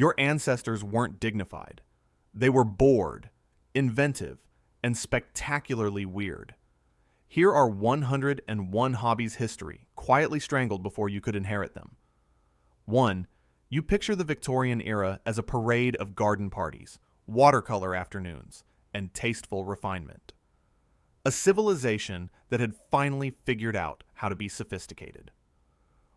Your ancestors weren't dignified. They were bored, inventive, and spectacularly weird. Here are 101 hobbies history, quietly strangled before you could inherit them. 1. You picture the Victorian era as a parade of garden parties, watercolor afternoons, and tasteful refinement. A civilization that had finally figured out how to be sophisticated.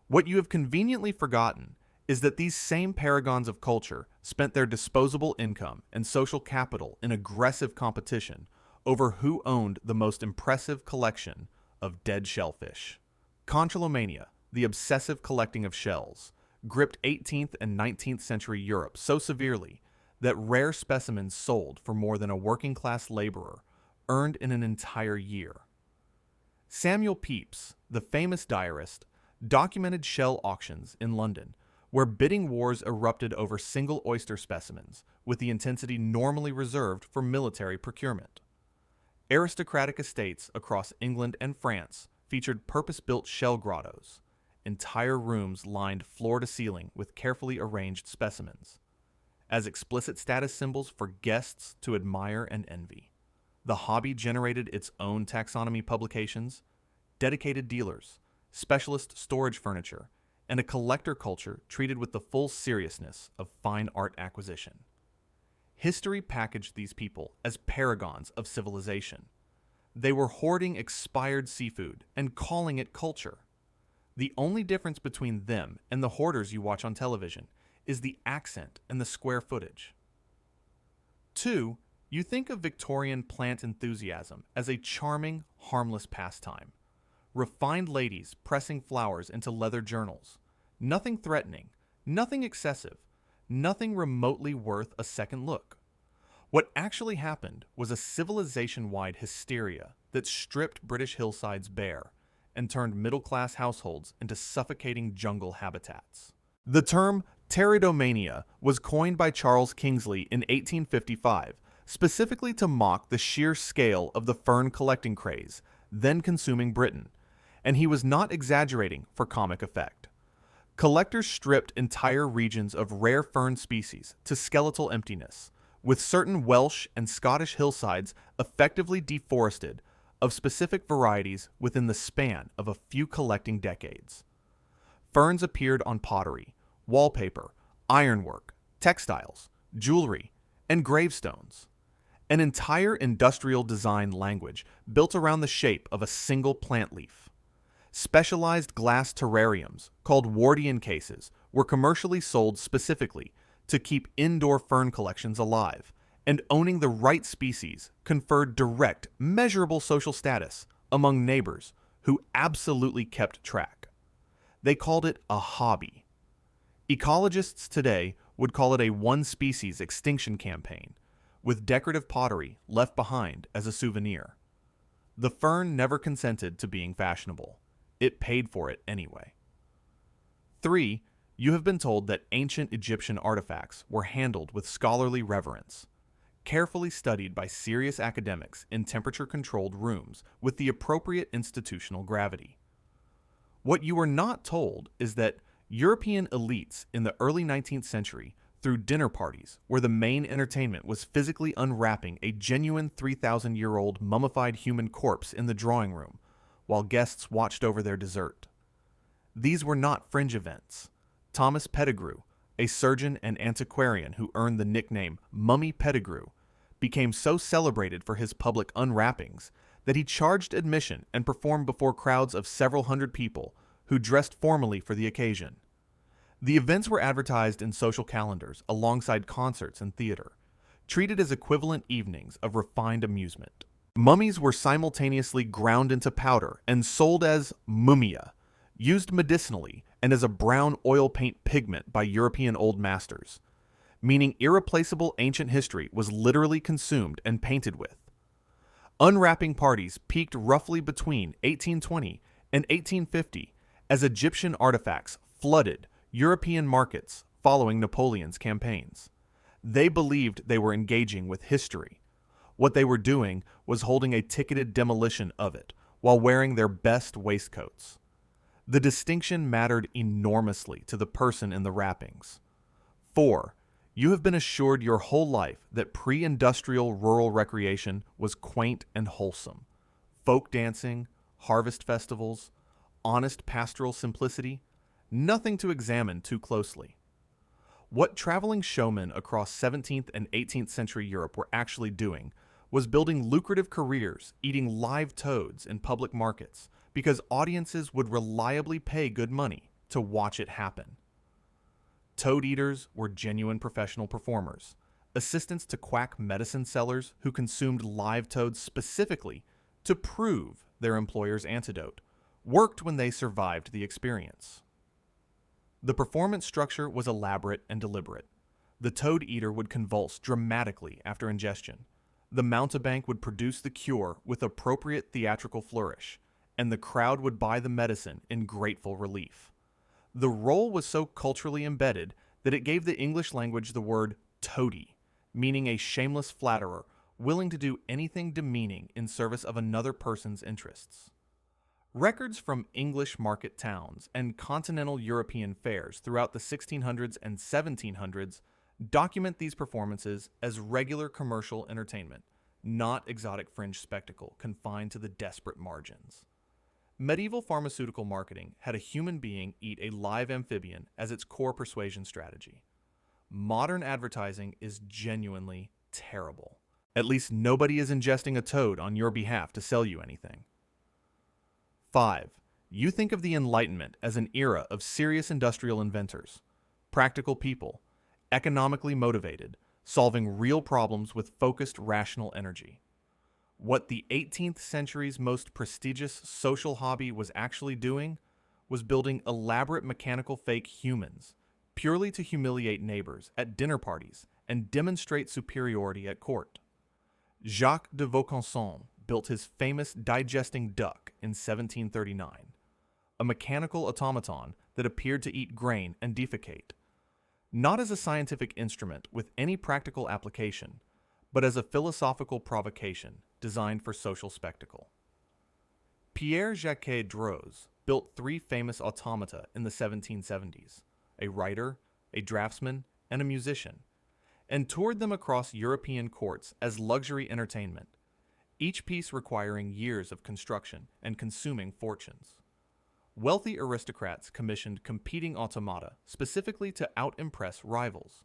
What you have conveniently forgotten is that these same paragons of culture spent their disposable income and social capital in aggressive competition over who owned the most impressive collection of dead shellfish. Conchylomania, the obsessive collecting of shells, gripped 18th and 19th century Europe so severely that rare specimens sold for more than a working-class laborer earned in an entire year. Samuel Pepys, the famous diarist, documented shell auctions in London where bidding wars erupted over single oyster specimens with the intensity normally reserved for military procurement. Aristocratic estates across England and France featured purpose-built shell grottos, entire rooms lined floor to ceiling with carefully arranged specimens, as explicit status symbols for guests to admire and envy. The hobby generated its own taxonomy publications, dedicated dealers, specialist storage furniture, and a collector culture treated with the full seriousness of fine art acquisition. History packaged these people as paragons of civilization. They were hoarding expired seafood and calling it culture. The only difference between them and the hoarders you watch on television is the accent and the square footage. 2. You think of Victorian plant enthusiasm as a charming, harmless pastime. Refined ladies pressing flowers into leather journals. Nothing threatening, nothing excessive, nothing remotely worth a second look. What actually happened was a civilization-wide hysteria that stripped British hillsides bare and turned middle-class households into suffocating jungle habitats. The term pteridomania was coined by Charles Kingsley in 1855, specifically to mock the sheer scale of the fern collecting craze then consuming Britain, and he was not exaggerating for comic effect. Collectors stripped entire regions of rare fern species to skeletal emptiness, with certain Welsh and Scottish hillsides effectively deforested of specific varieties within the span of a few collecting decades. Ferns appeared on pottery, wallpaper, ironwork, textiles, jewelry, and gravestones. An entire industrial design language built around the shape of a single plant leaf. Specialized glass terrariums, called Wardian cases, were commercially sold specifically to keep indoor fern collections alive, and owning the right species conferred direct, measurable social status among neighbors who absolutely kept track. They called it a hobby. Ecologists today would call it a one-species extinction campaign, with decorative pottery left behind as a souvenir. The fern never consented to being fashionable. It paid for it anyway. 3. You have been told that ancient Egyptian artifacts were handled with scholarly reverence, carefully studied by serious academics in temperature-controlled rooms with the appropriate institutional gravity. What you were not told is that European elites in the early 19th century threw dinner parties where the main entertainment was physically unwrapping a genuine 3,000-year-old mummified human corpse in the drawing room while guests watched over their dessert. These were not fringe events. Thomas Pettigrew, a surgeon and antiquarian who earned the nickname Mummy Pettigrew, became so celebrated for his public unwrappings that he charged admission and performed before crowds of several hundred people who dressed formally for the occasion. The events were advertised in social calendars alongside concerts and theater, treated as equivalent evenings of refined amusement. Mummies were simultaneously ground into powder and sold as mumia, used medicinally and as a brown oil paint pigment by European old masters, meaning irreplaceable ancient history was literally consumed and painted with. Unwrapping parties peaked roughly between 1820 and 1850 as Egyptian artifacts flooded European markets following Napoleon's campaigns. They believed they were engaging with history. What they were doing was holding a ticketed demolition of it while wearing their best waistcoats. The distinction mattered enormously to the person in the wrappings. 4. You have been assured your whole life that pre-industrial rural recreation was quaint and wholesome. Folk dancing, harvest festivals, honest pastoral simplicity, nothing to examine too closely. What traveling showmen across 17th and 18th century Europe were actually doing was building lucrative careers eating live toads in public markets because audiences would reliably pay good money to watch it happen. Toad eaters were genuine professional performers, assistants to quack medicine sellers who consumed live toads specifically to prove their employer's antidote, worked when they survived the experience. The performance structure was elaborate and deliberate. The toad eater would convulse dramatically after ingestion. The mountebank would produce the cure with appropriate theatrical flourish, and the crowd would buy the medicine in grateful relief. The role was so culturally embedded that it gave the English language the word toady, meaning a shameless flatterer willing to do anything demeaning in service of another person's interests. Records from English market towns and continental European fairs throughout the 1600s and 1700s document these performances as regular commercial entertainment, not exotic fringe spectacle confined to the desperate margins. Medieval pharmaceutical marketing had a human being eat a live amphibian as its core persuasion strategy. Modern advertising is genuinely terrible. At least nobody is ingesting a toad on your behalf to sell you anything. 5. You think of the Enlightenment as an era of serious industrial inventors, practical people, economically motivated, solving real problems with focused rational energy. What the 18th century's most prestigious social hobby was actually doing was building elaborate mechanical fake humans, purely to humiliate neighbors at dinner parties and demonstrate superiority at court. Jacques de Vaucanson built his famous digesting duck in 1739, a mechanical automaton that appeared to eat grain and defecate, not as a scientific instrument with any practical application, but as a philosophical provocation designed for social spectacle. Pierre Jacques Droz built 3 famous automata in the 1770s, a writer, a draftsman, and a musician, and toured them across European courts as luxury entertainment, each piece requiring years of construction and consuming fortunes. Wealthy aristocrats commissioned competing automata specifically to out-impress rivals,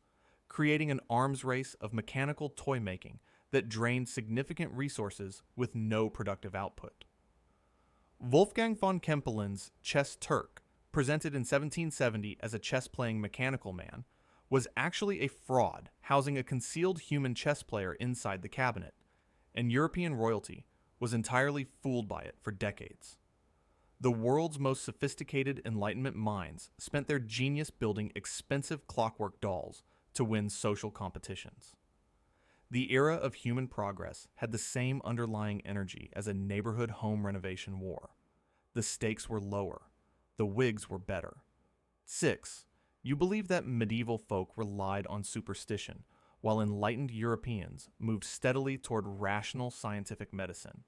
creating an arms race of mechanical toy-making that drained significant resources with no productive output. Wolfgang von Kempelen's Chess Turk, presented in 1770 as a chess-playing mechanical man, was actually a fraud housing a concealed human chess player inside the cabinet, and European royalty was entirely fooled by it for decades. The world's most sophisticated Enlightenment minds spent their genius building expensive clockwork dolls to win social competitions. The era of human progress had the same underlying energy as a neighborhood home renovation war. The stakes were lower. The wigs were better. 6. You believe that medieval folk relied on superstition, while enlightened Europeans moved steadily toward rational scientific medicine.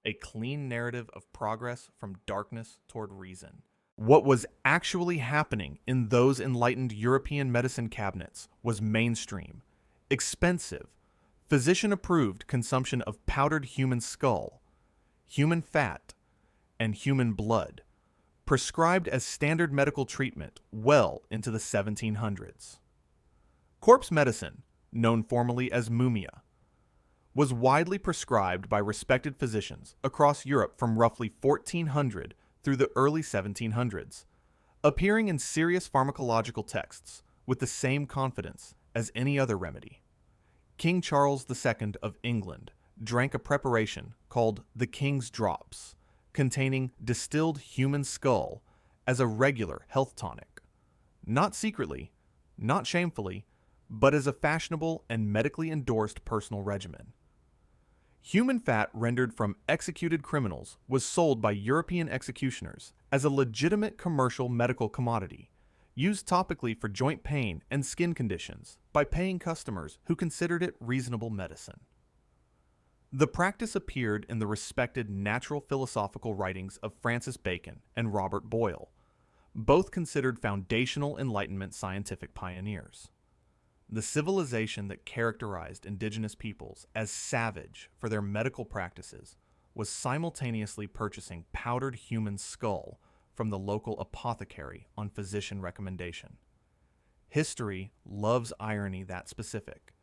A clean narrative of progress from darkness toward reason. What was actually happening in those enlightened European medicine cabinets was mainstream, expensive, physician-approved consumption of powdered human skull, human fat, and human blood, prescribed as standard medical treatment well into the 1700s. Corpse medicine, known formally as mumia, was widely prescribed by respected physicians across Europe from roughly 1400 through the early 1700s, appearing in serious pharmacological texts with the same confidence as any other remedy. King Charles II of England drank a preparation called the King's Drops, containing distilled human skull as a regular health tonic, not secretly, not shamefully, but as a fashionable and medically endorsed personal regimen. Human fat rendered from executed criminals was sold by European executioners as a legitimate commercial medical commodity, used topically for joint pain and skin conditions by paying customers who considered it reasonable medicine. The practice appeared in the respected natural philosophical writings of Francis Bacon and Robert Boyle, both considered foundational Enlightenment scientific pioneers. The civilization that characterized indigenous peoples as savage for their medical practices was simultaneously purchasing powdered human skull from the local apothecary on physician recommendation. History loves irony that specific,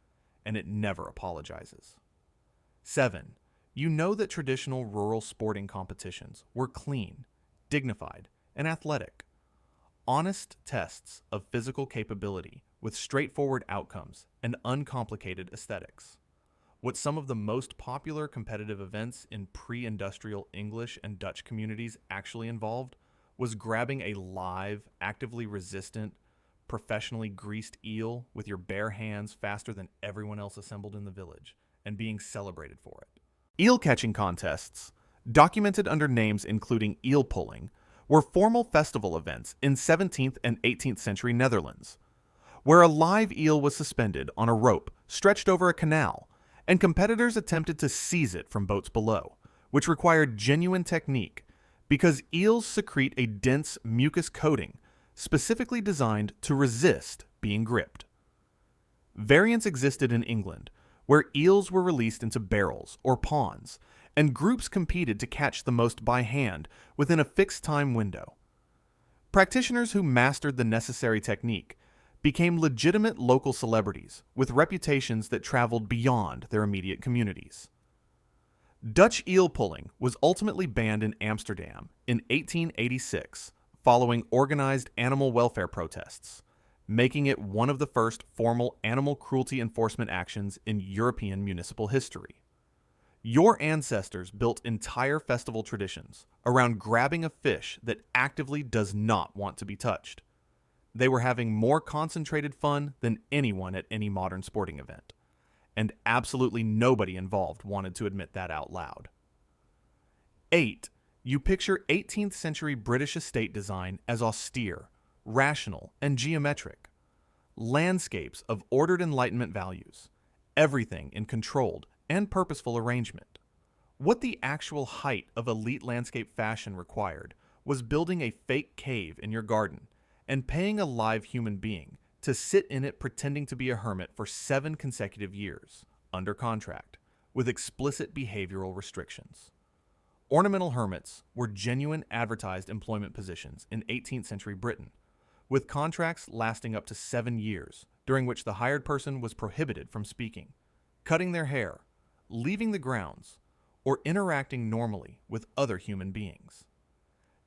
and it never apologizes. 7. You know that traditional rural sporting competitions were clean, dignified, and athletic. Honest tests of physical capability with straightforward outcomes and uncomplicated aesthetics. What some of the most popular competitive events in pre-industrial English and Dutch communities actually involved was grabbing a live, actively resistant, professionally greased eel with your bare hands faster than everyone else assembled in the village and being celebrated for it. Eel catching contests, documented under names including eel pulling, were formal festival events in 17th and 18th century Netherlands, where a live eel was suspended on a rope stretched over a canal, and competitors attempted to seize it from boats below, which required genuine technique because eels secrete a dense mucus coating specifically designed to resist being gripped. Variants existed in England, where eels were released into barrels or ponds, and groups competed to catch the most by hand within a fixed time window. Practitioners who mastered the necessary technique became legitimate local celebrities with reputations that traveled beyond their immediate communities. Dutch eel pulling was ultimately banned in Amsterdam in 1886 following organized animal welfare protests, making it one of the first formal animal cruelty enforcement actions in European municipal history. Your ancestors built entire festival traditions around grabbing a fish that actively does not want to be touched. They were having more concentrated fun than anyone at any modern sporting event, and absolutely nobody involved wanted to admit that out loud. 8. You picture 18th century British estate design as austere, rational, and geometric. Landscapes of ordered Enlightenment values, everything in controlled and purposeful arrangement. What the actual height of elite landscape fashion required was building a fake cave in your garden and paying a live human being to sit in it pretending to be a hermit for 7 consecutive years, under contract, with explicit behavioral restrictions. Ornamental hermits were genuine advertised employment positions in 18th century Britain, with contracts lasting up to 7 years, during which the hired person was prohibited from speaking, cutting their hair, leaving the grounds, or interacting normally with other human beings.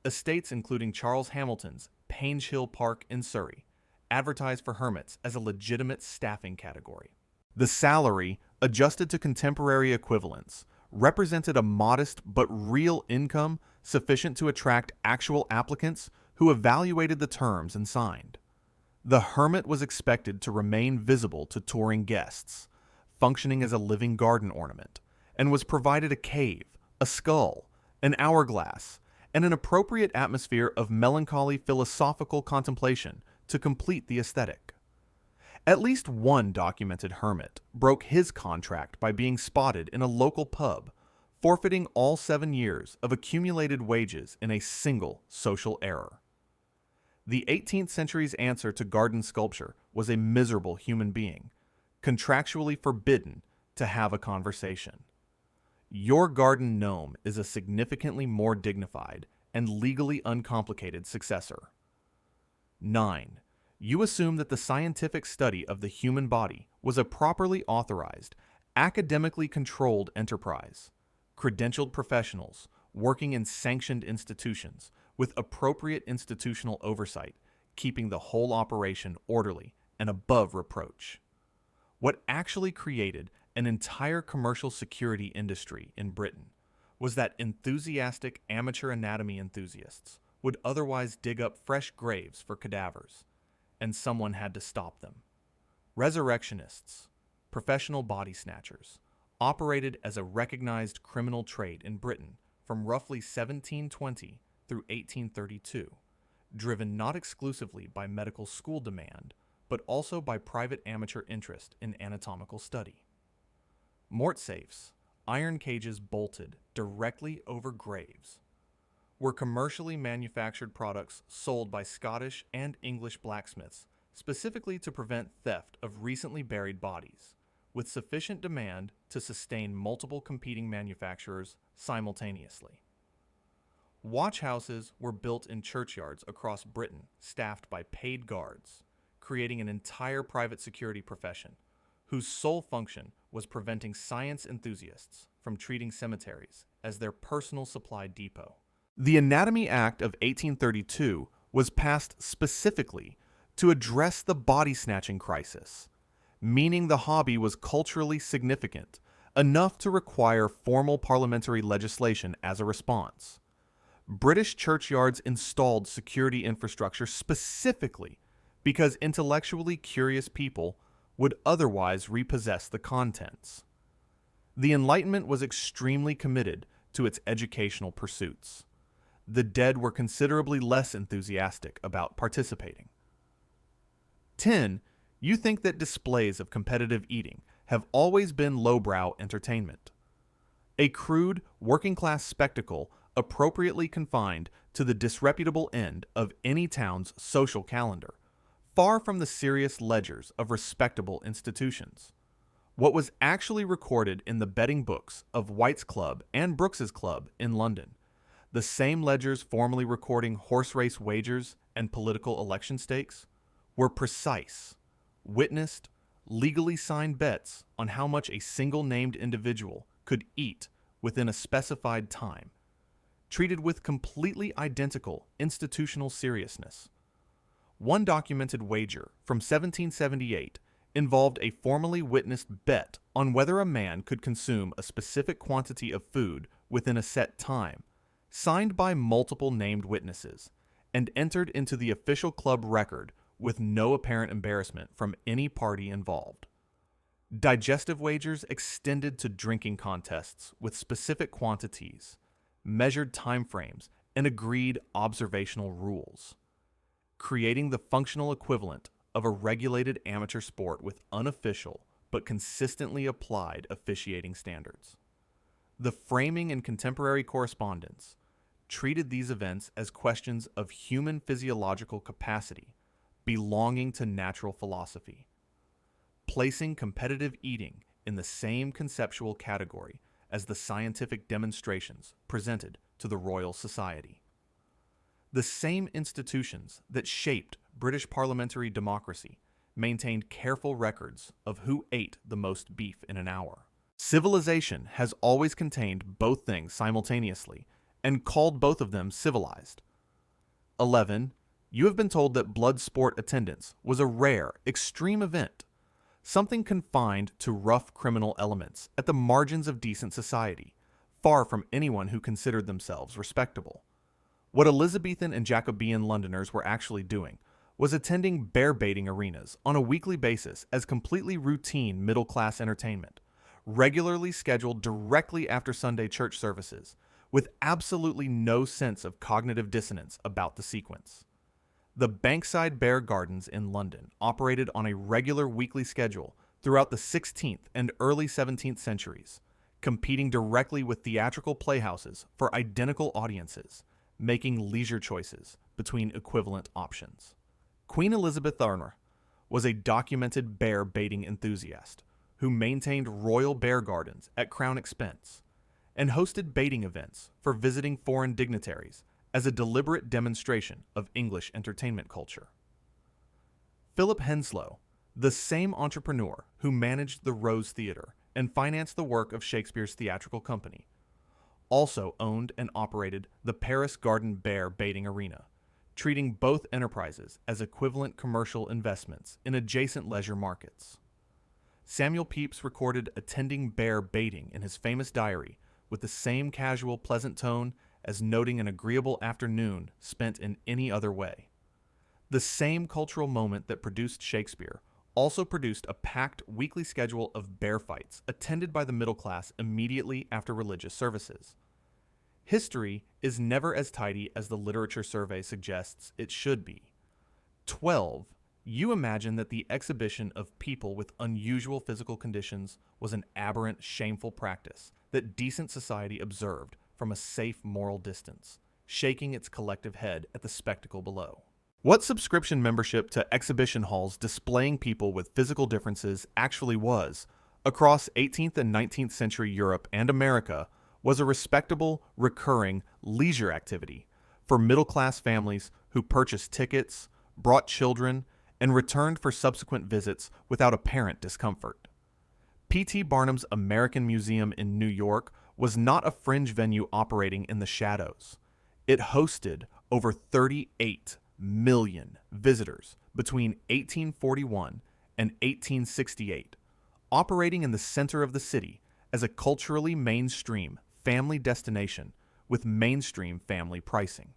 Estates including Charles Hamilton's Penge Hill Park in Surrey advertised for hermits as a legitimate staffing category. The salary, adjusted to contemporary equivalents, represented a modest but real income sufficient to attract actual applicants who evaluated the terms and signed. The hermit was expected to remain visible to touring guests, functioning as a living garden ornament, and was provided a cave, a skull, an hourglass, and an appropriate atmosphere of melancholy philosophical contemplation to complete the aesthetic. At least one documented hermit broke his contract by being spotted in a local pub, forfeiting all 7 years of accumulated wages in a single social error. The 18th century's answer to garden sculpture was a miserable human being, contractually forbidden to have a conversation. Your garden gnome is a significantly more dignified and legally uncomplicated successor. 9. You assume that the scientific study of the human body was a properly authorized, academically controlled enterprise. Credentialed professionals working in sanctioned institutions with appropriate institutional oversight, keeping the whole operation orderly and above reproach. What actually created an entire commercial security industry in Britain was that enthusiastic amateur anatomy enthusiasts would otherwise dig up fresh graves for cadavers, and someone had to stop them. Resurrectionists, professional body snatchers, operated as a recognized criminal trade in Britain from roughly 1720 through 1832, driven not exclusively by medical school demand, but also by private amateur interest in anatomical study. Mort safes, iron cages bolted directly over graves, were commercially manufactured products sold by Scottish and English blacksmiths specifically to prevent theft of recently buried bodies, with sufficient demand to sustain multiple competing manufacturers simultaneously. Watch houses were built in churchyards across Britain, staffed by paid guards, creating an entire private security profession whose sole function was preventing science enthusiasts from treating cemeteries as their personal supply depot. The Anatomy Act of 1832 was passed specifically to address the body snatching crisis, meaning the hobby was culturally significant enough to require formal parliamentary legislation as a response. British churchyards installed security infrastructure specifically because intellectually curious people would otherwise repossess the contents. The Enlightenment was extremely committed to its educational pursuits. The dead were considerably less enthusiastic about participating. 10. You think that displays of competitive eating have always been lowbrow entertainment. A crude, working-class spectacle appropriately confined to the disreputable end of any town's social calendar, far from the serious ledgers of respectable institutions. What was actually recorded in the betting books of White's Club and Brooks's Club in London, the same ledgers formerly recording horse race wagers and political election stakes, were precise, witnessed, legally signed bets on how much a single named individual could eat within a specified time, treated with completely identical institutional seriousness. One documented wager from 1778 involved a formally witnessed bet on whether a man could consume a specific quantity of food within a set time, signed by multiple named witnesses, and entered into the official club record with no apparent embarrassment from any party involved. Digestive wagers extended to drinking contests with specific quantities, measured time frames, and agreed observational rules, creating the functional equivalent of a regulated amateur sport with unofficial but consistently applied officiating standards. The framing in contemporary correspondence treated these events as questions of human physiological capacity belonging to natural philosophy, placing competitive eating in the same conceptual category as the scientific demonstrations presented to the Royal Society. The same institutions that shaped British parliamentary democracy maintained careful records of who ate the most beef in an hour. Civilization has always contained both things simultaneously and called both of them civilized. 11. You have been told that blood sport attendance was a rare, extreme event, something confined to rough criminal elements at the margins of decent society, far from anyone who considered themselves respectable. What Elizabethan and Jacobean Londoners were actually doing was attending bear baiting arenas on a weekly basis as completely routine middle-class entertainment, regularly scheduled directly after Sunday church services, with absolutely no sense of cognitive dissonance about the sequence. The Bankside Bear Gardens in London operated on a regular weekly schedule throughout the 16th and early 17th centuries, competing directly with theatrical playhouses for identical audiences, making leisure choices between equivalent options. Queen Elizabeth was a documented bear baiting enthusiast who maintained royal bear gardens at crown expense and hosted baiting events for visiting foreign dignitaries as a deliberate demonstration of English entertainment culture. Philip Henslowe, the same entrepreneur who managed the Rose Theatre and financed the work of Shakespeare's theatrical company, also owned and operated the Paris Garden Bear Baiting Arena, treating both enterprises as equivalent commercial investments in adjacent leisure markets. Samuel Pepys recorded attending bear baiting in his famous diary with the same casual, pleasant tone as noting an agreeable afternoon spent in any other way. The same cultural moment that produced Shakespeare also produced a packed weekly schedule of bear fights attended by the middle class immediately after religious services. History is never as tidy as the literature survey suggests it should be. 12. You imagine that the exhibition of people with unusual physical conditions was an aberrant, shameful practice that decent society observed from a safe moral distance, shaking its collective head at the spectacle below. What subscription membership to exhibition halls displaying people with physical differences actually was, across 18th and 19th century Europe and America, was a respectable, recurring leisure activity for middle-class families who purchased tickets, brought children, and returned for subsequent visits without apparent discomfort. P.T. Barnum's American Museum in New York was not a fringe venue operating in the shadows. It hosted over 38 million visitors between 1841 and 1868, operating in the center of the city as a culturally mainstream family destination with mainstream family pricing.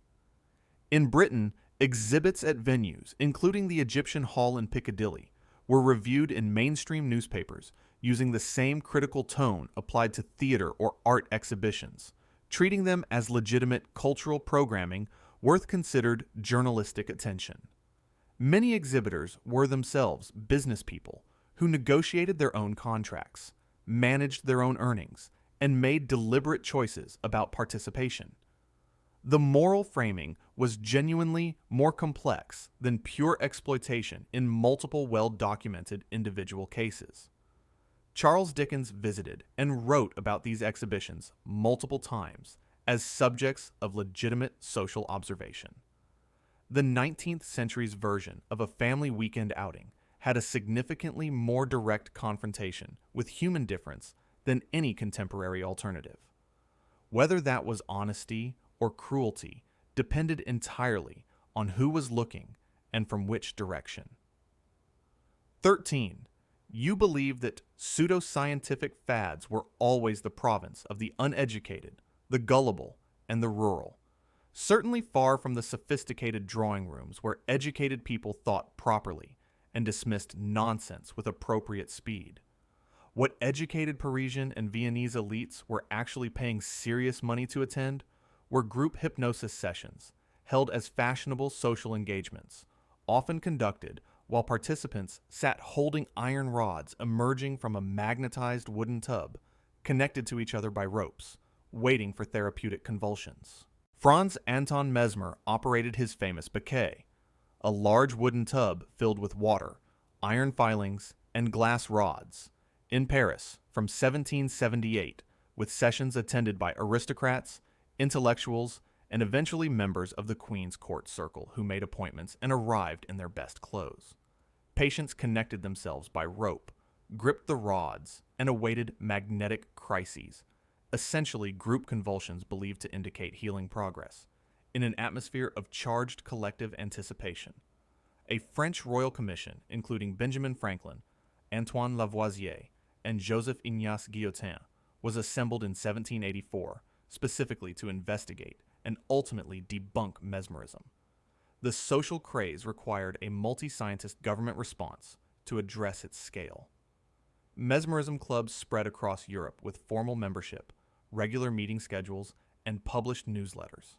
In Britain, exhibits at venues, including the Egyptian Hall in Piccadilly, were reviewed in mainstream newspapers using the same critical tone applied to theater or art exhibitions, treating them as legitimate cultural programming worth considered journalistic attention. Many exhibitors were themselves business people who negotiated their own contracts, managed their own earnings, and made deliberate choices about participation. The moral framing was genuinely more complex than pure exploitation in multiple well-documented individual cases. Charles Dickens visited and wrote about these exhibitions multiple times as subjects of legitimate social observation. The 19th century's version of a family weekend outing had a significantly more direct confrontation with human difference than any contemporary alternative. Whether that was honesty or cruelty depended entirely on who was looking and from which direction. 13. You believe that pseudoscientific fads were always the province of the uneducated, the gullible, and the rural, certainly far from the sophisticated drawing rooms where educated people thought properly and dismissed nonsense with appropriate speed. What educated Parisian and Viennese elites were actually paying serious money to attend were group hypnosis sessions held as fashionable social engagements, often conducted while participants sat holding iron rods emerging from a magnetized wooden tub connected to each other by ropes, waiting for therapeutic convulsions. Franz Anton Mesmer operated his famous baquet, a large wooden tub filled with water, iron filings, and glass rods, in Paris from 1778, with sessions attended by aristocrats, intellectuals, and eventually members of the Queen's court circle who made appointments and arrived in their best clothes. Patients connected themselves by rope, gripped the rods, and awaited magnetic crises, essentially group convulsions believed to indicate healing progress, in an atmosphere of charged collective anticipation. A French royal commission, including Benjamin Franklin, Antoine Lavoisier, and Joseph Ignace Guillotin, was assembled in 1784, specifically to investigate and ultimately debunk mesmerism. The social craze required a multi-scientist government response to address its scale. Mesmerism clubs spread across Europe with formal membership, regular meeting schedules, and published newsletters.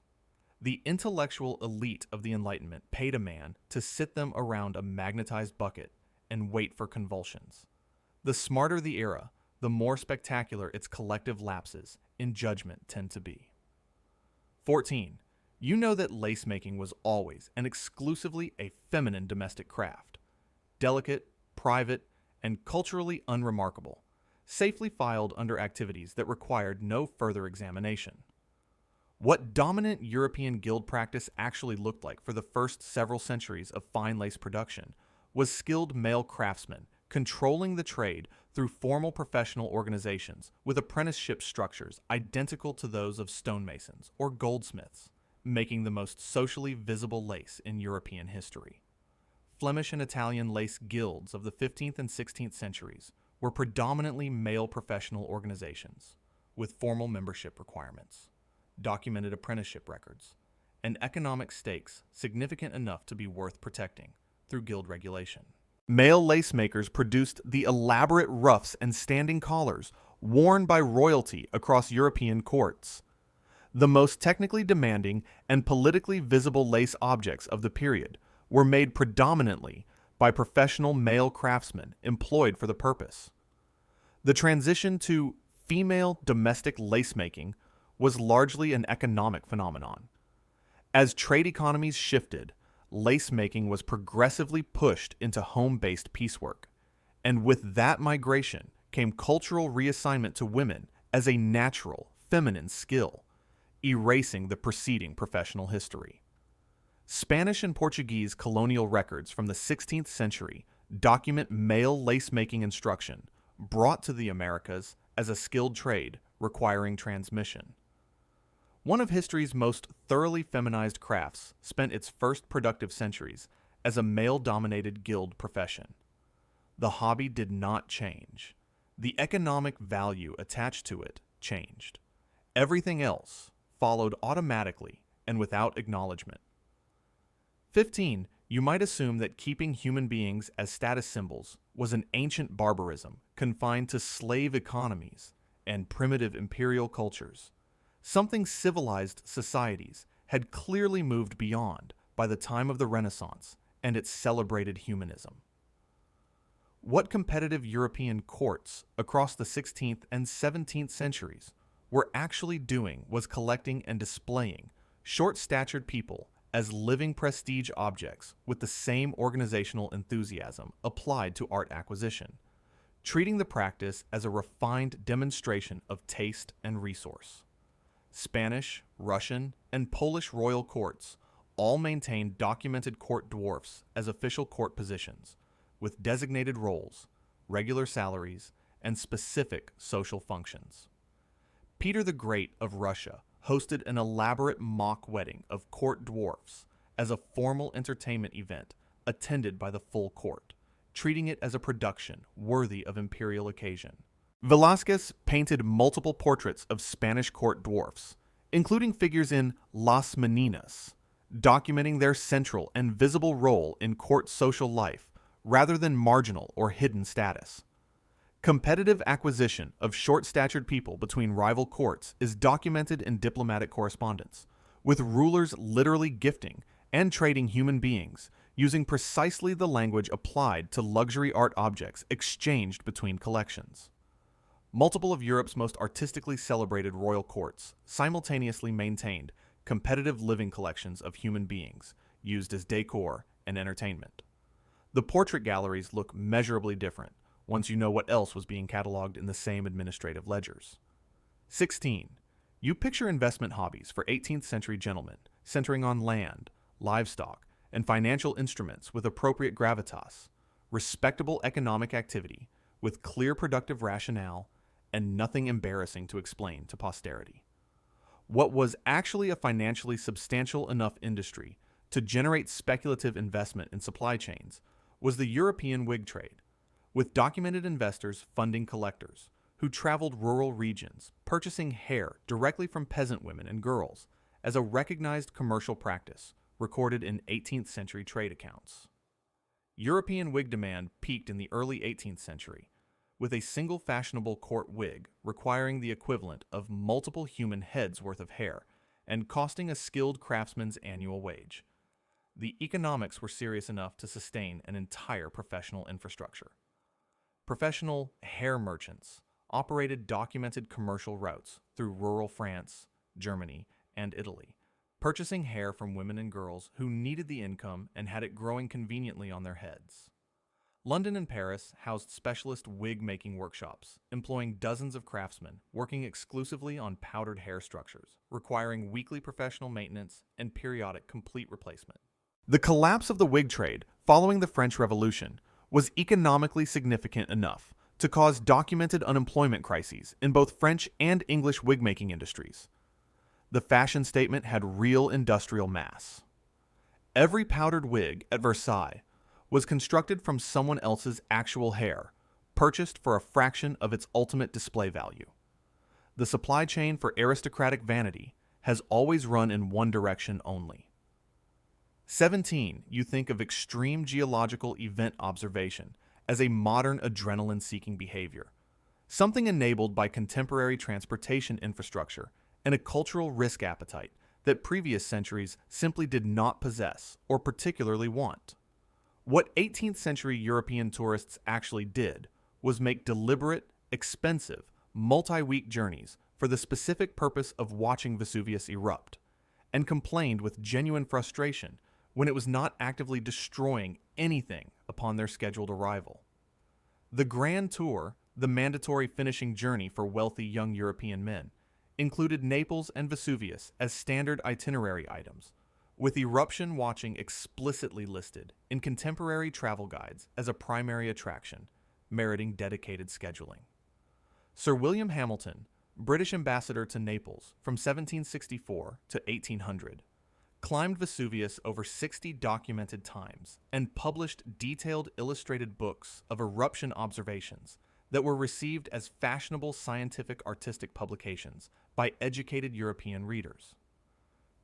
The intellectual elite of the Enlightenment paid a man to sit them around a magnetized bucket and wait for convulsions. The smarter the era, the more spectacular its collective lapses in judgment tend to be. 14. You know that lace making was always and exclusively a feminine domestic craft, delicate, private, and culturally unremarkable, safely filed under activities that required no further examination. What dominant European guild practice actually looked like for the first several centuries of fine lace production was skilled male craftsmen controlling the trade through formal professional organizations with apprenticeship structures identical to those of stonemasons or goldsmiths, making the most socially visible lace in European history. Flemish and Italian lace guilds of the 15th and 16th centuries were predominantly male professional organizations with formal membership requirements, documented apprenticeship records, and economic stakes significant enough to be worth protecting through guild regulation. Male lace makers produced the elaborate ruffs and standing collars worn by royalty across European courts. The most technically demanding and politically visible lace objects of the period were made predominantly by professional male craftsmen employed for the purpose. The transition to female domestic lace making was largely an economic phenomenon. As trade economies shifted, lace making was progressively pushed into home-based piecework. And with that migration came cultural reassignment to women as a natural, feminine skill, erasing the preceding professional history. Spanish and Portuguese colonial records from the 16th century document male lace-making instruction brought to the Americas as a skilled trade requiring transmission. One of history's most thoroughly feminized crafts spent its first productive centuries as a male-dominated guild profession. The hobby did not change. The economic value attached to it changed. Everything else followed automatically and without acknowledgement. 15. You might assume that keeping human beings as status symbols was an ancient barbarism confined to slave economies and primitive imperial cultures. Something civilized societies had clearly moved beyond by the time of the Renaissance and its celebrated humanism. What competitive European courts across the 16th and 17th centuries were actually doing was collecting and displaying short-statured people as living prestige objects with the same organizational enthusiasm applied to art acquisition, treating the practice as a refined demonstration of taste and resource. Spanish, Russian, and Polish royal courts all maintained documented court dwarfs as official court positions, with designated roles, regular salaries, and specific social functions. Peter the Great of Russia hosted an elaborate mock wedding of court dwarfs as a formal entertainment event attended by the full court, treating it as a production worthy of imperial occasion. Velázquez painted multiple portraits of Spanish court dwarfs, including figures in Las Meninas, documenting their central and visible role in court social life rather than marginal or hidden status. Competitive acquisition of short-statured people between rival courts is documented in diplomatic correspondence, with rulers literally gifting and trading human beings using precisely the language applied to luxury art objects exchanged between collections. Multiple of Europe's most artistically celebrated royal courts simultaneously maintained competitive living collections of human beings used as decor and entertainment. The portrait galleries look measurably different once you know what else was being cataloged in the same administrative ledgers. 16. You picture investment hobbies for 18th century gentlemen centering on land, livestock, and financial instruments with appropriate gravitas, respectable economic activity with clear productive rationale, and nothing embarrassing to explain to posterity. What was actually a financially substantial enough industry to generate speculative investment in supply chains was the European wig trade, with documented investors funding collectors who traveled rural regions, purchasing hair directly from peasant women and girls as a recognized commercial practice recorded in 18th century trade accounts. European wig demand peaked in the early 18th century, with a single fashionable court wig requiring the equivalent of multiple human heads worth of hair and costing a skilled craftsman's annual wage. The economics were serious enough to sustain an entire professional infrastructure. Professional hair merchants operated documented commercial routes through rural France, Germany, and Italy, purchasing hair from women and girls who needed the income and had it growing conveniently on their heads. London and Paris housed specialist wig-making workshops, employing dozens of craftsmen working exclusively on powdered hair structures, requiring weekly professional maintenance and periodic complete replacement. The collapse of the wig trade following the French Revolution was economically significant enough to cause documented unemployment crises in both French and English wig-making industries. The fashion statement had real industrial mass. Every powdered wig at Versailles was constructed from someone else's actual hair, purchased for a fraction of its ultimate display value. The supply chain for aristocratic vanity has always run in one direction only. 17. You think of extreme geological event observation as a modern adrenaline-seeking behavior, something enabled by contemporary transportation infrastructure and a cultural risk appetite that previous centuries simply did not possess or particularly want. What 18th century European tourists actually did was make deliberate, expensive, multi-week journeys for the specific purpose of watching Vesuvius erupt, and complained with genuine frustration when it was not actively destroying anything upon their scheduled arrival. The Grand Tour, the mandatory finishing journey for wealthy young European men, included Naples and Vesuvius as standard itinerary items, with eruption watching explicitly listed in contemporary travel guides as a primary attraction, meriting dedicated scheduling. Sir William Hamilton, British ambassador to Naples from 1764 to 1800, climbed Vesuvius over 60 documented times and published detailed illustrated books of eruption observations that were received as fashionable scientific artistic publications by educated European readers.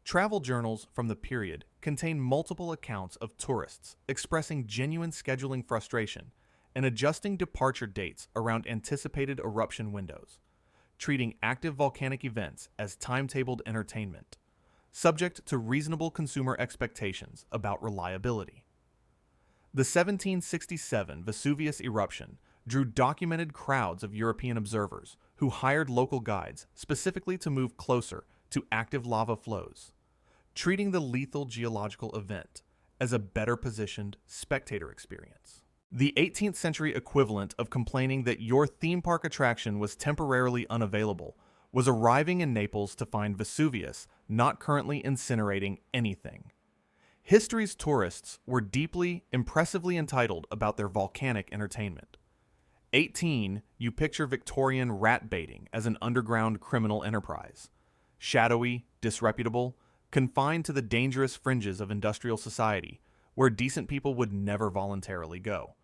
Travel journals from the period contain multiple accounts of tourists expressing genuine scheduling frustration and adjusting departure dates around anticipated eruption windows, treating active volcanic events as timetabled entertainment, subject to reasonable consumer expectations about reliability. The 1767 Vesuvius eruption drew documented crowds of European observers who hired local guides specifically to move closer to active lava flows, treating the lethal geological event as a better positioned spectator experience. The 18th century equivalent of complaining that your theme park attraction was temporarily unavailable was arriving in Naples to find Vesuvius not currently incinerating anything. History's tourists were deeply, impressively entitled about their volcanic entertainment. 18, you picture Victorian rat baiting as an underground criminal enterprise. Shadowy, disreputable, confined to the dangerous fringes of industrial society, where decent people would never voluntarily go.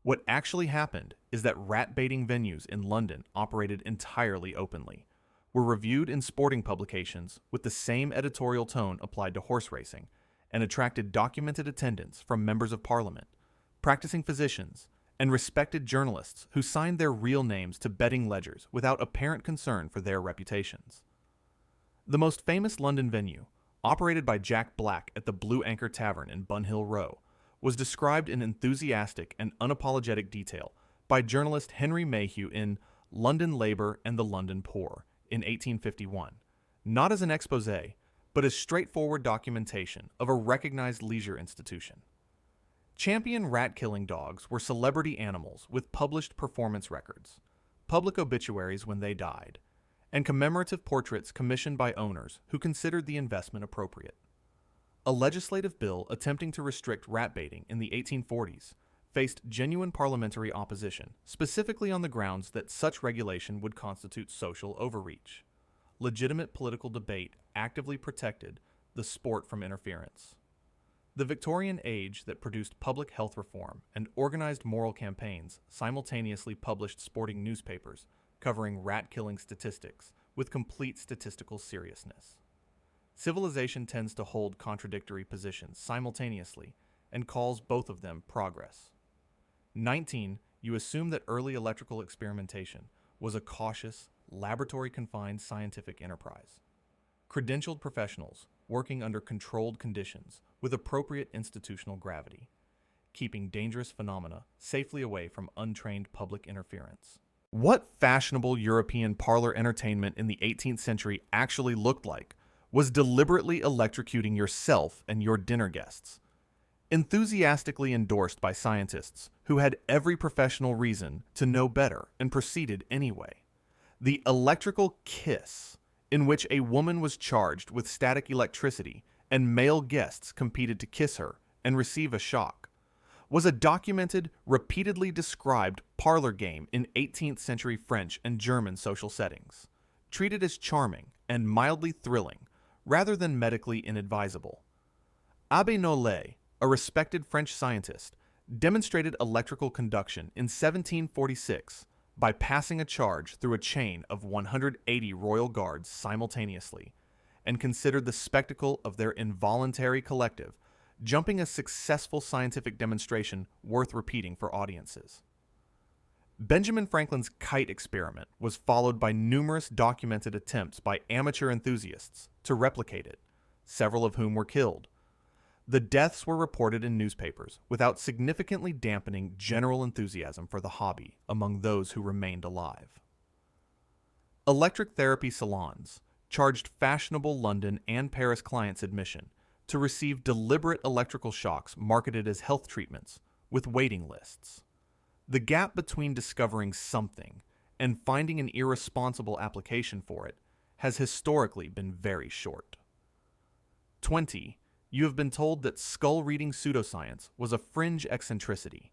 What actually happened is that rat-baiting venues in London operated entirely openly, were reviewed in sporting publications with the same editorial tone applied to horse racing, and attracted documented attendance from members of parliament, practicing physicians, and respected journalists who signed their real names to betting ledgers without apparent concern for their reputations. The most famous London venue, operated by Jack Black at the Blue Anchor Tavern in Bunhill Row, was described in enthusiastic and unapologetic detail by journalist Henry Mayhew in London Labour and the London Poor in 1851, not as an exposé, but as straightforward documentation of a recognized leisure institution. Champion rat-killing dogs were celebrity animals with published performance records, public obituaries when they died, and commemorative portraits commissioned by owners who considered the investment appropriate. A legislative bill attempting to restrict rat baiting in the 1840s faced genuine parliamentary opposition, specifically on the grounds that such regulation would constitute social overreach. Legitimate political debate actively protected the sport from interference. The Victorian age that produced public health reform and organized moral campaigns simultaneously published sporting newspapers covering rat-killing statistics with complete statistical seriousness. Civilization tends to hold contradictory positions simultaneously and calls both of them progress. 19, you assume that early electrical experimentation was a cautious, laboratory-confined scientific enterprise. Credentialed professionals working under controlled conditions with appropriate institutional gravity, keeping dangerous phenomena safely away from untrained public interference. What fashionable European parlor entertainment in the 18th century actually looked like was deliberately electrocuting yourself and your dinner guests. Enthusiastically endorsed by scientists who had every professional reason to know better and proceeded anyway. The electrical kiss, in which a woman was charged with static electricity and male guests competed to kiss her and receive a shock, was a documented, repeatedly described parlor game in 18th century French and German social settings, treated as charming and mildly thrilling rather than medically inadvisable. Abbé Nollet, a respected French scientist, demonstrated electrical conduction in 1746 by passing a charge through a chain of 180 royal guards simultaneously, and considered the spectacle of their involuntary collective jumping a successful scientific demonstration worth repeating for audiences. Benjamin Franklin's kite experiment was followed by numerous documented attempts by amateur enthusiasts to replicate it, several of whom were killed. The deaths were reported in newspapers without significantly dampening general enthusiasm for the hobby among those who remained alive. Electric therapy salons charged fashionable London and Paris clients admission to receive deliberate electrical shocks marketed as health treatments, with waiting lists. The gap between discovering something and finding an irresponsible application for it has historically been very short. 20. You have been told that skull-reading pseudoscience was a fringe eccentricity,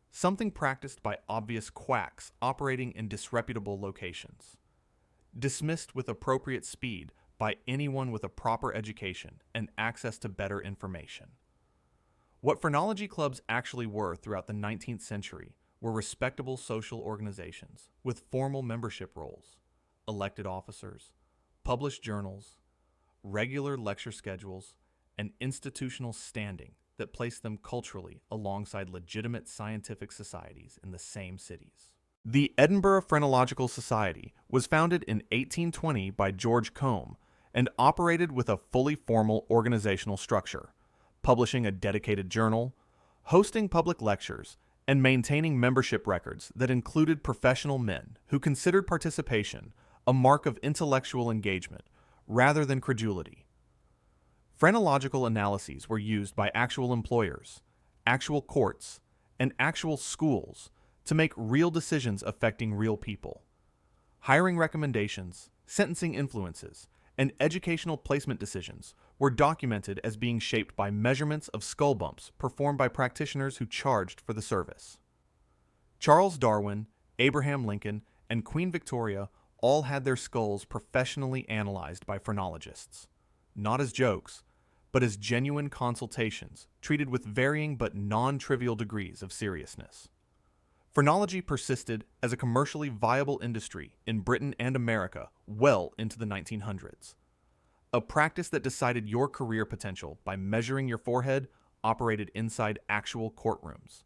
something practiced by obvious quacks operating in disreputable locations. Dismissed with appropriate speed by anyone with a proper education and access to better information. What phrenology clubs actually were throughout the 19th century were respectable social organizations with formal membership roles, elected officers, published journals, regular lecture schedules, and institutional standing that placed them culturally alongside legitimate scientific societies in the same cities. The Edinburgh Phrenological Society was founded in 1820 by George Combe and operated with a fully formal organizational structure, publishing a dedicated journal, hosting public lectures, and maintaining membership records that included professional men who considered participation a mark of intellectual engagement rather than credulity. Phrenological analyses were used by actual employers, actual courts, and actual schools to make real decisions affecting real people. Hiring recommendations, sentencing influences, and educational placement decisions were documented as being shaped by measurements of skull bumps performed by practitioners who charged for the service. Charles Darwin, Abraham Lincoln, and Queen Victoria all had their skulls professionally analyzed by phrenologists, not as jokes, but as genuine consultations treated with varying but non-trivial degrees of seriousness. Phrenology persisted as a commercially viable industry in Britain and America well into the 1900s. A practice that decided your career potential by measuring your forehead operated inside actual courtrooms.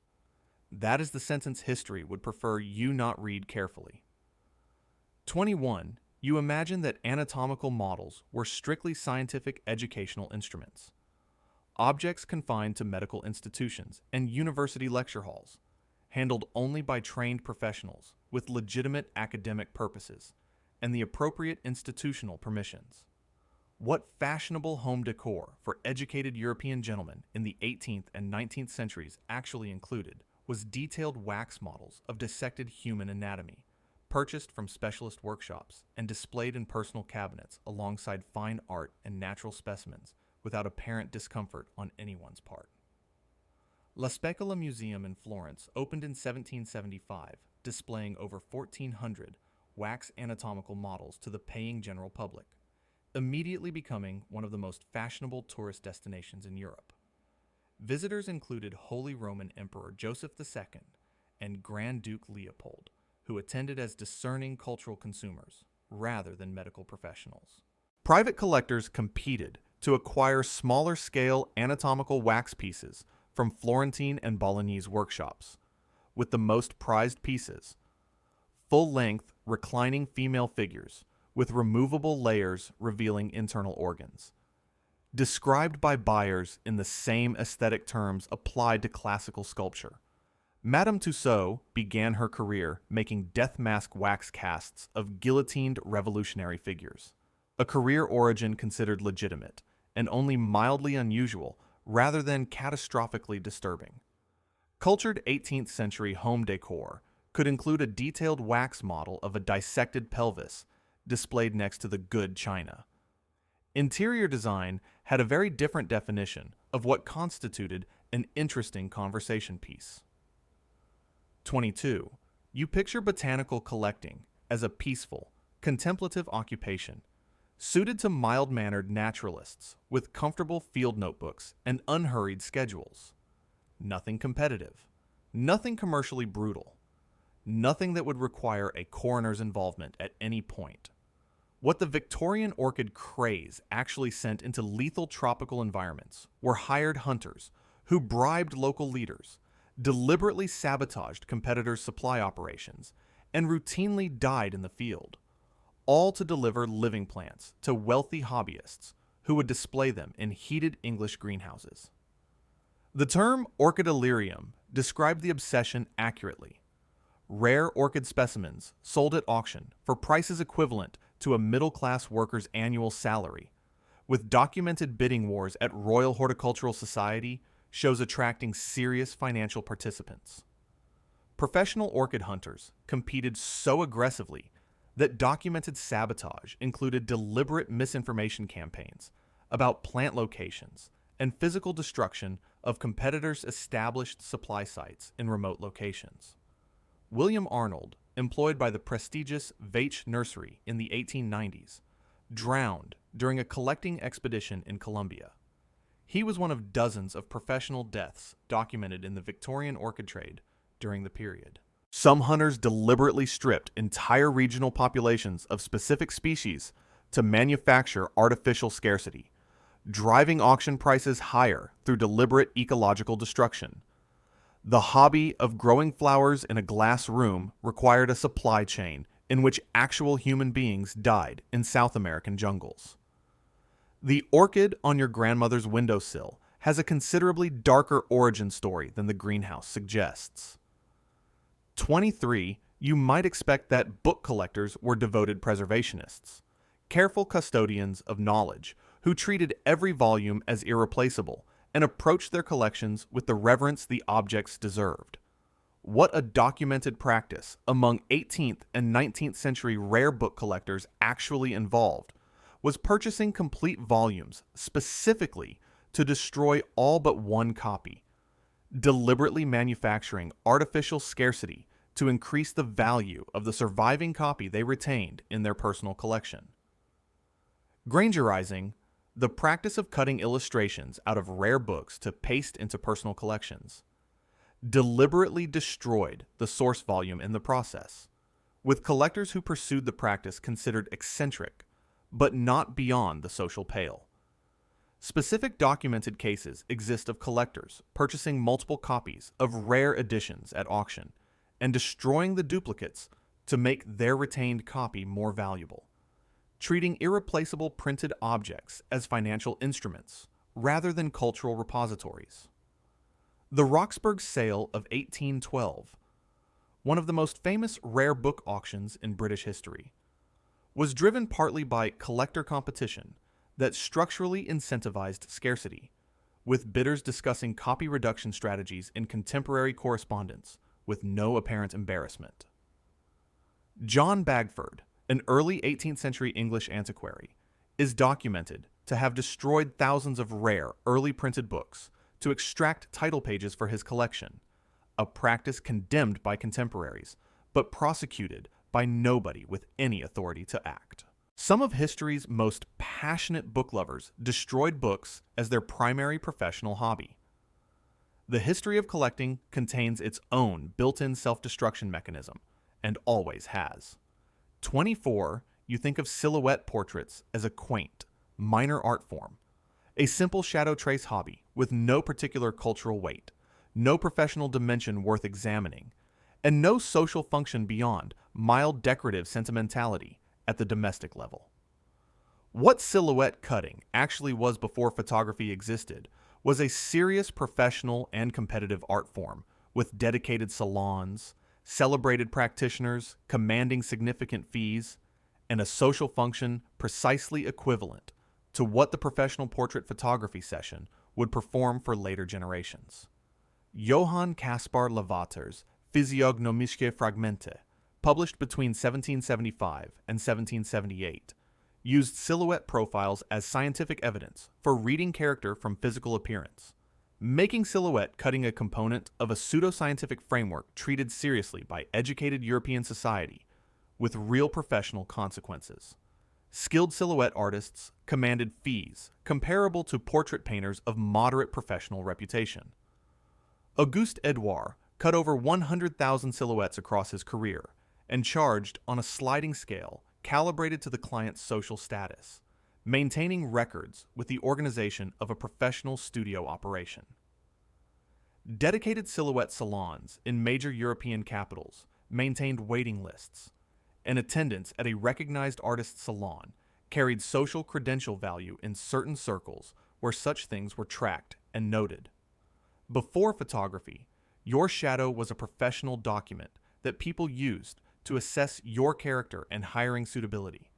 That is the sentence history would prefer you not read carefully. 21. You imagine that anatomical models were strictly scientific educational instruments. Objects confined to medical institutions and university lecture halls, handled only by trained professionals with legitimate academic purposes and the appropriate institutional permissions. What fashionable home decor for educated European gentlemen in the 18th and 19th centuries actually included was detailed wax models of dissected human anatomy, purchased from specialist workshops and displayed in personal cabinets alongside fine art and natural specimens without apparent discomfort on anyone's part. La Specola Museum in Florence opened in 1775, displaying over 1,400 wax anatomical models to the paying general public, immediately becoming one of the most fashionable tourist destinations in Europe. Visitors included Holy Roman Emperor Joseph II and Grand Duke Leopold, who attended as discerning cultural consumers rather than medical professionals. Private collectors competed to acquire smaller-scale anatomical wax pieces from Florentine and Bolognese workshops, with the most prized pieces, full-length, reclining female figures with removable layers revealing internal organs, described by buyers in the same aesthetic terms applied to classical sculpture. Madame Tussaud began her career making death mask wax casts of guillotined revolutionary figures, a career origin considered legitimate and only mildly unusual rather than catastrophically disturbing. Cultured 18th century home decor could include a detailed wax model of a dissected pelvis displayed next to the good china. Interior design had a very different definition of what constituted an interesting conversation piece. 22. You picture botanical collecting as a peaceful, contemplative occupation, suited to mild-mannered naturalists with comfortable field notebooks and unhurried schedules. Nothing competitive, nothing commercially brutal, nothing that would require a coroner's involvement at any point. What the Victorian orchid craze actually sent into lethal tropical environments were hired hunters who bribed local leaders, deliberately sabotaged competitors' supply operations, and routinely died in the field, all to deliver living plants to wealthy hobbyists who would display them in heated English greenhouses. The term orchidilarium described the obsession accurately. Rare orchid specimens sold at auction for prices equivalent to a middle-class worker's annual salary, with documented bidding wars at Royal Horticultural Society shows attracting serious financial participants. Professional orchid hunters competed so aggressively that documented sabotage included deliberate misinformation campaigns about plant locations and physical destruction of competitors' established supply sites in remote locations. William Arnold, employed by the prestigious Veitch Nursery in the 1890s, drowned during a collecting expedition in Colombia. He was one of dozens of professional deaths documented in the Victorian orchid trade during the period. Some hunters deliberately stripped entire regional populations of specific species to manufacture artificial scarcity, driving auction prices higher through deliberate ecological destruction. The hobby of growing flowers in a glass room required a supply chain in which actual human beings died in South American jungles. The orchid on your grandmother's windowsill has a considerably darker origin story than the greenhouse suggests. 23, you might expect that book collectors were devoted preservationists, careful custodians of knowledge who treated every volume as irreplaceable and approached their collections with the reverence the objects deserved. What a documented practice among 18th and 19th century rare book collectors actually involved was purchasing complete volumes specifically to destroy all but one copy, deliberately manufacturing artificial scarcity to increase the value of the surviving copy they retained in their personal collection. Grangerizing, the practice of cutting illustrations out of rare books to paste into personal collections, deliberately destroyed the source volume in the process, with collectors who pursued the practice considered eccentric, but not beyond the social pale. Specific documented cases exist of collectors purchasing multiple copies of rare editions at auction and destroying the duplicates to make their retained copy more valuable, treating irreplaceable printed objects as financial instruments rather than cultural repositories. The Roxburgh sale of 1812, one of the most famous rare book auctions in British history, was driven partly by collector competition that structurally incentivized scarcity, with bidders discussing copy reduction strategies in contemporary correspondence with no apparent embarrassment. John Bagford, an early 18th century English antiquary, is documented to have destroyed thousands of rare, early printed books to extract title pages for his collection, a practice condemned by contemporaries, but prosecuted by nobody with any authority to act. Some of history's most passionate book lovers destroyed books as their primary professional hobby. The history of collecting contains its own built-in self-destruction mechanism, and always has. 24, you think of silhouette portraits as a quaint, minor art form, a simple shadow trace hobby with no particular cultural weight, no professional dimension worth examining, and no social function beyond mild decorative sentimentality at the domestic level. What silhouette cutting actually was before photography existed was a serious professional and competitive art form with dedicated salons, celebrated practitioners commanding significant fees, and a social function precisely equivalent to what the professional portrait photography session would perform for later generations. Johann Caspar Lavater's Physiognomische Fragmente, published between 1775 and 1778, used silhouette profiles as scientific evidence for reading character from physical appearance, making silhouette cutting a component of a pseudoscientific framework treated seriously by educated European society with real professional consequences. Skilled silhouette artists commanded fees comparable to portrait painters of moderate professional reputation. Auguste Edouard cut over 100,000 silhouettes across his career and charged on a sliding scale calibrated to the client's social status, maintaining records with the organization of a professional studio operation. Dedicated silhouette salons in major European capitals maintained waiting lists, and attendance at a recognized artist's salon carried social credential value in certain circles where such things were tracked and noted. Before photography, your shadow was a professional document that people used to assess your character and hiring suitability,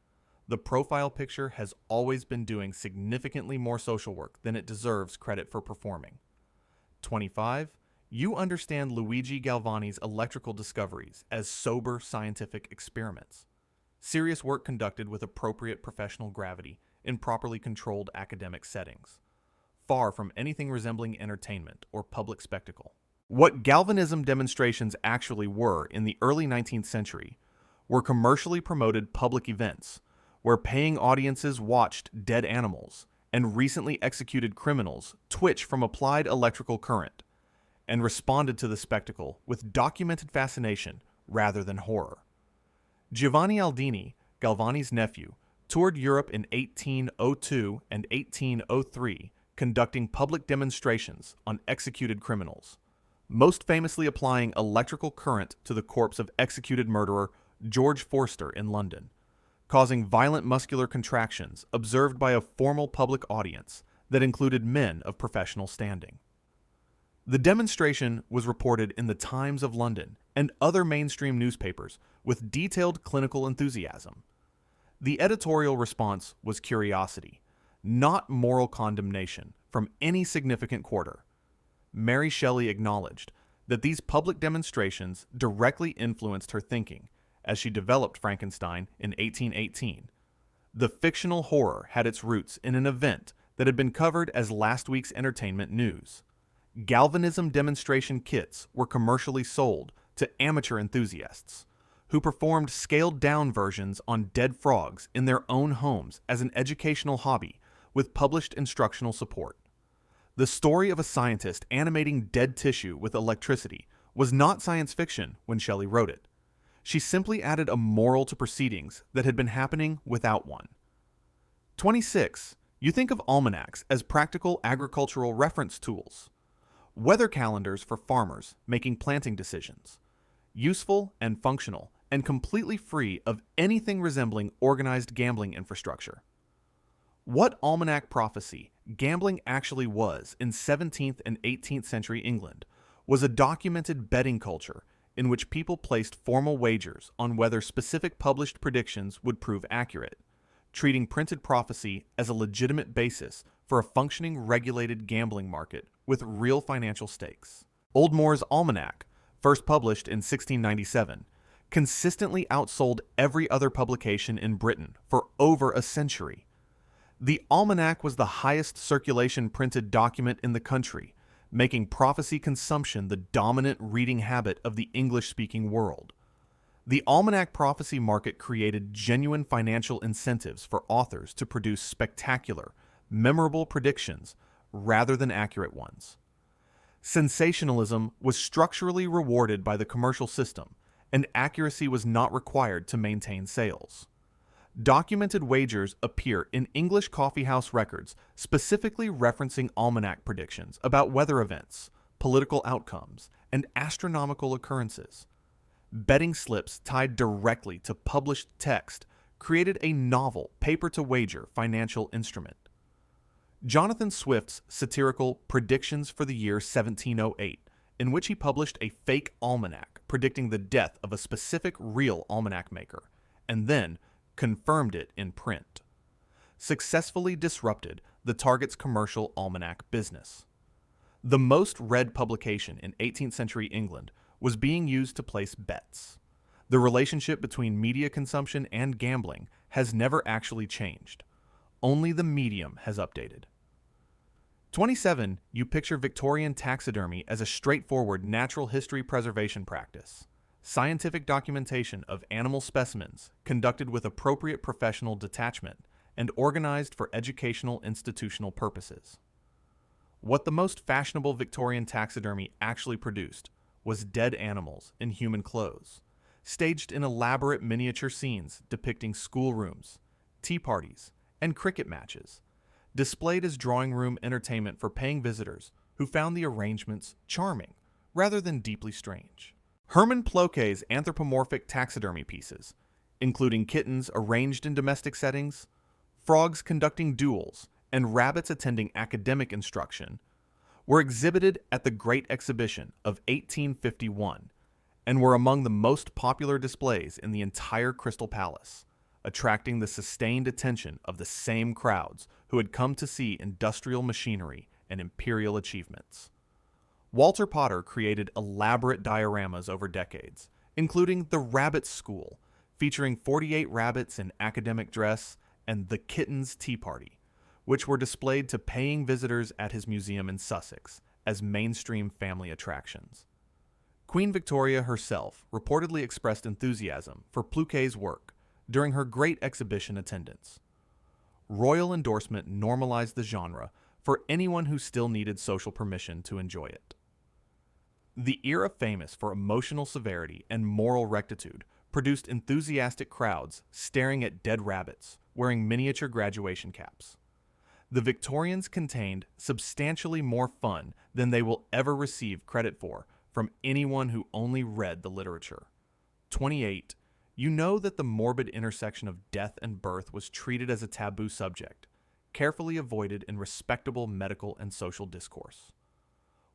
The profile picture has always been doing significantly more social work than it deserves credit for performing. 25. You understand Luigi Galvani's electrical discoveries as sober scientific experiments. Serious work conducted with appropriate professional gravity in properly controlled academic settings, far from anything resembling entertainment or public spectacle. What galvanism demonstrations actually were in the early 19th century were commercially promoted public events where paying audiences watched dead animals and recently executed criminals twitch from applied electrical current and responded to the spectacle with documented fascination rather than horror. Giovanni Aldini, Galvani's nephew, toured Europe in 1802 and 1803, conducting public demonstrations on executed criminals, most famously applying electrical current to the corpse of executed murderer George Forster in London, causing violent muscular contractions observed by a formal public audience that included men of professional standing. The demonstration was reported in the Times of London and other mainstream newspapers with detailed clinical enthusiasm. The editorial response was curiosity, not moral condemnation from any significant quarter. Mary Shelley acknowledged that these public demonstrations directly influenced her thinking as she developed Frankenstein in 1818. The fictional horror had its roots in an event that had been covered as last week's entertainment news. Galvanism demonstration kits were commercially sold to amateur enthusiasts who performed scaled-down versions on dead frogs in their own homes as an educational hobby with published instructional support. The story of a scientist animating dead tissue with electricity was not science fiction when Shelley wrote it. She simply added a moral to proceedings that had been happening without one. 26. You think of almanacs as practical agricultural reference tools. Weather calendars for farmers making planting decisions. Useful and functional and completely free of anything resembling organized gambling infrastructure. What almanac prophecy gambling actually was in 17th and 18th century England was a documented betting culture in which people placed formal wagers on whether specific published predictions would prove accurate, treating printed prophecy as a legitimate basis for a functioning regulated gambling market with real financial stakes. Old Moore's Almanac, first published in 1697, consistently outsold every other publication in Britain for over a century. The almanac was the highest circulation printed document in the country, making prophecy consumption the dominant reading habit of the English-speaking world. The almanac prophecy market created genuine financial incentives for authors to produce spectacular, memorable predictions rather than accurate ones. Sensationalism was structurally rewarded by the commercial system, and accuracy was not required to maintain sales. Documented wagers appear in English coffeehouse records specifically referencing almanac predictions about weather events, political outcomes, and astronomical occurrences. Betting slips tied directly to published text created a novel paper-to-wager financial instrument. Jonathan Swift's satirical Predictions for the Year 1708, in which he published a fake almanac predicting the death of a specific real almanac maker, and then confirmed it in print, successfully disrupted the Target's commercial almanac business. The most read publication in 18th century England was being used to place bets. The relationship between media consumption and gambling has never actually changed. Only the medium has updated. 27. You picture Victorian taxidermy as a straightforward natural history preservation practice. Scientific documentation of animal specimens conducted with appropriate professional detachment and organized for educational institutional purposes. What the most fashionable Victorian taxidermy actually produced was dead animals in human clothes, staged in elaborate miniature scenes depicting schoolrooms, tea parties, and cricket matches, displayed as drawing room entertainment for paying visitors who found the arrangements charming rather than deeply strange. Herman Ploquet's anthropomorphic taxidermy pieces, including kittens arranged in domestic settings, frogs conducting duels, and rabbits attending academic instruction, were exhibited at the Great Exhibition of 1851 and were among the most popular displays in the entire Crystal Palace, attracting the sustained attention of the same crowds who had come to see industrial machinery and imperial achievements. Walter Potter created elaborate dioramas over decades, including the Rabbit School, featuring 48 rabbits in academic dress, and the Kitten's Tea Party, which were displayed to paying visitors at his museum in Sussex as mainstream family attractions. Queen Victoria herself reportedly expressed enthusiasm for Plouquet's work during her great exhibition attendance. Royal endorsement normalized the genre for anyone who still needed social permission to enjoy it. The era famous for emotional severity and moral rectitude produced enthusiastic crowds staring at dead rabbits wearing miniature graduation caps. The Victorians contained substantially more fun than they will ever receive credit for from anyone who only read the literature. 28. You know that the morbid intersection of death and birth was treated as a taboo subject, carefully avoided in respectable medical and social discourse.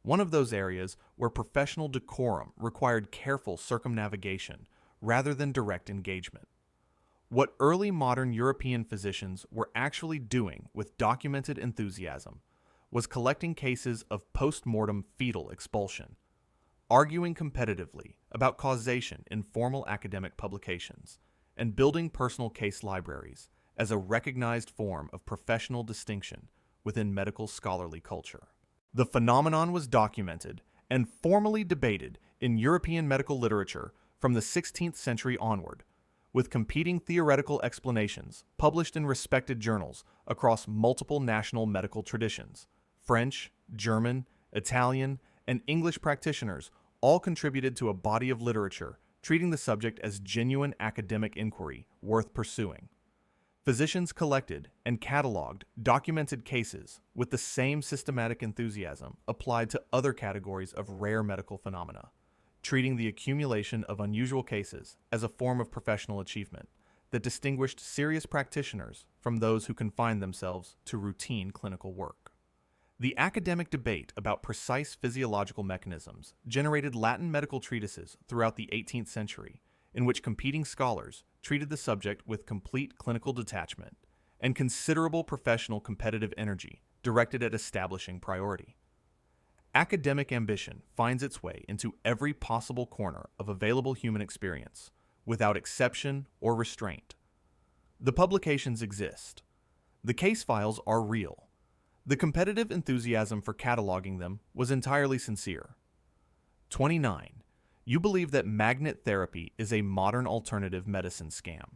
One of those areas where professional decorum required careful circumnavigation rather than direct engagement. What early modern European physicians were actually doing with documented enthusiasm was collecting cases of post-mortem fetal expulsion, arguing competitively about causation in formal academic publications, and building personal case libraries as a recognized form of professional distinction within medical scholarly culture. The phenomenon was documented and formally debated in European medical literature from the 16th century onward, with competing theoretical explanations published in respected journals across multiple national medical traditions. French, German, Italian, and English practitioners all contributed to a body of literature treating the subject as genuine academic inquiry worth pursuing. Physicians collected and cataloged documented cases with the same systematic enthusiasm applied to other categories of rare medical phenomena, treating the accumulation of unusual cases as a form of professional achievement that distinguished serious practitioners from those who confined themselves to routine clinical work. The academic debate about precise physiological mechanisms generated Latin medical treatises throughout the 18th century, in which competing scholars treated the subject with complete clinical detachment and considerable professional competitive energy directed at establishing priority. Academic ambition finds its way into every possible corner of available human experience, without exception or restraint. The publications exist. The case files are real. The competitive enthusiasm for cataloging them was entirely sincere. 29. You believe that magnet therapy is a modern alternative medicine scam.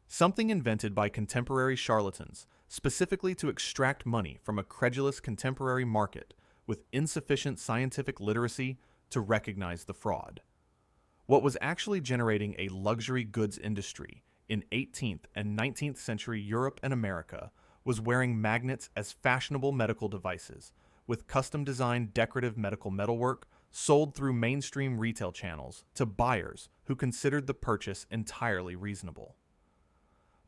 Something invented by contemporary charlatans specifically to extract money from a credulous contemporary market with insufficient scientific literacy to recognize the fraud. What was actually generating a luxury goods industry in 18th and 19th century Europe and America was wearing magnets as fashionable medical devices, with custom-designed decorative medical metalwork sold through mainstream retail channels to buyers who considered the purchase entirely reasonable.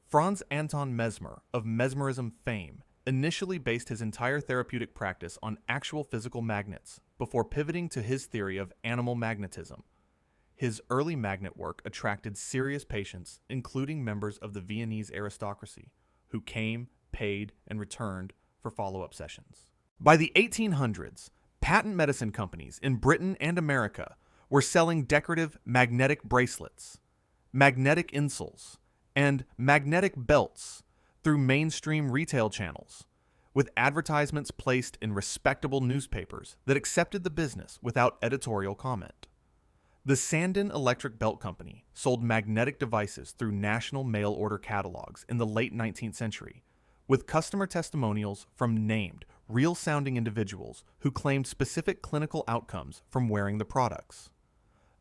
Franz Anton Mesmer, of mesmerism fame, initially based his entire therapeutic practice on actual physical magnets before pivoting to his theory of animal magnetism. His early magnet work attracted serious patients, including members of the Viennese aristocracy, who came, paid, and returned for follow-up sessions. By the 1800s, patent medicine companies in Britain and America were selling decorative magnetic bracelets, magnetic insoles, and magnetic belts through mainstream retail channels, with advertisements placed in respectable newspapers that accepted the business without editorial comment. The Sandon Electric Belt Company sold magnetic devices through national mail-order catalogs in the late 19th century, with customer testimonials from named, real-sounding individuals who claimed specific clinical outcomes from wearing the products.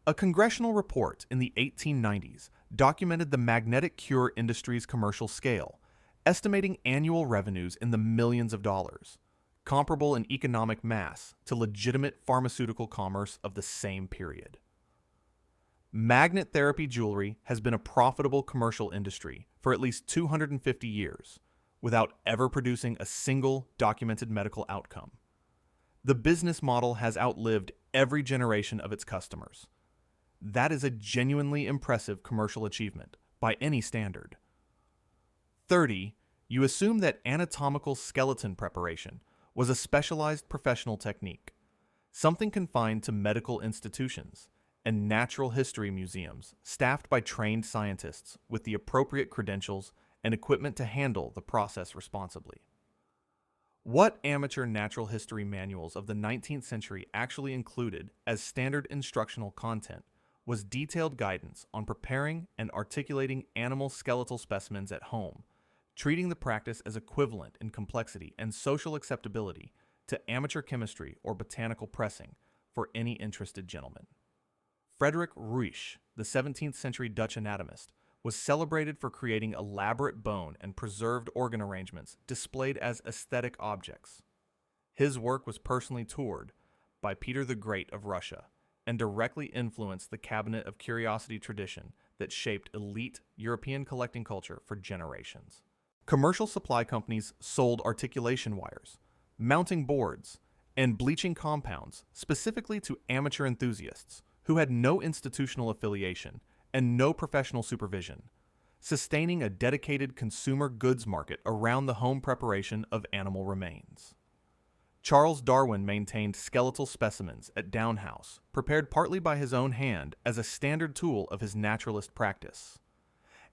A congressional report in the 1890s documented the magnetic cure industry's commercial scale, estimating annual revenues in the millions of dollars, comparable in economic mass to legitimate pharmaceutical commerce of the same period. Magnet therapy jewelry has been a profitable commercial industry for at least 250 years, without ever producing a single documented medical outcome. The business model has outlived every generation of its customers. That is a genuinely impressive commercial achievement by any standard. 30. You assume that anatomical skeleton preparation was a specialized professional technique, something confined to medical institutions and natural history museums staffed by trained scientists with the appropriate credentials and equipment to handle the process responsibly. What amateur natural history manuals of the 19th century actually included as standard instructional content was detailed guidance on preparing and articulating animal skeletal specimens at home, treating the practice as equivalent in complexity and social acceptability to amateur chemistry or botanical pressing for any interested gentleman. Frederick Ruysche, the 17th century Dutch anatomist, was celebrated for creating elaborate bone and preserved organ arrangements displayed as aesthetic objects. His work was personally toured by Peter the Great of Russia and directly influenced the cabinet of curiosity tradition that shaped elite European collecting culture for generations. Commercial supply companies sold articulation wires, mounting boards, and bleaching compounds specifically to amateur enthusiasts who had no institutional affiliation and no professional supervision, sustaining a dedicated consumer goods market around the home preparation of animal remains. Charles Darwin maintained skeletal specimens at Down House, prepared partly by his own hand as a standard tool of his naturalist practice.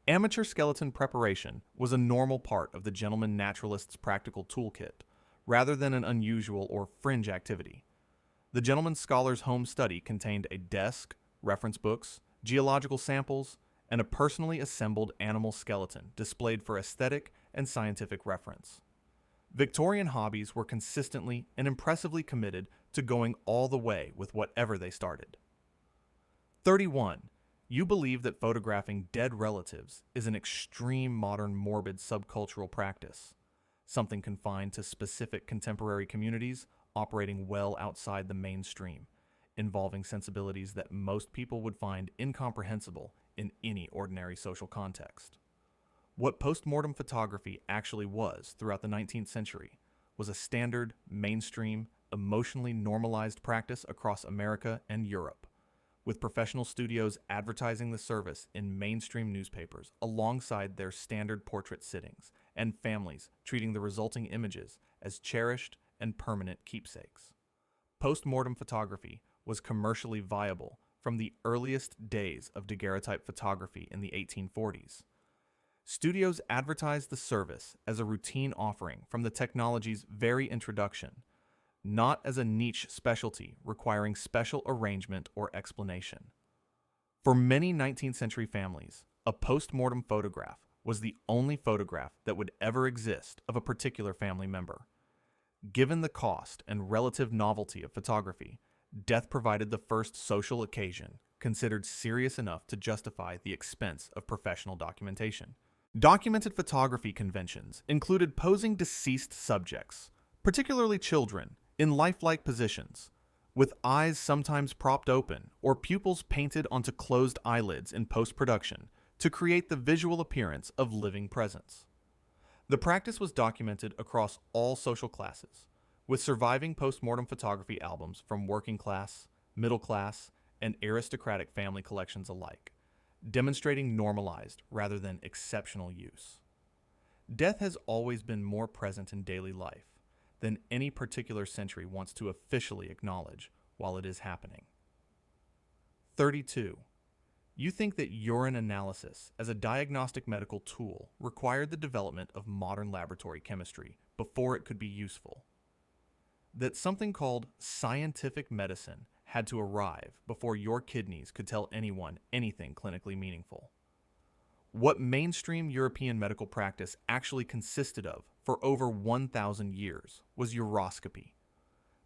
Amateur skeleton preparation was a normal part of the gentleman naturalist's practical toolkit, rather than an unusual or fringe activity. The gentleman scholar's home study contained a desk, reference books, geological samples, and a personally assembled animal skeleton displayed for aesthetic and scientific reference. Victorian hobbies were consistently and impressively committed to going all the way with whatever they started. 31. You believe that photographing dead relatives is an extreme modern morbid subcultural practice, something confined to specific contemporary communities operating well outside the mainstream, involving sensibilities that most people would find incomprehensible in any ordinary social context. What postmortem photography actually was throughout the 19th century was a standard, mainstream, emotionally normalized practice across America and Europe, with professional studios advertising the service in mainstream newspapers alongside their standard portrait sittings, and families treating the resulting images as cherished and permanent keepsakes. Postmortem photography was commercially viable from the earliest days of daguerreotype photography in the 1840s. Studios advertised the service as a routine offering from the technology's very introduction, not as a niche specialty requiring special arrangement or explanation. For many 19th century families, a postmortem photograph was the only photograph that would ever exist of a particular family member. Given the cost and relative novelty of photography, death provided the first social occasion considered serious enough to justify the expense of professional documentation. Documented photography conventions included posing deceased subjects, particularly children, in lifelike positions, with eyes sometimes propped open or pupils painted onto closed eyelids in post-production to create the visual appearance of living presence. The practice was documented across all social classes, with surviving postmortem photography albums from working class, middle class, and aristocratic family collections alike, demonstrating normalized rather than exceptional use. Death has always been more present in daily life than any particular century wants to officially acknowledge while it is happening. 32. You think that urine analysis as a diagnostic medical tool required the development of modern laboratory chemistry before it could be useful. That something called scientific medicine had to arrive before your kidneys could tell anyone anything clinically meaningful. What mainstream European medical practice actually consisted of for over 1,000 years was uroscopy,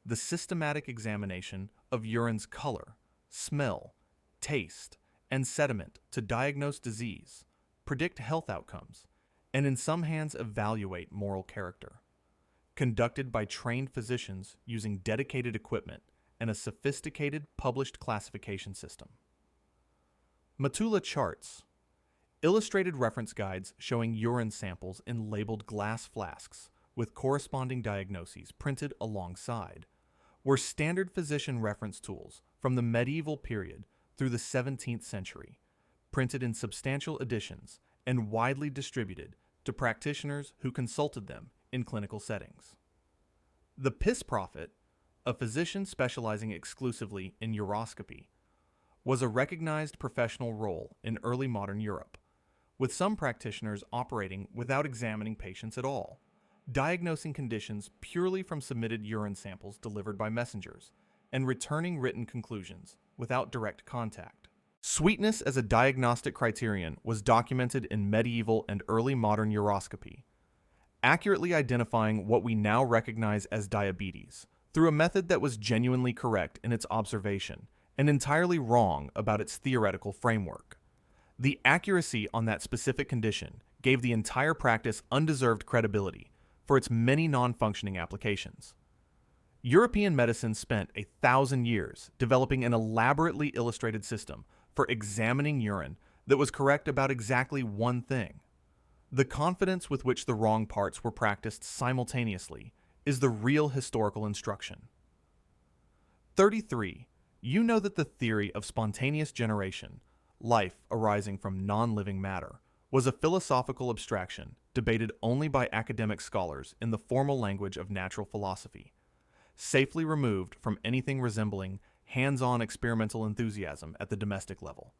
the systematic examination of urine's color, smell, taste, and sediment to diagnose disease, predict health outcomes, and in some hands evaluate moral character. Conducted by trained physicians using dedicated equipment and a sophisticated published classification system. Matula charts, illustrated reference guides showing urine samples in labeled glass flasks with corresponding diagnoses printed alongside, were standard physician reference tools from the medieval period through the 17th century, printed in substantial editions and widely distributed to practitioners who consulted them in clinical settings. The piss prophet, a physician specializing exclusively in uroscopy, was a recognized professional role in early modern Europe, with some practitioners operating without examining patients at all, diagnosing conditions purely from submitted urine samples delivered by messengers, and returning written conclusions without direct contact. Sweetness as a diagnostic criterion was documented in medieval and early modern uroscopy, accurately identifying what we now recognize as diabetes through a method that was genuinely correct in its observation and entirely wrong about its theoretical framework. The accuracy on that specific condition gave the entire practice undeserved credibility for its many non-functioning applications. European medicine spent 1,000 years developing an elaborately illustrated system for examining urine that was correct about exactly one thing. The confidence with which the wrong parts were practiced simultaneously is the real historical instruction. 33. You know that the theory of spontaneous generation, life arising from non-living matter, was a philosophical abstraction debated only by academic scholars in the formal language of natural philosophy, safely removed from anything resembling hands-on experimental enthusiasm at the domestic level.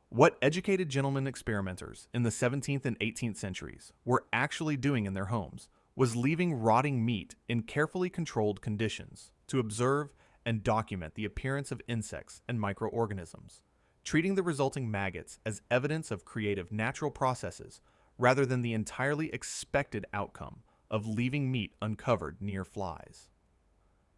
What educated gentlemen experimenters in the 17th and 18th centuries were actually doing in their homes was leaving rotting meat in carefully controlled conditions to observe and document the appearance of insects and microorganisms, treating the resulting maggots as evidence of creative natural processes rather than the entirely expected outcome of leaving meat uncovered near flies.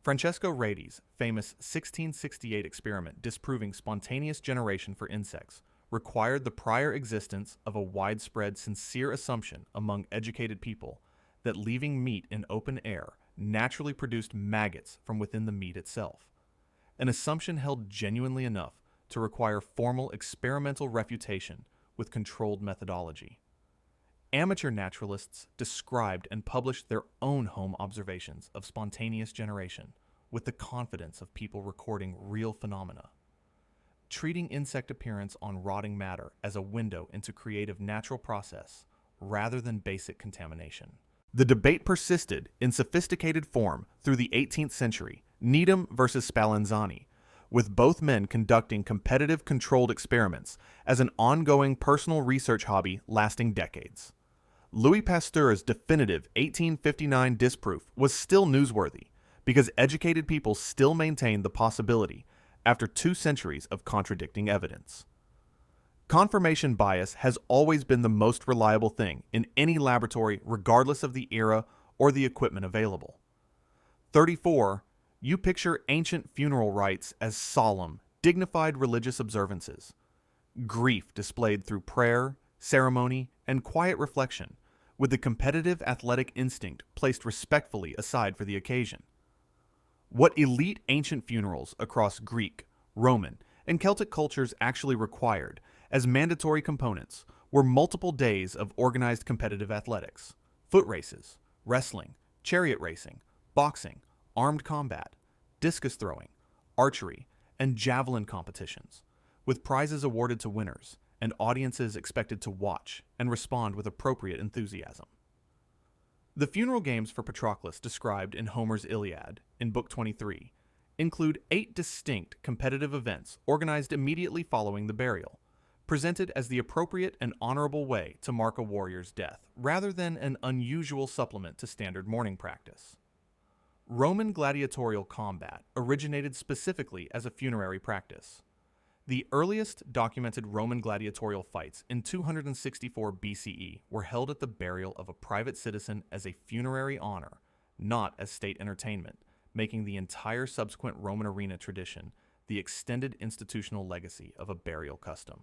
Francesco Redi's famous 1668 experiment disproving spontaneous generation for insects required the prior existence of a widespread sincere assumption among educated people that leaving meat in open air naturally produced maggots from within the meat itself, an assumption held genuinely enough to require formal experimental refutation with controlled methodology. Amateur naturalists described and published their own home observations of spontaneous generation with the confidence of people recording real phenomena, treating insect appearance on rotting matter as a window into creative natural process rather than basic contamination. The debate persisted in sophisticated form through the 18th century, Needham versus Spallanzani, with both men conducting competitive controlled experiments as an ongoing personal research hobby lasting decades. Louis Pasteur's definitive 1859 disproof was still newsworthy because educated people still maintained the possibility after 2 centuries of contradicting evidence. Confirmation bias has always been the most reliable thing in any laboratory regardless of the era or the equipment available. 34. You picture ancient funeral rites as solemn, dignified religious observances. Grief displayed through prayer, ceremony, and quiet reflection, with the competitive athletic instinct placed respectfully aside for the occasion. What elite ancient funerals across Greek, Roman, and Celtic cultures actually required as mandatory components were multiple days of organized competitive athletics, foot races, wrestling, chariot racing, boxing, armed combat, discus throwing, archery, and javelin competitions, with prizes awarded to winners and audiences expected to watch and respond with appropriate enthusiasm. The funeral games for Patroclus described in Homer's Iliad, in Book 23, include 8 distinct competitive events organized immediately following the burial, presented as the appropriate and honorable way to mark a warrior's death, rather than an unusual supplement to standard mourning practice. Roman gladiatorial combat originated specifically as a funerary practice. The earliest documented Roman gladiatorial fights in 264 BCE were held at the burial of a private citizen as a funerary honor, not as state entertainment, making the entire subsequent Roman arena tradition the extended institutional legacy of a burial custom.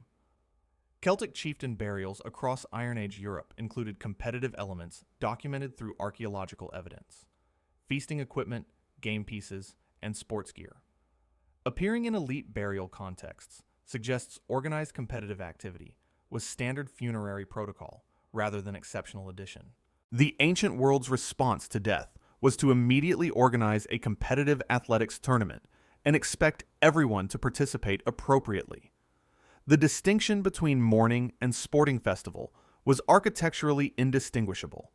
Celtic chieftain burials across Iron Age Europe included competitive elements documented through archaeological evidence, feasting equipment, game pieces, and sports gear. Appearing in elite burial contexts suggests organized competitive activity was standard funerary protocol rather than exceptional addition. The ancient world's response to death was to immediately organize a competitive athletics tournament and expect everyone to participate appropriately. The distinction between mourning and sporting festival was architecturally indistinguishable.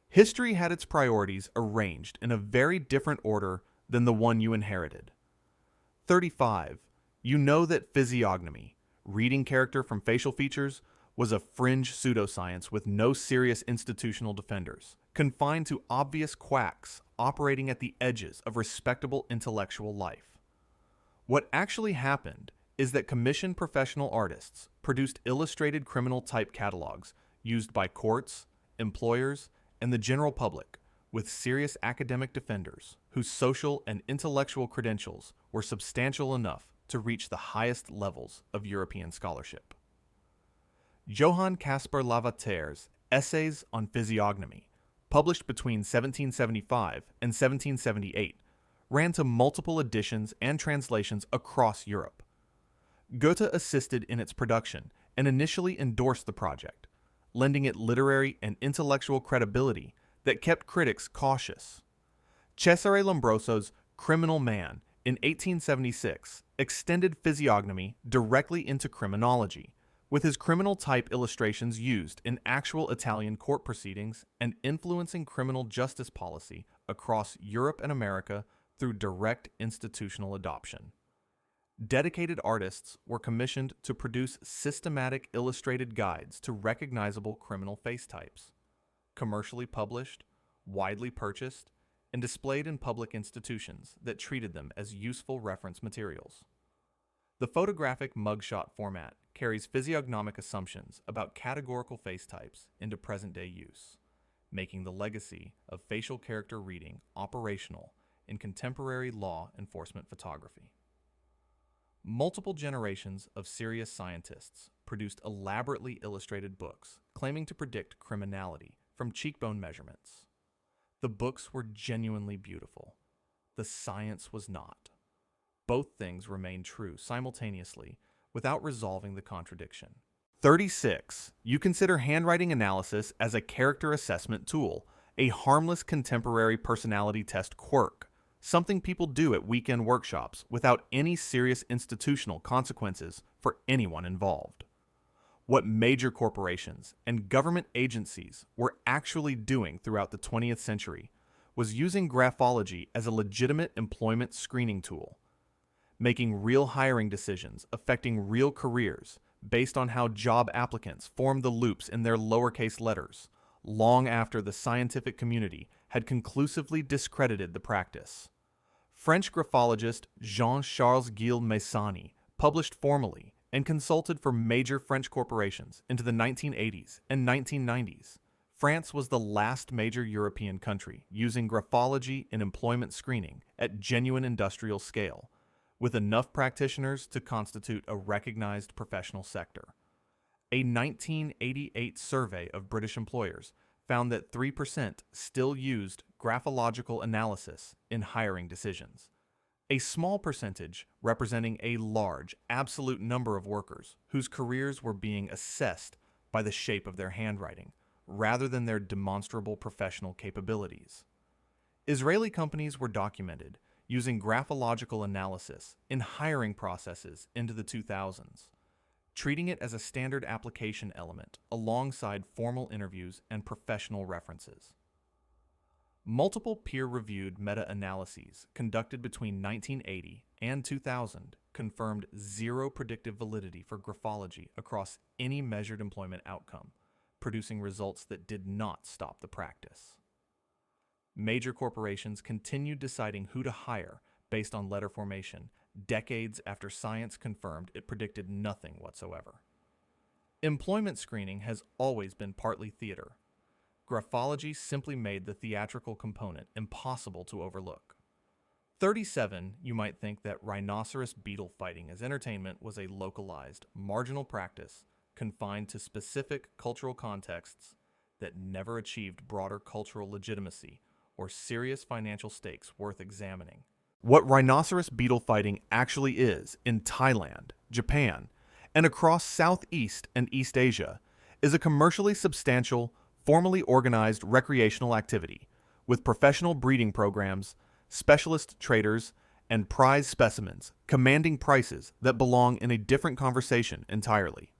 History had its priorities arranged in a very different order than the one you inherited. 35. You know that physiognomy, reading character from facial features, was a fringe pseudoscience with no serious institutional defenders, confined to obvious quacks operating at the edges of respectable intellectual life. What actually happened is that commissioned professional artists produced illustrated criminal type catalogs used by courts, employers, and the general public, with serious academic defenders whose social and intellectual credentials were substantial enough to reach the highest levels of European scholarship. Johann Caspar Lavatiere's Essays on Physiognomy, published between 1775 and 1778, ran to multiple editions and translations across Europe. Goethe assisted in its production and initially endorsed the project, lending it literary and intellectual credibility that kept critics cautious. Cesare Lombroso's Criminal Man in 1876 extended physiognomy directly into criminology, with his criminal type illustrations used in actual Italian court proceedings and influencing criminal justice policy across Europe and America through direct institutional adoption. Dedicated artists were commissioned to produce systematic illustrated guides to recognizable criminal face types, commercially published, widely purchased, and displayed in public institutions that treated them as useful reference materials. The photographic mugshot format carries physiognomic assumptions about categorical face types into present-day use, making the legacy of facial character reading operational in contemporary law enforcement photography. Multiple generations of serious scientists produced elaborately illustrated books claiming to predict criminality from cheekbone measurements. The books were genuinely beautiful. The science was not. Both things remained true simultaneously without resolving the contradiction. 36. You consider handwriting analysis as a character assessment tool, a harmless contemporary personality test quirk, something people do at weekend workshops without any serious institutional consequences for anyone involved. What major corporations and government agencies were actually doing throughout the 20th century was using graphology as a legitimate employment screening tool, making real hiring decisions affecting real careers based on how job applicants formed the loops in their lowercase letters, long after the scientific community had conclusively discredited the practice. French graphologist Jean-Charles Gilles Messany published formally and consulted for major French corporations into the 1980s and 1990s. France was the last major European country using graphology in employment screening at genuine industrial scale, with enough practitioners to constitute a recognized professional sector. A 1988 survey of British employers found that 3% still used graphological analysis in hiring decisions. A small percentage representing a large, absolute number of workers whose careers were being assessed by the shape of their handwriting, rather than their demonstrable professional capabilities. Israeli companies were documented using graphological analysis in hiring processes into the 2000s, treating it as a standard application element alongside formal interviews and professional references. Multiple peer-reviewed meta-analyses conducted between 1980 and 2000 confirmed zero predictive validity for graphology across any measured employment outcome, producing results that did not stop the practice. Major corporations continued deciding who to hire based on letter formation decades after science confirmed it predicted nothing whatsoever. Employment screening has always been partly theater. Graphology simply made the theatrical component impossible to overlook. 37, you might think that rhinoceros beetle fighting as entertainment was a localized, marginal practice confined to specific cultural contexts that never achieved broader cultural legitimacy or serious financial stakes worth examining. What rhinoceros beetle fighting actually is in Thailand, Japan, and across Southeast and East Asia is a commercially substantial, formally organized recreational activity with professional breeding programs, specialist traders, and prize specimens commanding prices that belong in a different conversation entirely.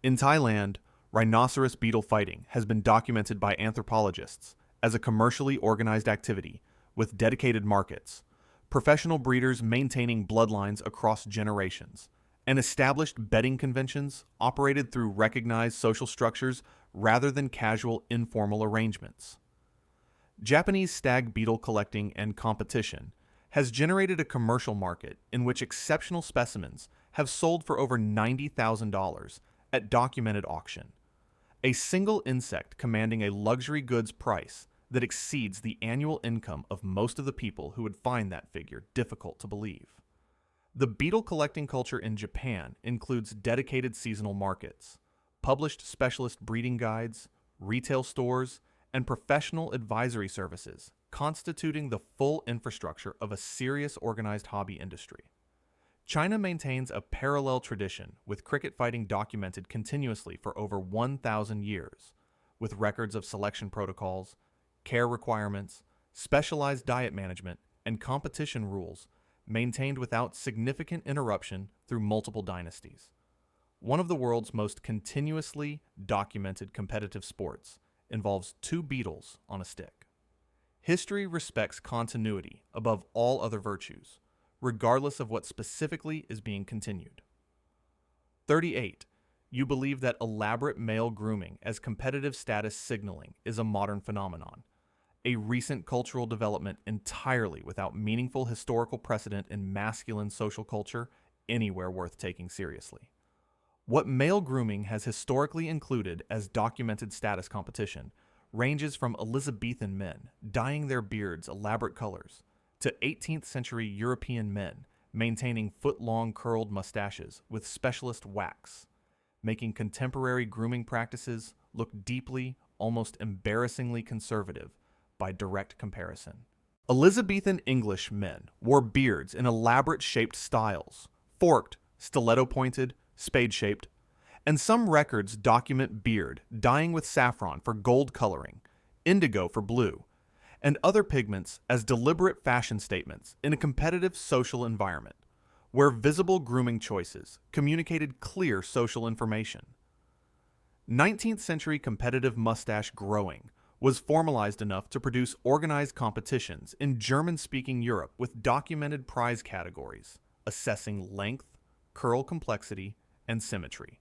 In Thailand, Rhinoceros beetle fighting has been documented by anthropologists as a commercially organized activity with dedicated markets, professional breeders maintaining bloodlines across generations, and established betting conventions operated through recognized social structures rather than casual informal arrangements. Japanese stag beetle collecting and competition has generated a commercial market in which exceptional specimens have sold for over $90,000 at documented auction, a single insect commanding a luxury goods price that exceeds the annual income of most of the people who would find that figure difficult to believe. The beetle collecting culture in Japan includes dedicated seasonal markets, published specialist breeding guides, retail stores, and professional advisory services, constituting the full infrastructure of a serious organized hobby industry. China maintains a parallel tradition, with cricket fighting documented continuously for over 1,000 years, with records of selection protocols, care requirements, specialized diet management, and competition rules maintained without significant interruption through multiple dynasties. One of the world's most continuously documented competitive sports involves two beetles on a stick. History respects continuity above all other virtues, regardless of what specifically is being continued. 38. You believe that elaborate male grooming as competitive status signaling is a modern phenomenon, a recent cultural development entirely without meaningful historical precedent in masculine social culture anywhere worth taking seriously. What male grooming has historically included as documented status competition ranges from Elizabethan men dyeing their beards elaborate colors to 18th century European men maintaining foot-long curled mustaches with specialist wax, making contemporary grooming practices look deeply, almost embarrassingly conservative by direct comparison. Elizabethan English men wore beards in elaborate shaped styles, forked, stiletto-pointed, spade-shaped, and some records document beard dyeing with saffron for gold coloring, indigo for blue, and other pigments as deliberate fashion statements in a competitive social environment, where visible grooming choices communicated clear social information. 19th century competitive mustache growing was formalized enough to produce organized competitions in German-speaking Europe with documented prize categories, assessing length, curl complexity, and symmetry.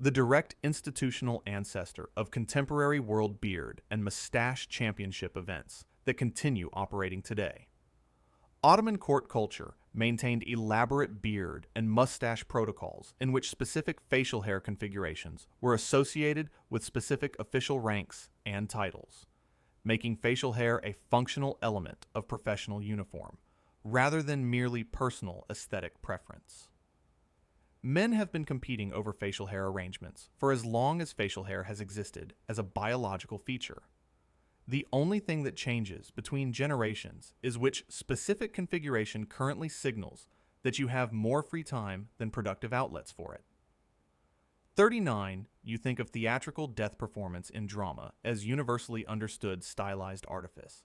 The direct institutional ancestor of contemporary world beard and mustache championship events that continue operating today. Ottoman court culture maintained elaborate beard and mustache protocols in which specific facial hair configurations were associated with specific official ranks and titles, making facial hair a functional element of professional uniform, rather than merely personal aesthetic preference. Men have been competing over facial hair arrangements for as long as facial hair has existed as a biological feature. The only thing that changes between generations is which specific configuration currently signals that you have more free time than productive outlets for it. 39. You think of theatrical death performance in drama as universally understood stylized artifice.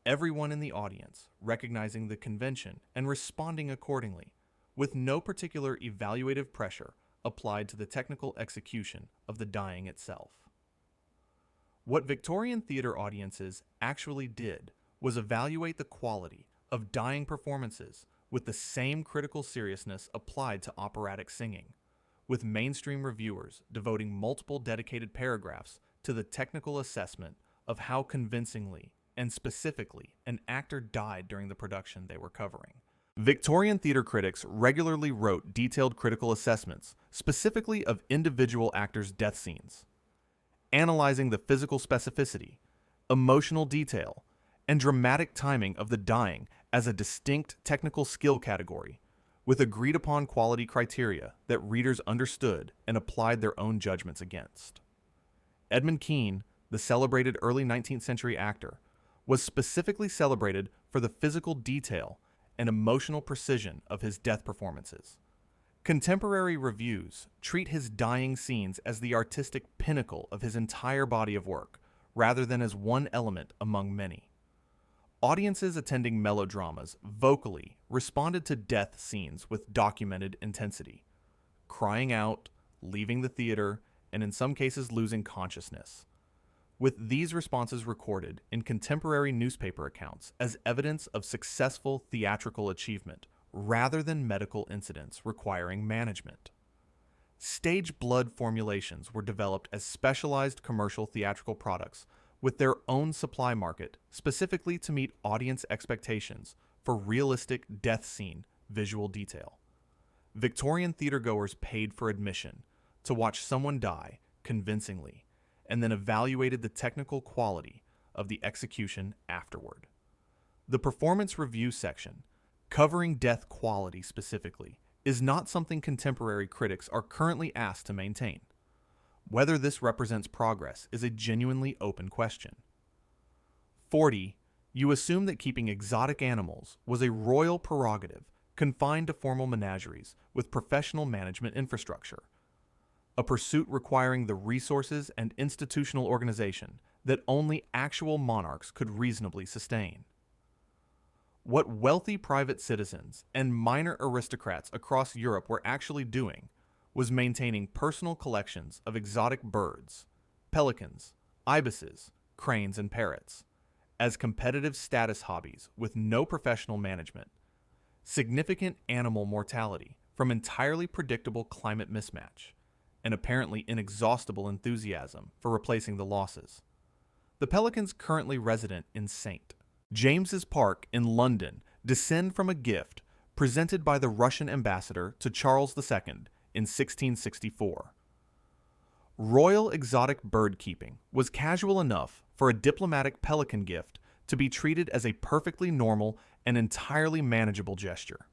Everyone in the audience recognizing the convention and responding accordingly, with no particular evaluative pressure applied to the technical execution of the dyeing itself. What Victorian theater audiences actually did was evaluate the quality of dyeing performances with the same critical seriousness applied to operatic singing, with mainstream reviewers devoting multiple dedicated paragraphs to the technical assessment of how convincingly and specifically an actor died during the production they were covering. Victorian theater critics regularly wrote detailed critical assessments, specifically of individual actors' death scenes, analyzing the physical specificity, emotional detail, and dramatic timing of the dyeing as a distinct technical skill category, with agreed-upon quality criteria that readers understood and applied their own judgments against. Edmund Kean, the celebrated early 19th century actor, was specifically celebrated for the physical detail and emotional precision of his death performances. Contemporary reviews treat his dying scenes as the artistic pinnacle of his entire body of work, rather than as one element among many. Audiences attending melodramas vocally responded to death scenes with documented intensity, crying out, leaving the theater, and in some cases losing consciousness. With these responses recorded in contemporary newspaper accounts as evidence of successful theatrical achievement rather than medical incidents requiring management. Stage blood formulations were developed as specialized commercial theatrical products with their own supply market, specifically to meet audience expectations for realistic death scene visual detail. Victorian theatergoers paid for admission to watch someone die convincingly, and then evaluated the technical quality of the execution afterward. The performance review section, covering death quality specifically, is not something contemporary critics are currently asked to maintain. Whether this represents progress is a genuinely open question. 40. You assume that keeping exotic animals was a royal prerogative confined to formal menageries with professional management infrastructure, a pursuit requiring the resources and institutional organization that only actual monarchs could reasonably sustain. What wealthy private citizens and minor aristocrats across Europe were actually doing was maintaining personal collections of exotic birds, pelicans, ibises, cranes, and parrots, as competitive status hobbies with no professional management, significant animal mortality from entirely predictable climate mismatch, and apparently inexhaustible enthusiasm for replacing the losses. The pelicans currently resident in St. James's Park in London descend from a gift presented by the Russian ambassador to Charles II in 1664. Royal exotic bird keeping was casual enough for a diplomatic pelican gift to be treated as a perfectly normal and entirely manageable gesture.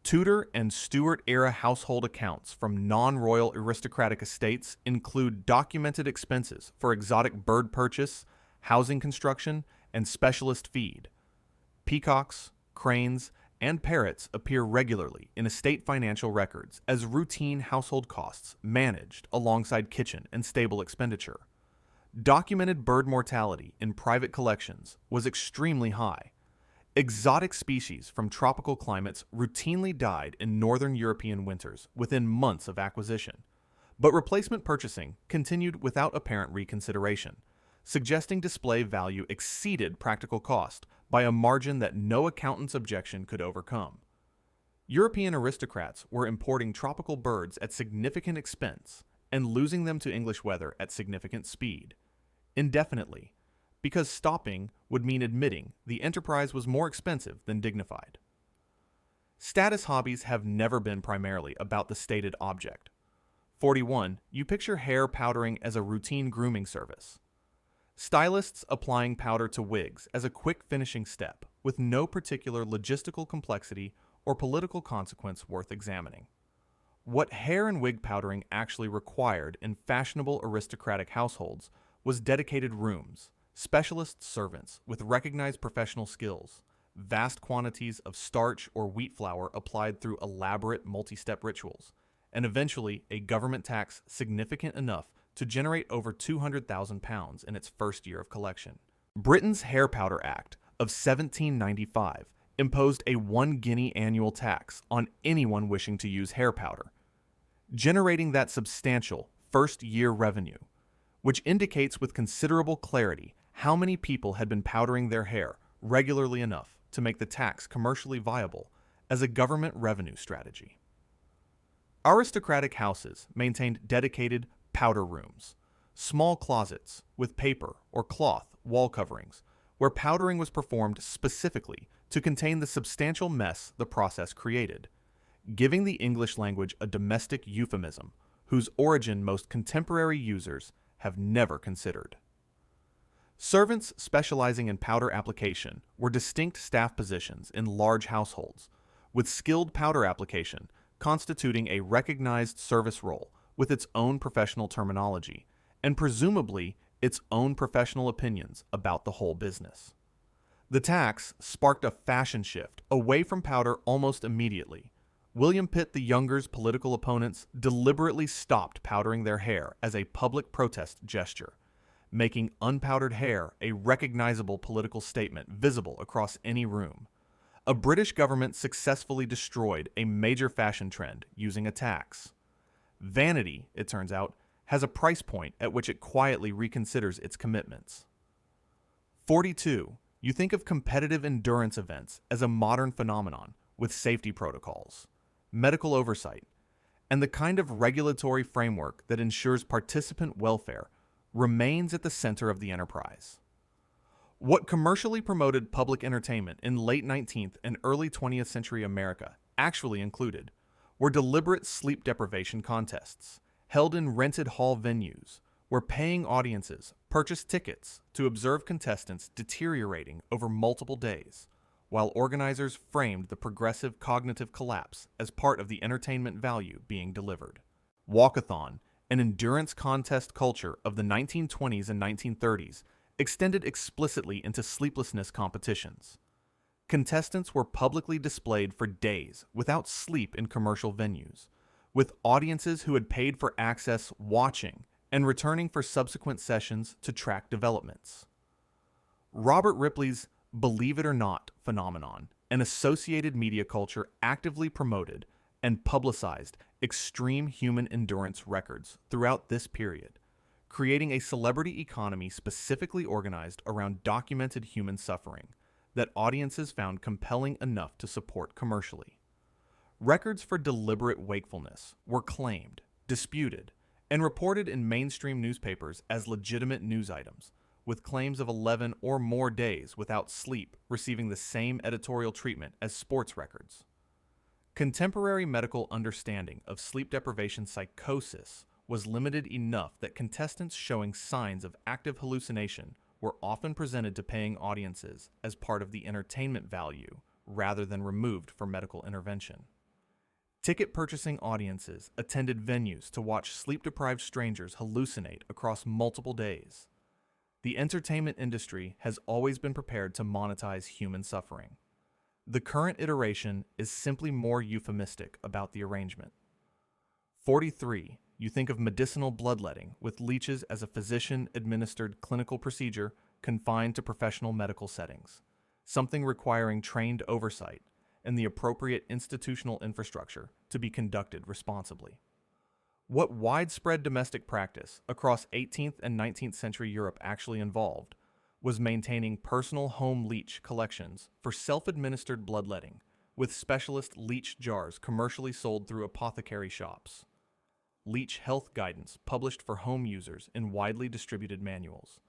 Tudor and Stuart-era household accounts from non-royal aristocratic estates include documented expenses for exotic bird purchase, housing construction, and specialist feed. Peacocks, cranes, and parrots appear regularly in estate financial records as routine household costs managed alongside kitchen and stable expenditure. Documented bird mortality in private collections was extremely high. Exotic species from tropical climates routinely died in northern European winters within months of acquisition, but replacement purchasing continued without apparent reconsideration, suggesting display value exceeded practical cost by a margin that no accountant's objection could overcome. European aristocrats were importing tropical birds at significant expense and losing them to English weather at significant speed, indefinitely, because stopping would mean admitting the enterprise was more expensive than dignified. Status hobbies have never been primarily about the stated object. 41. You picture hair powdering as a routine grooming service. Stylists applying powder to wigs as a quick finishing step with no particular logistical complexity or political consequence worth examining. What hair and wig powdering actually required in fashionable aristocratic households was dedicated rooms, specialist servants with recognized professional skills, vast quantities of starch or wheat flour applied through elaborate multi-step rituals, and eventually a government tax significant enough to generate over £200,000 in its first year of collection. Britain's Hair Powder Act of 1795 imposed a 1 guinea annual tax on anyone wishing to use hair powder, generating that substantial first-year revenue, which indicates with considerable clarity how many people had been powdering their hair regularly enough to make the tax commercially viable as a government revenue strategy. Aristocratic houses maintained dedicated powder rooms, small closets with paper or cloth wall coverings, where powdering was performed specifically to contain the substantial mess the process created, giving the English language a domestic euphemism whose origin most contemporary users have never considered. Servants specializing in powder application were distinct staff positions in large households, with skilled powder application constituting a recognized service role with its own professional terminology, and presumably its own professional opinions about the whole business. The tax sparked a fashion shift away from powder almost immediately. William Pitt the Younger's political opponents deliberately stopped powdering their hair as a public protest gesture, making unpowdered hair a recognizable political statement visible across any room. A British government successfully destroyed a major fashion trend using a tax. Vanity, it turns out, has a price point at which it quietly reconsiders its commitments. 42. You think of competitive endurance events as a modern phenomenon with safety protocols, medical oversight, and the kind of regulatory framework that ensures participant welfare remains at the center of the enterprise. What commercially promoted public entertainment in late 19th and early 20th century America actually included were deliberate sleep deprivation contests held in rented hall venues where paying audiences purchased tickets to observe contestants deteriorating over multiple days, while organizers framed the progressive cognitive collapse as part of the entertainment value being delivered. Walkathon, an endurance contest culture of the 1920s and 1930s, extended explicitly into sleeplessness competitions. Contestants were publicly displayed for days without sleep in commercial venues, with audiences who had paid for access watching and returning for subsequent sessions to track developments. Robert Ripley's Believe It or Not phenomenon and associated media culture actively promoted and publicized extreme human endurance records throughout this period, creating a celebrity economy specifically organized around documented human suffering that audiences found compelling enough to support commercially. Records for deliberate wakefulness were claimed, disputed, and reported in mainstream newspapers as legitimate news items, with claims of 11 or more days without sleep receiving the same editorial treatment as sports records. Contemporary medical understanding of sleep deprivation psychosis was limited enough that contestants showing signs of active hallucination were often presented to paying audiences as part of the entertainment value rather than removed for medical intervention. Ticket purchasing audiences attended venues to watch sleep-deprived strangers hallucinate across multiple days. The entertainment industry has always been prepared to monetize human suffering. The current iteration is simply more euphemistic about the arrangement. 43. You think of medicinal bloodletting with leeches as a physician-administered clinical procedure confined to professional medical settings, something requiring trained oversight and the appropriate institutional infrastructure to be conducted responsibly. What widespread domestic practice across 18th and 19th century Europe actually involved was maintaining personal home leech collections for self-administered bloodletting, with specialist leech jars commercially sold through apothecary shops. Leech health guidance published for home users in widely distributed manuals,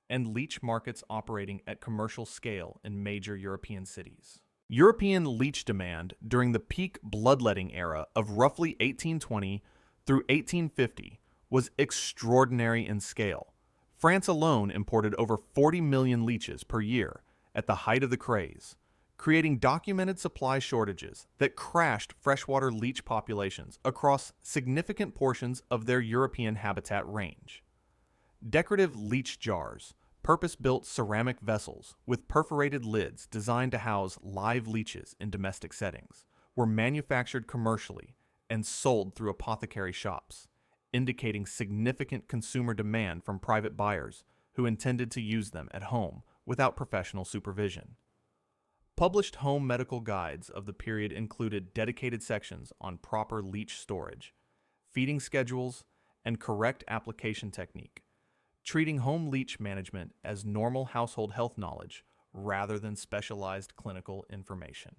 and leech markets operating at commercial scale in major European cities. European leech demand during the peak bloodletting era of roughly 1820 through 1850 was extraordinary in scale. France alone imported over 40 million leeches per year at the height of the craze, creating documented supply shortages that crashed freshwater leech populations across significant portions of their European habitat range. Decorative leech jars, purpose-built ceramic vessels with perforated lids designed to house live leeches in domestic settings, were manufactured commercially and sold through apothecary shops, indicating significant consumer demand from private buyers who intended to use them at home without professional supervision. Published home medical guides of the period included dedicated sections on proper leech storage, feeding schedules, and correct application technique, treating home leech management as normal household health knowledge rather than specialized clinical information.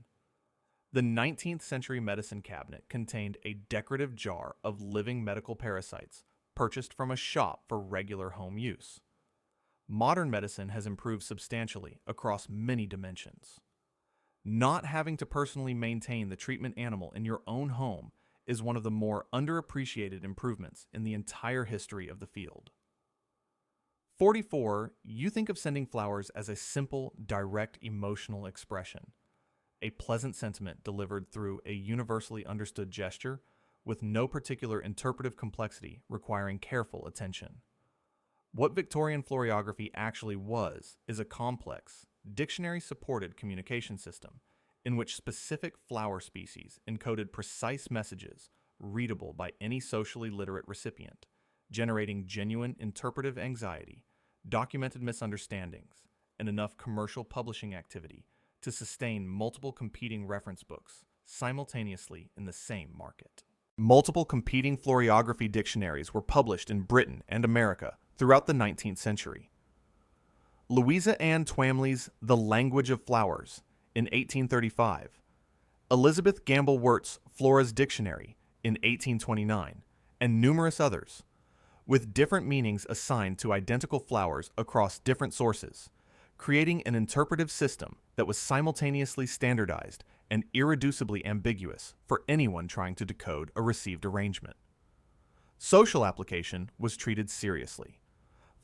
The 19th century medicine cabinet contained a decorative jar of living medical parasites purchased from a shop for regular home use. Modern medicine has improved substantially across many dimensions. Not having to personally maintain the treatment animal in your own home is one of the more underappreciated improvements in the entire history of the field. 44. You think of sending flowers as a simple, direct emotional expression, a pleasant sentiment delivered through a universally understood gesture with no particular interpretive complexity requiring careful attention. What Victorian florography actually was is a complex, dictionary-supported communication system in which specific flower species encoded precise messages readable by any socially literate recipient, generating genuine interpretive anxiety, documented misunderstandings, and enough commercial publishing activity to sustain multiple competing reference books simultaneously in the same market. Multiple competing florography dictionaries were published in Britain and America throughout the 19th century. Louisa Ann Twamley's The Language of Flowers in 1835, Elizabeth Gamble Wirt's Flora's Dictionary in 1829, and numerous others, with different meanings assigned to identical flowers across different sources, creating an interpretive system that was simultaneously standardized and irreducibly ambiguous for anyone trying to decode a received arrangement. Social application was treated seriously.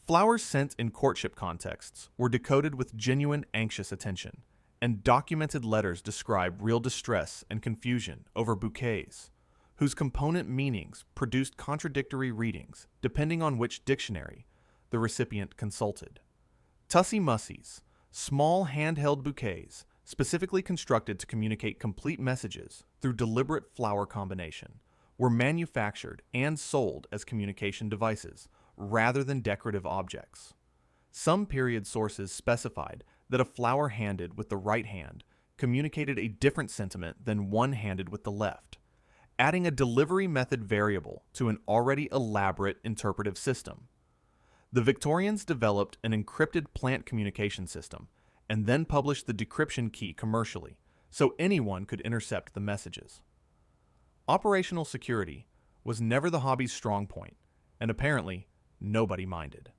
Flowers sent in courtship contexts were decoded with genuine anxious attention, and documented letters describe real distress and confusion over bouquets, whose component meanings produced contradictory readings depending on which dictionary the recipient consulted. Tussie Mussies, small handheld bouquets specifically constructed to communicate complete messages through deliberate flower combination, were manufactured and sold as communication devices rather than decorative objects. Some period sources specified that a flower handed with the right hand communicated a different sentiment than one handed with the left, adding a delivery method variable to an already elaborate interpretive system. The Victorians developed an encrypted plant communication system and then published the decryption key commercially, so anyone could intercept the messages. Operational security was never the hobby's strong point, and apparently nobody minded.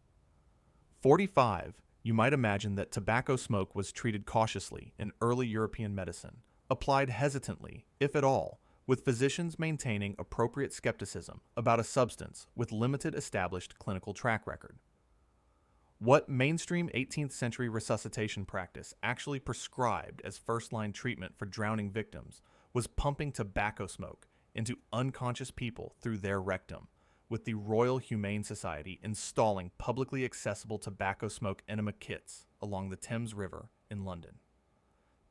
45, you might imagine that tobacco smoke was treated cautiously in early European medicine, applied hesitantly, if at all, with physicians maintaining appropriate skepticism about a substance with limited established clinical track record. What mainstream 18th century resuscitation practice actually prescribed as first-line treatment for drowning victims was pumping tobacco smoke into unconscious people through their rectum, with the Royal Humane Society installing publicly accessible tobacco smoke enema kits along the Thames River in London.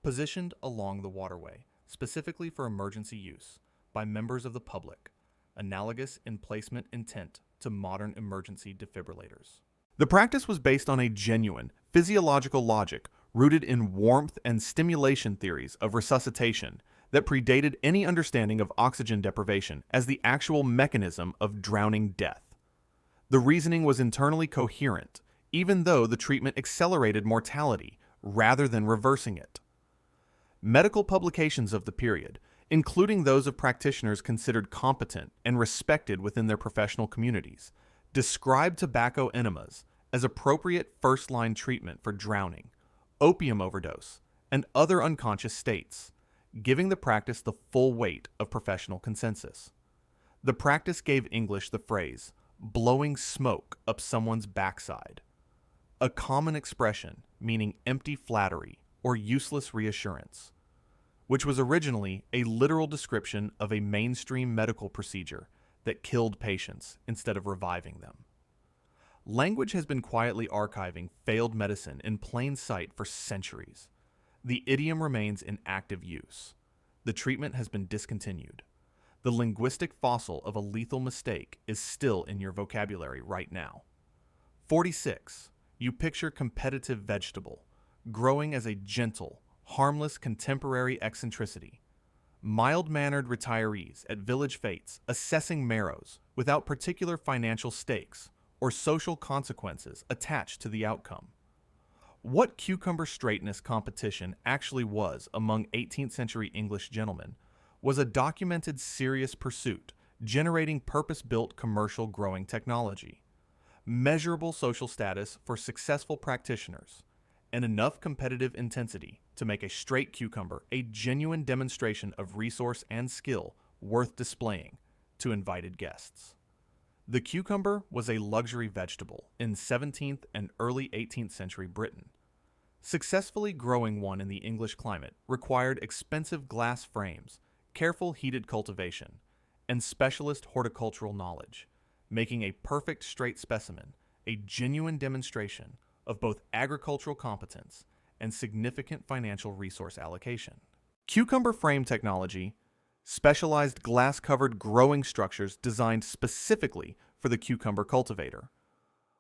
Positioned along the waterway, specifically for emergency use, by members of the public, analogous in placement intent to modern emergency defibrillators. The practice was based on a genuine, physiological logic rooted in warmth and stimulation theories of resuscitation that predated any understanding of oxygen deprivation as the actual mechanism of drowning death. The reasoning was internally coherent, even though the treatment accelerated mortality rather than reversing it. Medical publications of the period, including those of practitioners considered competent and respected within their professional communities, described tobacco enemas as appropriate first-line treatment for drowning, opium overdose, and other unconscious states, giving the practice the full weight of professional consensus. The practice gave English the phrase, blowing smoke up someone's backside, a common expression meaning empty flattery or useless reassurance, which was originally a literal description of a mainstream medical procedure that killed patients instead of reviving them. Language has been quietly archiving failed medicine in plain sight for centuries. The idiom remains in active use. The treatment has been discontinued. The linguistic fossil of a lethal mistake is still in your vocabulary right now. 46. You picture competitive vegetable, growing as a gentle, harmless contemporary eccentricity. Mild-mannered retirees at village fetes assessing marrows without particular financial stakes or social consequences attached to the outcome. What cucumber straightness competition actually was among 18th century English gentlemen was a documented serious pursuit generating purpose-built commercial growing technology, measurable social status for successful practitioners, and enough competitive intensity to make a straight cucumber a genuine demonstration of resource and skill worth displaying to invited guests. The cucumber was a luxury vegetable in 17th and early 18th century Britain. Successfully growing one in the English climate required expensive glass frames, careful heated cultivation, and specialist horticultural knowledge, making a perfect straight specimen a genuine demonstration of both agricultural competence and significant financial resource allocation. Cucumber frame technology, specialized glass-covered growing structures designed specifically for the cucumber cultivator,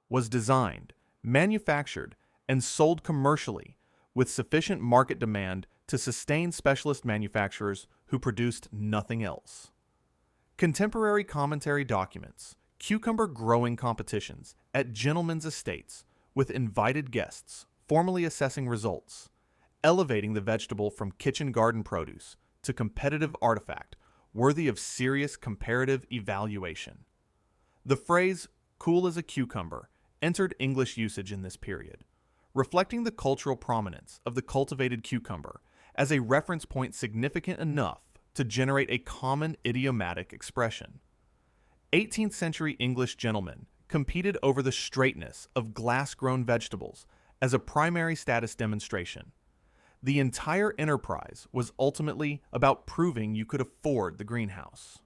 was designed, manufactured, and sold commercially with sufficient market demand to sustain specialist manufacturers who produced nothing else. Contemporary commentary documents cucumber growing competitions at gentlemen's estates with invited guests formally assessing results, elevating the vegetable from kitchen garden produce to competitive artifact worthy of serious comparative evaluation. The phrase cool as a cucumber entered English usage in this period, reflecting the cultural prominence of the cultivated cucumber as a reference point significant enough to generate a common idiomatic expression. 18th century English gentlemen competed over the straightness of glass-grown vegetables as a primary status demonstration. The entire enterprise was ultimately about proving you could afford the greenhouse.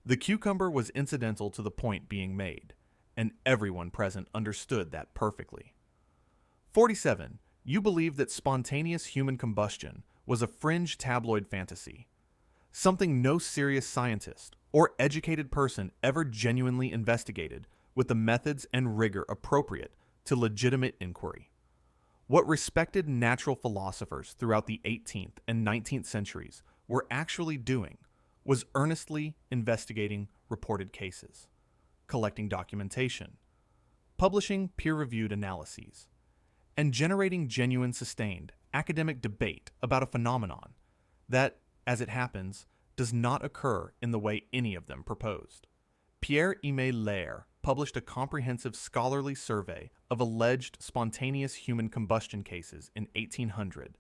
The cucumber was incidental to the point being made, and everyone present understood that perfectly. 47. You believed that spontaneous human combustion was a fringe tabloid fantasy, something no serious scientist or educated person ever genuinely investigated with the methods and rigor appropriate to legitimate inquiry. What respected natural philosophers throughout the 18th and 19th centuries were actually doing was earnestly investigating reported cases, collecting documentation, publishing peer-reviewed analyses, and generating genuine sustained academic debate about a phenomenon that, as it happens, does not occur in the way any of them proposed. Pierre-Aimé Lair published a comprehensive scholarly survey of alleged spontaneous human combustion cases in 1800,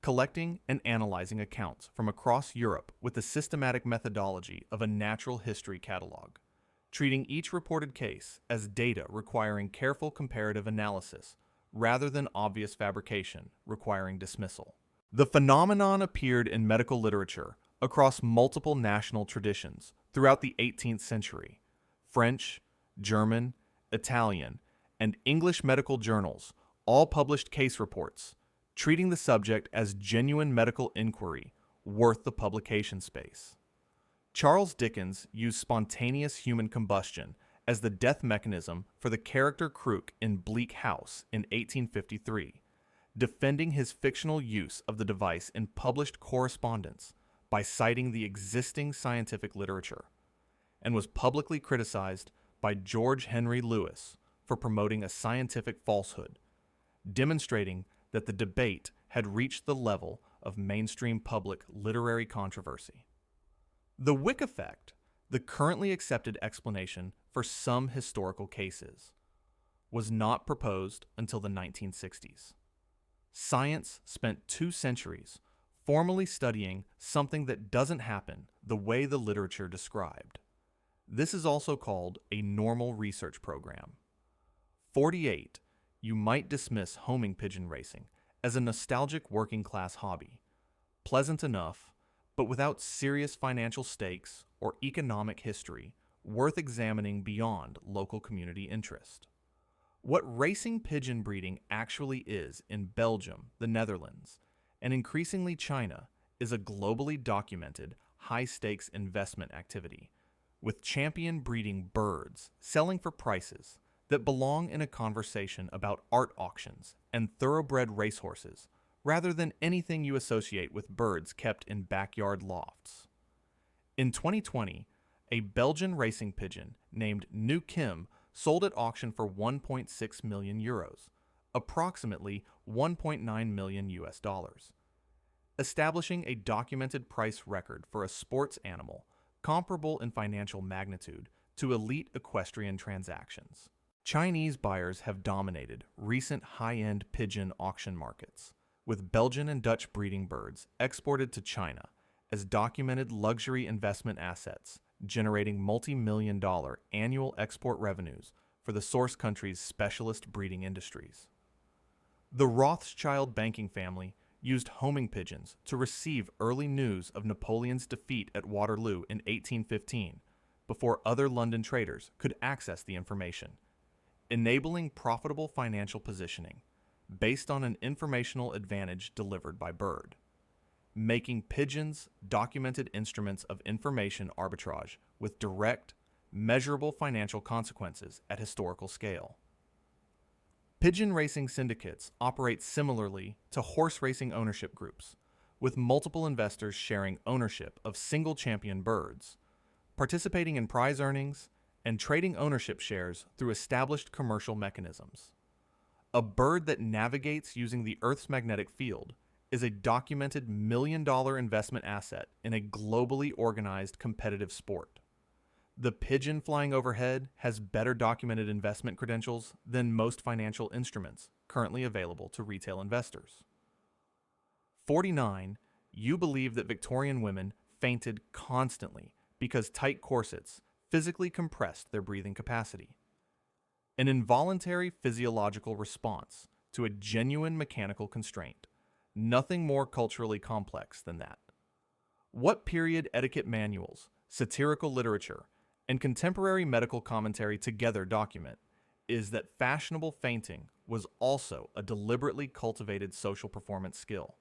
collecting and analyzing accounts from across Europe with the systematic methodology of a natural history catalog, treating each reported case as data requiring careful comparative analysis rather than obvious fabrication requiring dismissal. The phenomenon appeared in medical literature across multiple national traditions throughout the 18th century. French, German, Italian, and English medical journals all published case reports, treating the subject as genuine medical inquiry worth the publication space. Charles Dickens used spontaneous human combustion as the death mechanism for the character Krook in Bleak House in 1853, defending his fictional use of the device in published correspondence by citing the existing scientific literature, and was publicly criticized by George Henry Lewis for promoting a scientific falsehood, demonstrating that the debate had reached the level of mainstream public literary controversy. The Wick effect, the currently accepted explanation for some historical cases, was not proposed until the 1960s. Science spent 2 centuries formally studying something that doesn't happen the way the literature described. This is also called a normal research program. 48. You might dismiss homing pigeon racing as a nostalgic working-class hobby, pleasant enough, but without serious financial stakes or economic history worth examining beyond local community interest. What racing pigeon breeding actually is in Belgium, the Netherlands, and increasingly China is a globally documented, high-stakes investment activity, with champion breeding birds selling for prices that belong in a conversation about art auctions and thoroughbred racehorses rather than anything you associate with birds kept in backyard lofts. In 2020, a Belgian racing pigeon named New Kim sold at auction for 1.6 million euros, approximately 1.9 million US dollars, establishing a documented price record for a sports animal comparable in financial magnitude to elite equestrian transactions. Chinese buyers have dominated recent high-end pigeon auction markets, with Belgian and Dutch breeding birds exported to China as documented luxury investment assets, generating multi-million-dollar annual export revenues for the source country's specialist breeding industries. The Rothschild banking family used homing pigeons to receive early news of Napoleon's defeat at Waterloo in 1815 before other London traders could access the information, enabling profitable financial positioning based on an informational advantage delivered by bird, making pigeons documented instruments of information arbitrage with direct, measurable financial consequences at historical scale. Pigeon racing syndicates operate similarly to horse racing ownership groups, with multiple investors sharing ownership of single champion birds, participating in prize earnings, and trading ownership shares through established commercial mechanisms. A bird that navigates using the Earth's magnetic field is a documented million-dollar investment asset in a globally organized competitive sport. The pigeon flying overhead has better documented investment credentials than most financial instruments currently available to retail investors. 49. You believe that Victorian women fainted constantly because tight corsets physically compressed their breathing capacity. An involuntary physiological response to a genuine mechanical constraint. Nothing more culturally complex than that. What period etiquette manuals, satirical literature, and contemporary medical commentary together document is that fashionable fainting was also a deliberately cultivated social performance skill,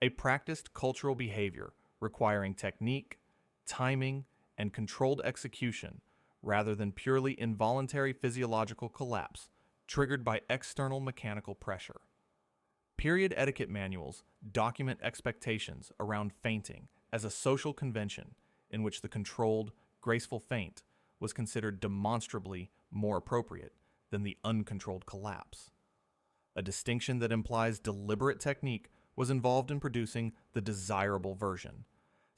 a practiced cultural behavior requiring technique, timing, and controlled execution rather than purely involuntary physiological collapse triggered by external mechanical pressure. Period etiquette manuals document expectations around fainting as a social convention in which the controlled, graceful feint was considered demonstrably more appropriate than the uncontrolled collapse. A distinction that implies deliberate technique was involved in producing the desirable version,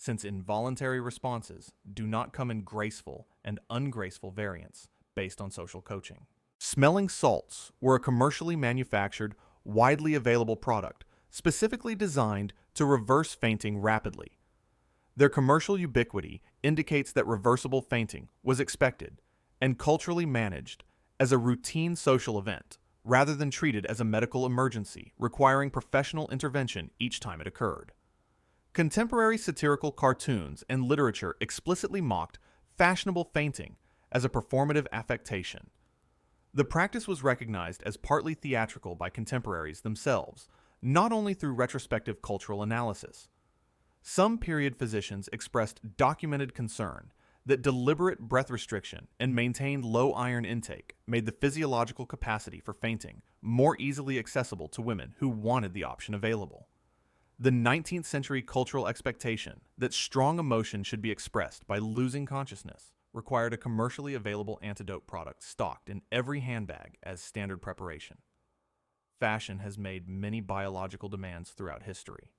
since involuntary responses do not come in graceful and ungraceful variants based on social coaching. Smelling salts were a commercially manufactured, widely available product specifically designed to reverse fainting rapidly. Their commercial ubiquity indicates that reversible fainting was expected and culturally managed as a routine social event rather than treated as a medical emergency requiring professional intervention each time it occurred. Contemporary satirical cartoons and literature explicitly mocked fashionable fainting as a performative affectation. The practice was recognized as partly theatrical by contemporaries themselves, not only through retrospective cultural analysis. Some period physicians expressed documented concern that deliberate breath restriction and maintained low iron intake made the physiological capacity for fainting more easily accessible to women who wanted the option available. The 19th century cultural expectation that strong emotion should be expressed by losing consciousness required a commercially available antidote product stocked in every handbag as standard preparation. Fashion has made many biological demands throughout history.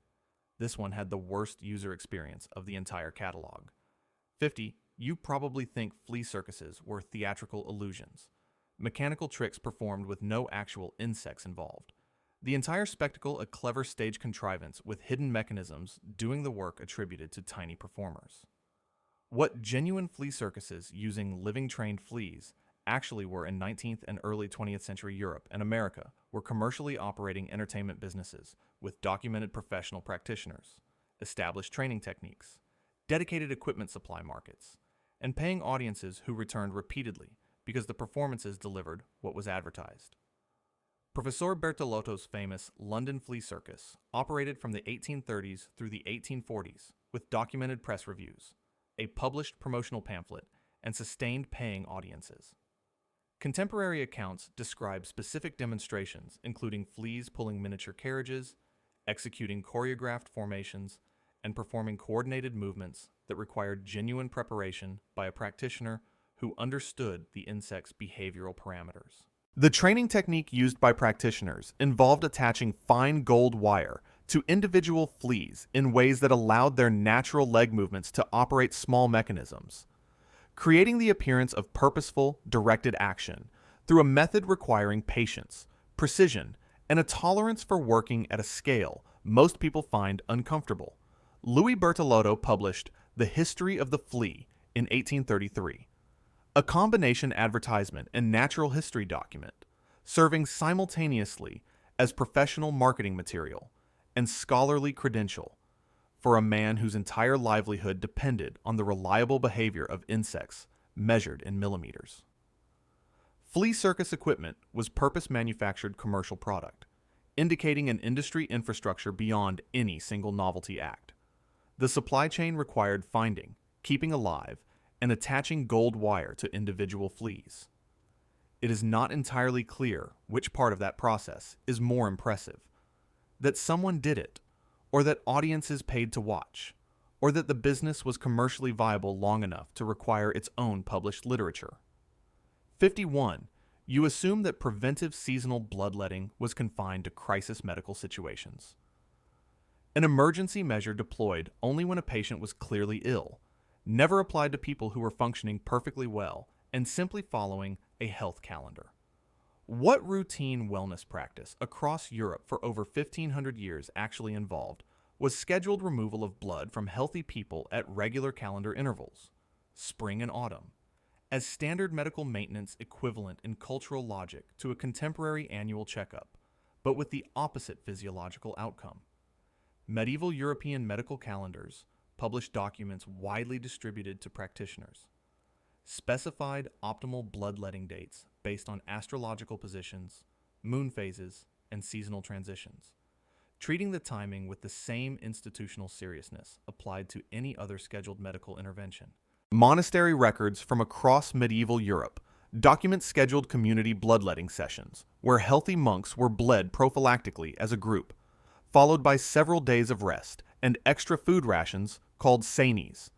This one had the worst user experience of the entire catalog. 50. You probably think flea circuses were theatrical illusions, mechanical tricks performed with no actual insects involved. The entire spectacle a clever stage contrivance with hidden mechanisms doing the work attributed to tiny performers. What genuine flea circuses using living trained fleas actually were in 19th and early 20th century Europe and America were commercially operating entertainment businesses with documented professional practitioners, established training techniques, dedicated equipment supply markets, and paying audiences who returned repeatedly because the performances delivered what was advertised. Professor Bertolotto's famous London Flea Circus operated from the 1830s through the 1840s with documented press reviews, a published promotional pamphlet, and sustained paying audiences. Contemporary accounts describe specific demonstrations including fleas pulling miniature carriages, executing choreographed formations, and performing coordinated movements that required genuine preparation by a practitioner who understood the insect's behavioral parameters. The training technique used by practitioners involved attaching fine gold wire to individual fleas in ways that allowed their natural leg movements to operate small mechanisms, creating the appearance of purposeful, directed action through a method requiring patience, precision, and a tolerance for working at a scale most people find uncomfortable. Louis Bertolotto published The History of the Flea in 1833, a combination advertisement and natural history document, serving simultaneously as professional marketing material and scholarly credential for a man whose entire livelihood depended on the reliable behavior of insects measured in millimeters. Flea circus equipment was purpose-manufactured commercial product, indicating an industry infrastructure beyond any single novelty act. The supply chain required finding, keeping alive, and attaching gold wire to individual fleas. It is not entirely clear which part of that process is more impressive, that someone did it, or that audiences paid to watch, or that the business was commercially viable long enough to require its own published literature. 51. You assume that preventive seasonal bloodletting was confined to crisis medical situations. An emergency measure deployed only when a patient was clearly ill, never applied to people who were functioning perfectly well, and simply following a health calendar. What routine wellness practice across Europe for over 1,500 years actually involved was scheduled removal of blood from healthy people at regular calendar intervals, spring and autumn, as standard medical maintenance equivalent in cultural logic to a contemporary annual checkup, but with the opposite physiological outcome. Medieval European medical calendars published documents widely distributed to practitioners, specified optimal bloodletting dates based on astrological positions, moon phases, and seasonal transitions, treating the timing with the same institutional seriousness applied to any other scheduled medical intervention. Monastery records from across medieval Europe document scheduled community bloodletting sessions, where healthy monks were bled prophylactically as a group, followed by several days of rest and extra food rations called sanies,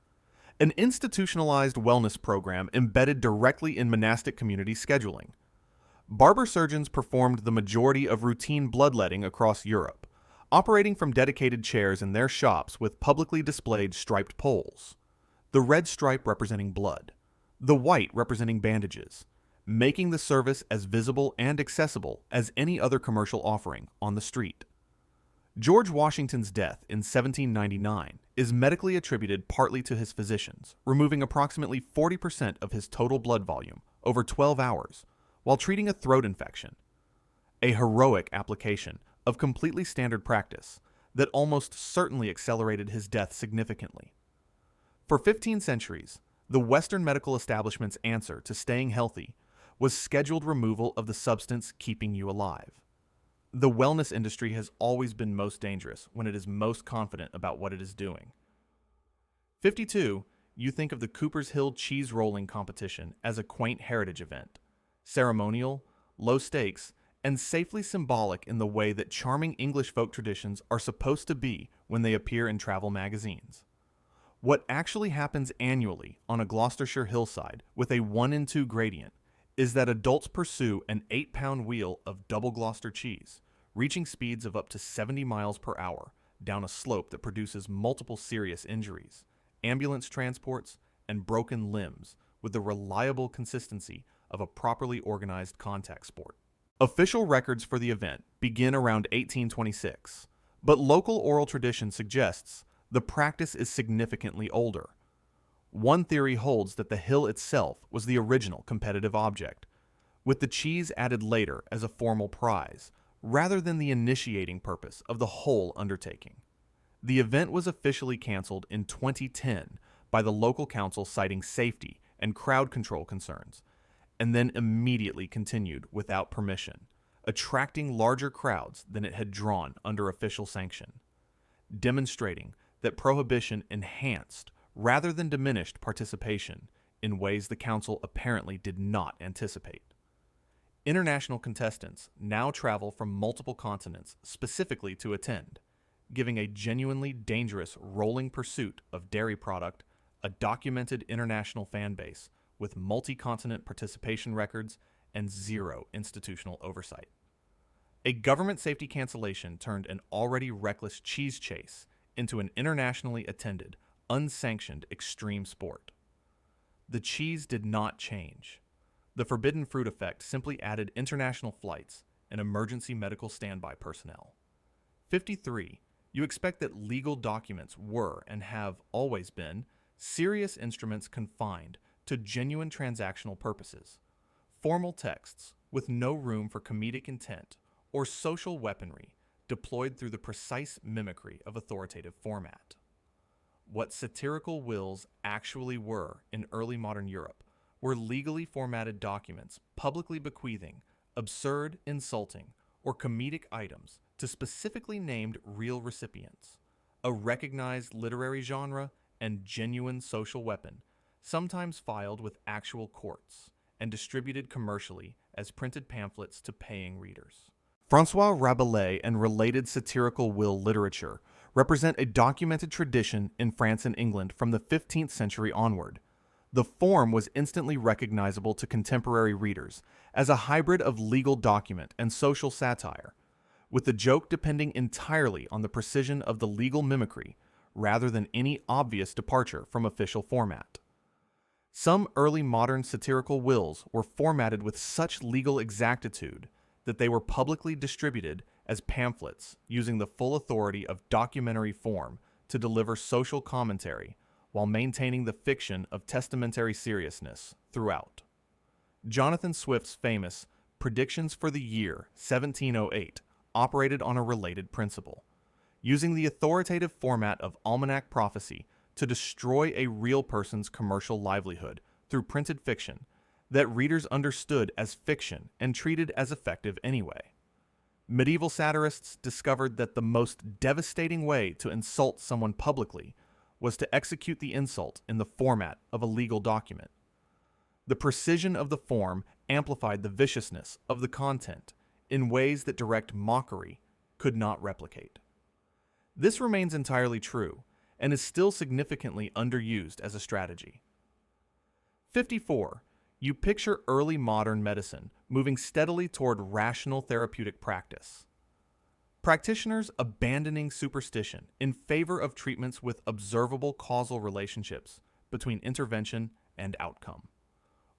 an institutionalized wellness program embedded directly in monastic community scheduling. Barber surgeons performed the majority of routine bloodletting across Europe, operating from dedicated chairs in their shops with publicly displayed striped poles, the red stripe representing blood, the white representing bandages, making the service as visible and accessible as any other commercial offering on the street. George Washington's death in 1799 is medically attributed partly to his physicians, removing approximately 40% of his total blood volume over 12 hours while treating a throat infection, a heroic application of completely standard practice that almost certainly accelerated his death significantly. For 15 centuries, the Western medical establishment's answer to staying healthy was scheduled removal of the substance keeping you alive. The wellness industry has always been most dangerous when it is most confident about what it is doing. 52. You think of the Cooper's Hill cheese rolling competition as a quaint heritage event, ceremonial, low stakes, and safely symbolic in the way that charming English folk traditions are supposed to be when they appear in travel magazines. What actually happens annually on a Gloucestershire hillside with a 1-in-2 gradient is that adults pursue an 8-pound wheel of double Gloucester cheese, reaching speeds of up to 70 miles per hour down a slope that produces multiple serious injuries, ambulance transports, and broken limbs with the reliable consistency of a properly organized contact sport. Official records for the event begin around 1826, but local oral tradition suggests the practice is significantly older. One theory holds that the hill itself was the original competitive object, with the cheese added later as a formal prize, rather than the initiating purpose of the whole undertaking. The event was officially canceled in 2010 by the local council citing safety and crowd control concerns, and then immediately continued without permission, attracting larger crowds than it had drawn under official sanction, demonstrating that prohibition enhanced rather than diminished participation in ways the council apparently did not anticipate. International contestants now travel from multiple continents specifically to attend, giving a genuinely dangerous rolling pursuit of dairy product a documented international fan base with multi-continent participation records and zero institutional oversight. A government safety cancellation turned an already reckless cheese chase into an internationally attended, unsanctioned extreme sport. The cheese did not change. The forbidden fruit effect simply added international flights and emergency medical standby personnel. 53. You expect that legal documents were and have always been serious instruments confined to genuine transactional purposes, formal texts with no room for comedic intent or social weaponry deployed through the precise mimicry of authoritative format. What satirical wills actually were in early modern Europe were legally formatted documents publicly bequeathing absurd, insulting, or comedic items to specifically named real recipients, a recognized literary genre and genuine social weapon, sometimes filed with actual courts and distributed commercially as printed pamphlets to paying readers. François Rabelais and related satirical will literature represent a documented tradition in France and England from the 15th century onward. The form was instantly recognizable to contemporary readers as a hybrid of legal document and social satire, with the joke depending entirely on the precision of the legal mimicry rather than any obvious departure from official format. Some early modern satirical wills were formatted with such legal exactitude that they were publicly distributed as pamphlets using the full authority of documentary form to deliver social commentary while maintaining the fiction of testamentary seriousness throughout. Jonathan Swift's famous Predictions for the Year 1708 operated on a related principle, using the authoritative format of almanac prophecy to destroy a real person's commercial livelihood through printed fiction that readers understood as fiction and treated as effective anyway. Medieval satirists discovered that the most devastating way to insult someone publicly was to execute the insult in the format of a legal document. The precision of the form amplified the viciousness of the content in ways that direct mockery could not replicate. This remains entirely true and is still significantly underused as a strategy. 54. You picture early modern medicine moving steadily toward rational therapeutic practice. Practitioners abandoning superstition in favor of treatments with observable causal relationships between intervention and outcome.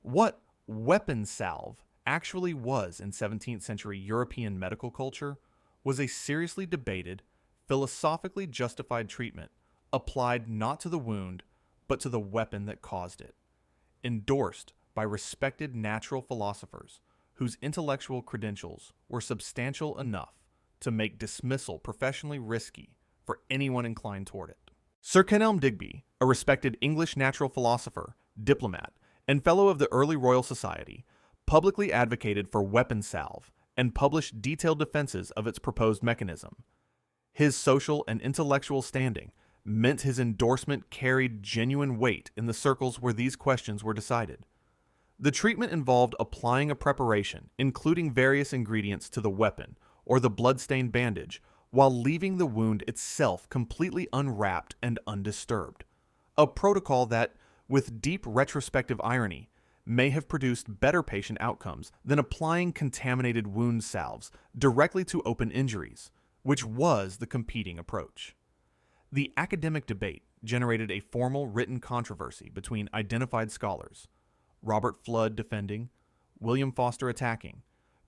What weapon salve actually was in 17th century European medical culture was a seriously debated, philosophically justified treatment applied not to the wound, but to the weapon that caused it, endorsed by respected natural philosophers whose intellectual credentials were substantial enough to make dismissal professionally risky for anyone inclined toward it. Sir Kenelm Digby, a respected English natural philosopher, diplomat, and fellow of the early Royal Society, publicly advocated for weapon salve and published detailed defenses of its proposed mechanism. His social and intellectual standing meant his endorsement carried genuine weight in the circles where these questions were decided. The treatment involved applying a preparation, including various ingredients to the weapon or the blood-stained bandage, while leaving the wound itself completely unwrapped and undisturbed. A protocol that, with deep retrospective irony, may have produced better patient outcomes than applying contaminated wound salves directly to open injuries, which was the competing approach. The academic debate generated a formal written controversy between identified scholars, Robert Flood defending, William Foster attacking,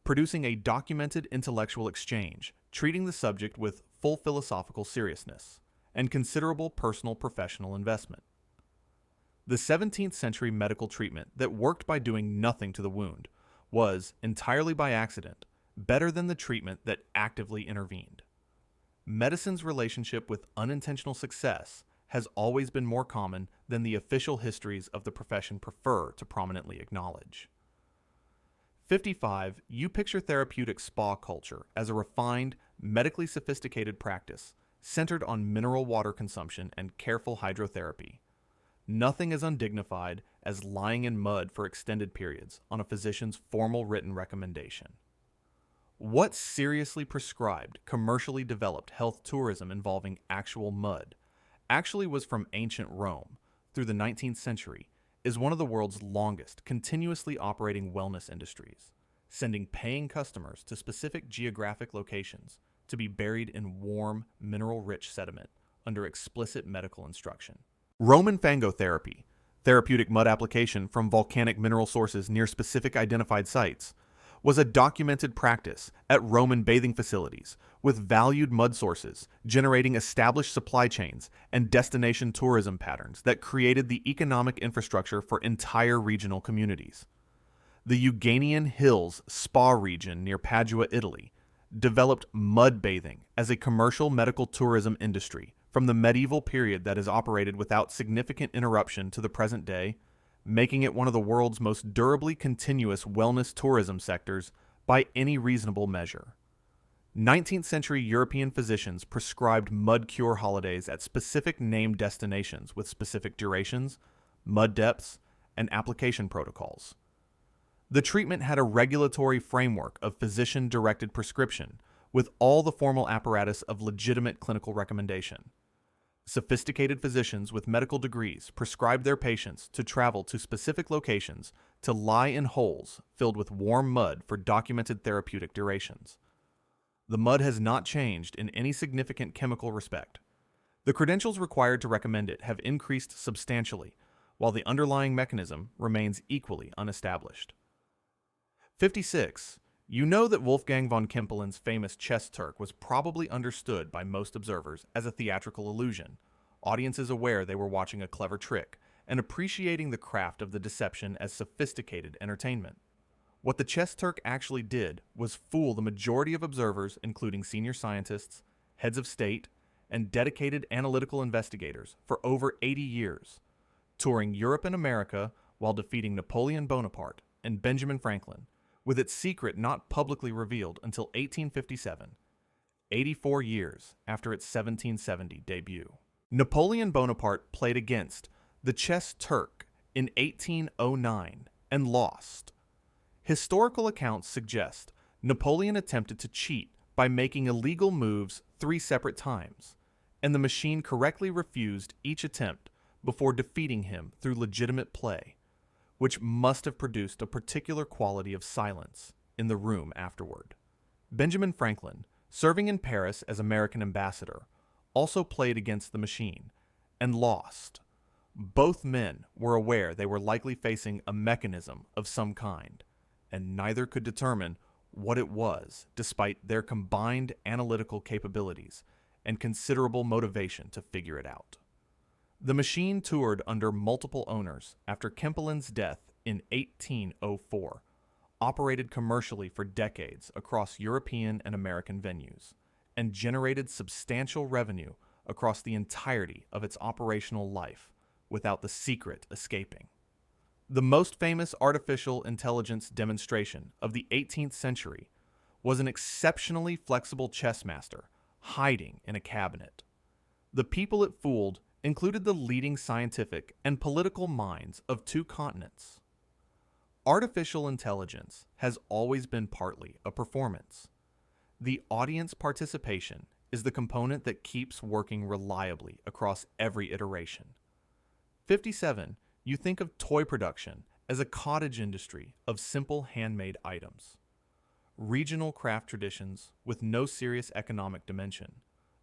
producing a documented intellectual exchange, treating the subject with full philosophical seriousness and considerable personal professional investment. The 17th century medical treatment that worked by doing nothing to the wound was, entirely by accident, better than the treatment that actively intervened. Medicine's relationship with unintentional success has always been more common than the official histories of the profession prefer to prominently acknowledge. 55. You picture therapeutic spa culture as a refined, medically sophisticated practice centered on mineral water consumption and careful hydrotherapy. Nothing as undignified as lying in mud for extended periods on a physician's formal written recommendation. What seriously prescribed, commercially developed health tourism involving actual mud actually was from ancient Rome through the 19th century is one of the world's longest continuously operating wellness industries, sending paying customers to specific geographic locations to be buried in warm, mineral-rich sediment under explicit medical instruction. Roman fangotherapy, therapeutic mud application from volcanic mineral sources near specific identified sites, was a documented practice at Roman bathing facilities with valued mud sources, generating established supply chains and destination tourism patterns that created the economic infrastructure for entire regional communities. The Euganean Hills spa region near Padua, Italy, developed mud bathing as a commercial medical tourism industry from the medieval period that has operated without significant interruption to the present day, making it one of the world's most durably continuous wellness tourism sectors by any reasonable measure. 19th century European physicians prescribed mud cure holidays at specific named destinations with specific durations, mud depths, and application protocols. The treatment had a regulatory framework of physician-directed prescription, with all the formal apparatus of legitimate clinical recommendation. Sophisticated physicians with medical degrees prescribed their patients to travel to specific locations to lie in holes filled with warm mud for documented therapeutic durations. The mud has not changed in any significant chemical respect. The credentials required to recommend it have increased substantially, while the underlying mechanism remains equally unestablished. 56. You know that Wolfgang von Kempelen's famous chess Turk was probably understood by most observers as a theatrical illusion, audiences aware they were watching a clever trick, and appreciating the craft of the deception as sophisticated entertainment. What the chess Turk actually did was fool the majority of observers, including senior scientists, heads of state, and dedicated analytical investigators for over 80 years, touring Europe and America while defeating Napoleon Bonaparte and Benjamin Franklin, with its secret not publicly revealed until 1857, 84 years after its 1770 debut. Napoleon Bonaparte played against the chess Turk in 1809 and lost. Historical accounts suggest Napoleon attempted to cheat by making illegal moves 3 separate times, and the machine correctly refused each attempt before defeating him through legitimate play, which must have produced a particular quality of silence in the room afterward. Benjamin Franklin, serving in Paris as American ambassador, also played against the machine and lost. Both men were aware they were likely facing a mechanism of some kind, and neither could determine what it was despite their combined analytical capabilities and considerable motivation to figure it out. The machine toured under multiple owners after Kempelen's death in 1804, operated commercially for decades across European and American venues, and generated substantial revenue across the entirety of its operational life without the secret escaping. The most famous artificial intelligence demonstration of the 18th century was an exceptionally flexible chess master hiding in a cabinet. The people it fooled included the leading scientific and political minds of 2 continents. Artificial intelligence has always been partly a performance. The audience participation is the component that keeps working reliably across every iteration. 57. You think of toy production as a cottage industry of simple handmade items. Regional craft traditions with no serious economic dimension,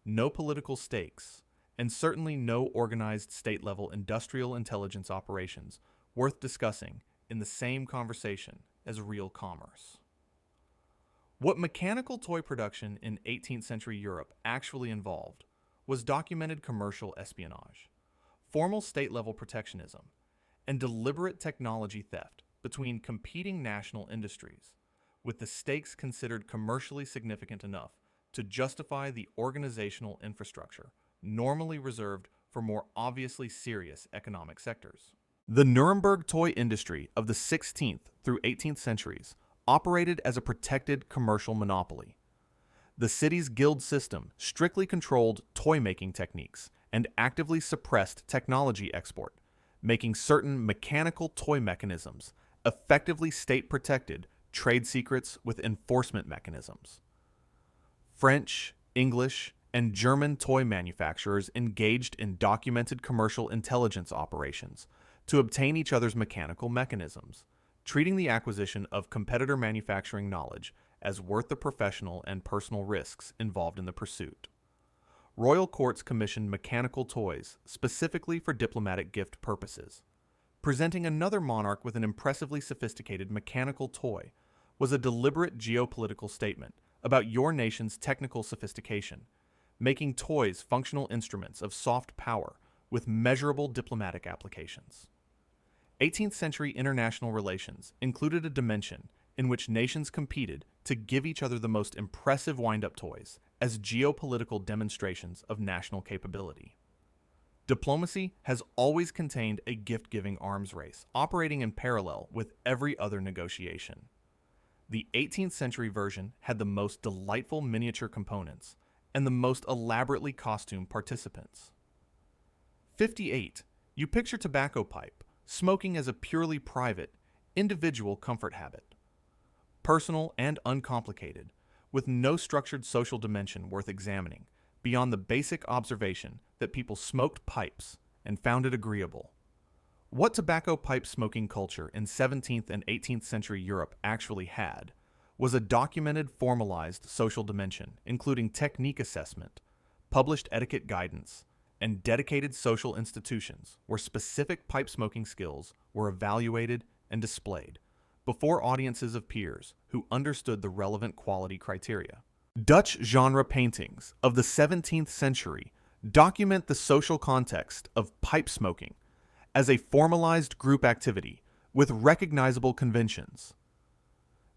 no political stakes, and certainly no organized state-level industrial intelligence operations worth discussing in the same conversation as real commerce. What mechanical toy production in 18th century Europe actually involved was documented commercial espionage, formal state-level protectionism, and deliberate technology theft between competing national industries, with the stakes considered commercially significant enough to justify the organizational infrastructure normally reserved for more obviously serious economic sectors. The Nuremberg toy industry of the 16th through 18th centuries operated as a protected commercial monopoly. The city's guild system strictly controlled toy-making techniques and actively suppressed technology export, making certain mechanical toy mechanisms effectively state-protected trade secrets with enforcement mechanisms. French, English, and German toy manufacturers engaged in documented commercial intelligence operations to obtain each other's mechanical mechanisms, treating the acquisition of competitor manufacturing knowledge as worth the professional and personal risks involved in the pursuit. Royal courts commissioned mechanical toys specifically for diplomatic gift purposes. Presenting another monarch with an impressively sophisticated mechanical toy was a deliberate geopolitical statement about your nation's technical sophistication, making toys functional instruments of soft power with measurable diplomatic applications. 18th century international relations included a dimension in which nations competed to give each other the most impressive wind-up toys as geopolitical demonstrations of national capability. Diplomacy has always contained a gift-giving arms race, operating in parallel with every other negotiation. The 18th century version had the most delightful miniature components and the most elaborately costumed participants. 58. You picture tobacco pipe, smoking as a purely private, individual comfort habit. Personal and uncomplicated, with no structured social dimension worth examining, beyond the basic observation that people smoked pipes and found it agreeable. What tobacco pipe smoking culture in 17th and 18th century Europe actually had was a documented, formalized social dimension, including technique assessment, published etiquette guidance, and dedicated social institutions where specific pipe smoking skills were evaluated and displayed before audiences of peers who understood the relevant quality criteria. Dutch genre paintings of the 17th century document the social context of pipe smoking as a formalized group activity with recognizable conventions.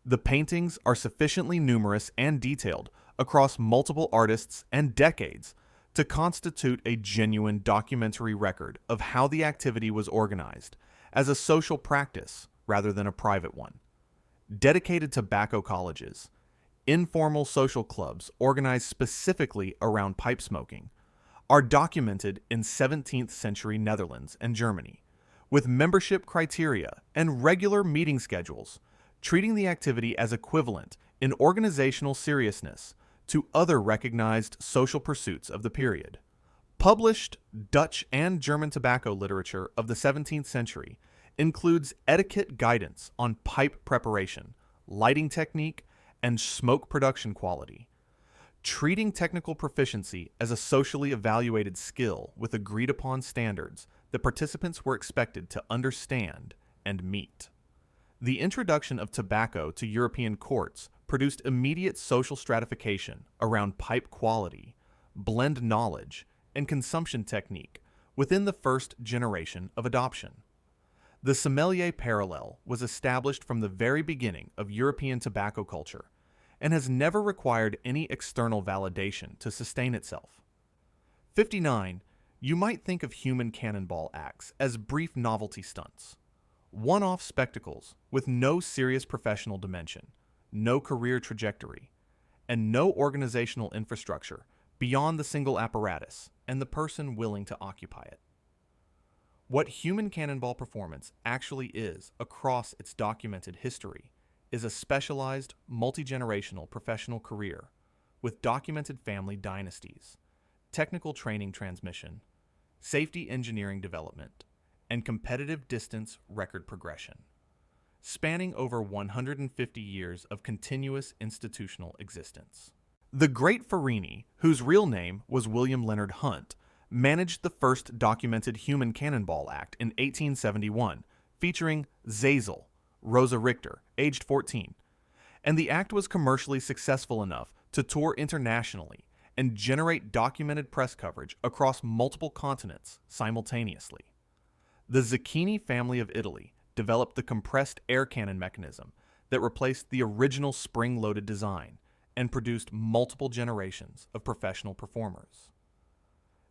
The paintings are sufficiently numerous and detailed across multiple artists and decades to constitute a genuine documentary record of how the activity was organized as a social practice rather than a private one. Dedicated tobacco colleges, informal social clubs organized specifically around pipe smoking, are documented in 17th century Netherlands and Germany, with membership criteria and regular meeting schedules, treating the activity as equivalent in organizational seriousness to other recognized social pursuits of the period. Published Dutch and German tobacco literature of the 17th century includes etiquette guidance on pipe preparation, lighting technique, and smoke production quality. Treating technical proficiency as a socially evaluated skill with agreed-upon standards that participants were expected to understand and meet. The introduction of tobacco to European courts produced immediate social stratification around pipe quality, blend knowledge, and consumption technique within the first generation of adoption. The sommelier parallel was established from the very beginning of European tobacco culture and has never required any external validation to sustain itself. 59. You might think of human cannonball acts as brief novelty stunts, one-off spectacles with no serious professional dimension, no career trajectory, and no organizational infrastructure beyond the single apparatus and the person willing to occupy it. What human cannonball performance actually is across its documented history is a specialized, multi-generational professional career with documented family dynasties, technical training transmission, safety engineering development, and competitive distance record progression, spanning over 150 years of continuous institutional existence. The Great Farini, whose real name was William Leonard Hunt, managed the first documented human cannonball act in 1871, featuring Zazel, Rosa Richter, aged 14, and the act was commercially successful enough to tour internationally and generate documented press coverage across multiple continents simultaneously. The Zucchini family of Italy developed the compressed air cannon mechanism that replaced the original spring-loaded design and produced multiple generations of professional performers.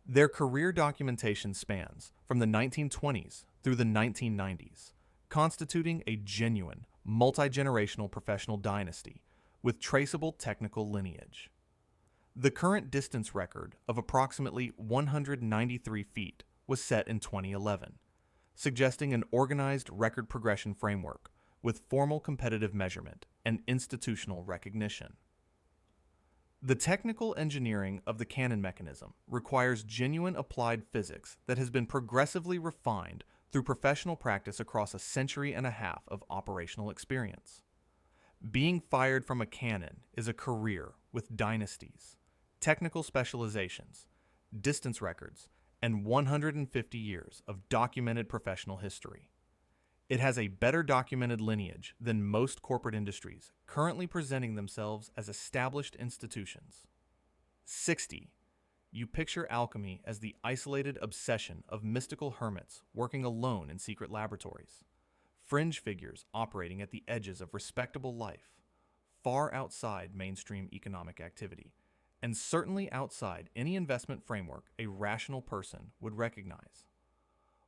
Their career documentation spans from the 1920s through the 1990s, constituting a genuine, multi-generational professional dynasty with traceable technical lineage. The current distance record of approximately 193 feet was set in 2011, suggesting an organized record progression framework with formal competitive measurement and institutional recognition. The technical engineering of the cannon mechanism requires genuine applied physics that has been progressively refined through professional practice across a century and a half of operational experience. Being fired from a cannon is a career with dynasties, technical specializations, distance records, and 150 years of documented professional history. It has a better documented lineage than most corporate industries, currently presenting themselves as established institutions. 60. You picture alchemy as the isolated obsession of mystical hermits working alone in secret laboratories, fringe figures operating at the edges of respectable life, far outside mainstream economic activity, and certainly outside any investment framework a rational person would recognize.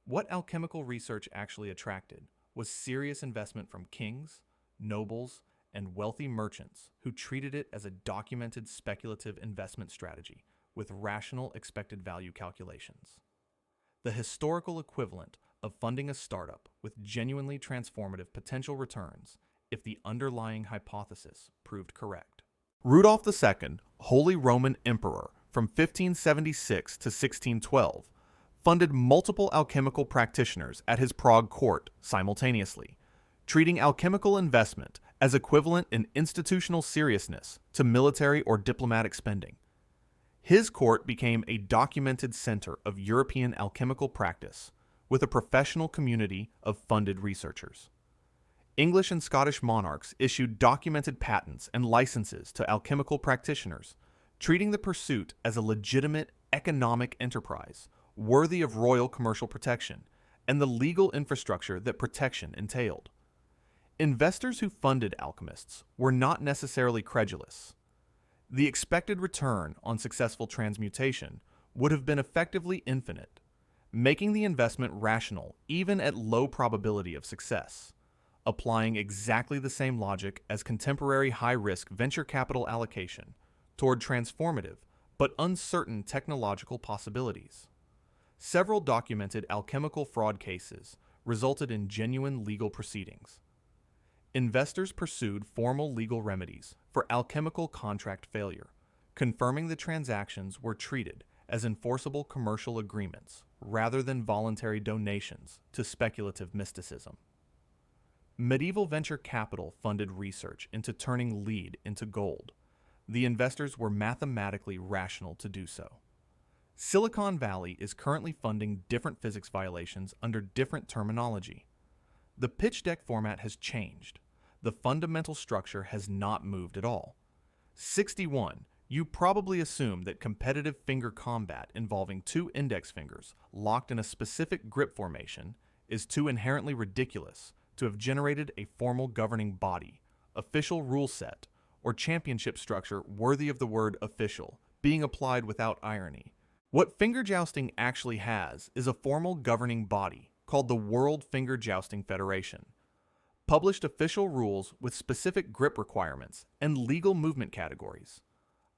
What alchemical research actually attracted was serious investment from kings, nobles, and wealthy merchants who treated it as a documented speculative investment strategy with rational expected value calculations. The historical equivalent of funding a startup with genuinely transformative potential returns if the underlying hypothesis proved correct. Rudolph II, Holy Roman Emperor from 1576 to 1612, funded multiple alchemical practitioners at his Prague court simultaneously, treating alchemical investment as equivalent in institutional seriousness to military or diplomatic spending. His court became a documented center of European alchemical practice, with a professional community of funded researchers. English and Scottish monarchs issued documented patents and licenses to alchemical practitioners, treating the pursuit as a legitimate economic enterprise worthy of royal commercial protection and the legal infrastructure that protection entailed. Investors who funded alchemists were not necessarily credulous. The expected return on successful transmutation would have been effectively infinite, making the investment rational even at low probability of success, applying exactly the same logic as contemporary high-risk venture capital allocation toward transformative but uncertain technological possibilities. Several documented alchemical fraud cases resulted in genuine legal proceedings. Investors pursued formal legal remedies for alchemical contract failure, confirming the transactions were treated as enforceable commercial agreements rather than voluntary donations to speculative mysticism. Medieval venture capital funded research into turning lead into gold. The investors were mathematically rational to do so. Silicon Valley is currently funding different physics violations under different terminology. The pitch deck format has changed. The fundamental structure has not moved at all. 61. You probably assume that competitive finger combat involving two index fingers locked in a specific grip formation is too inherently ridiculous to have generated a formal governing body, official rule set, or championship structure worthy of the word official, being applied without irony. What finger jousting actually has is a formal governing body called the World Finger Jousting Federation, published official rules with specific grip requirements and legal movement categories,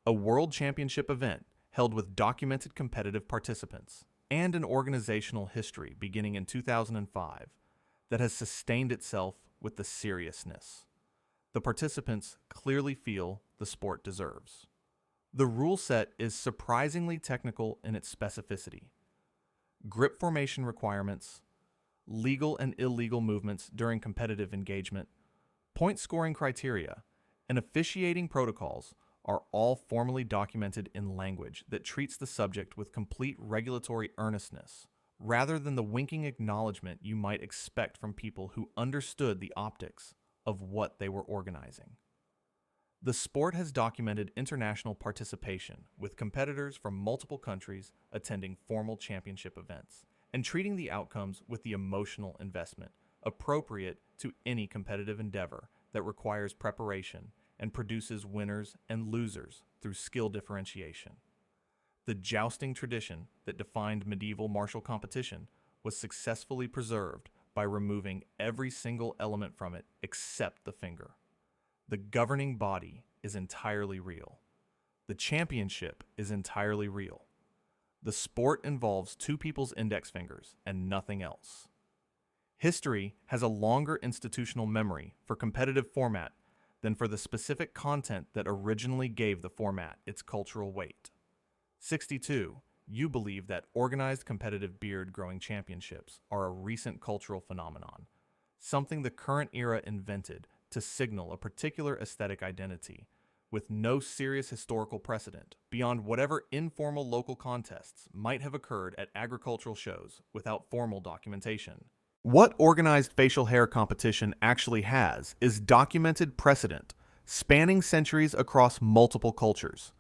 a world championship event held with documented competitive participants, and an organizational history beginning in 2005 that has sustained itself with the seriousness the participants clearly feel the sport deserves. The rule set is surprisingly technical in its specificity. Grip formation requirements, legal and illegal movements during competitive engagement, point scoring criteria, and officiating protocols are all formally documented in language that treats the subject with complete regulatory earnestness, rather than the winking acknowledgement you might expect from people who understood the optics of what they were organizing. The sport has documented international participation, with competitors from multiple countries attending formal championship events and treating the outcomes with the emotional investment appropriate to any competitive endeavor that requires preparation and produces winners and losers through skill differentiation. The jousting tradition that defined medieval martial competition was successfully preserved by removing every single element from it except the finger. The governing body is entirely real. The championship is entirely real. The sport involves two people's index fingers and nothing else. History has a longer institutional memory for competitive format than for the specific content that originally gave the format its cultural weight. 62. You believe that organized competitive beard-growing championships are a recent cultural phenomenon, something the current era invented to signal a particular aesthetic identity, with no serious historical precedent beyond whatever informal local contests might have occurred at agricultural shows without formal documentation. What organized facial hair competition actually has is documented precedent spanning centuries across multiple cultures,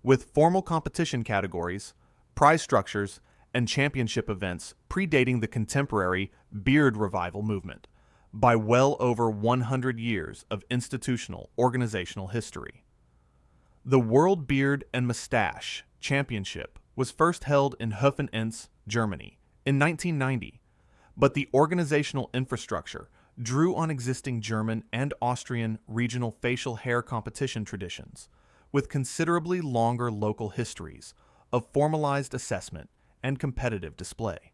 with formal competition categories, prize structures, and championship events predating the contemporary beard revival movement by well over 100 years of institutional organizational history. The World Beard and Mustache Championship was first held in Hofen-Enz, Germany, in 1990, but the organizational infrastructure drew on existing German and Austrian regional facial hair competition traditions, with considerably longer local histories of formalized assessment and competitive display.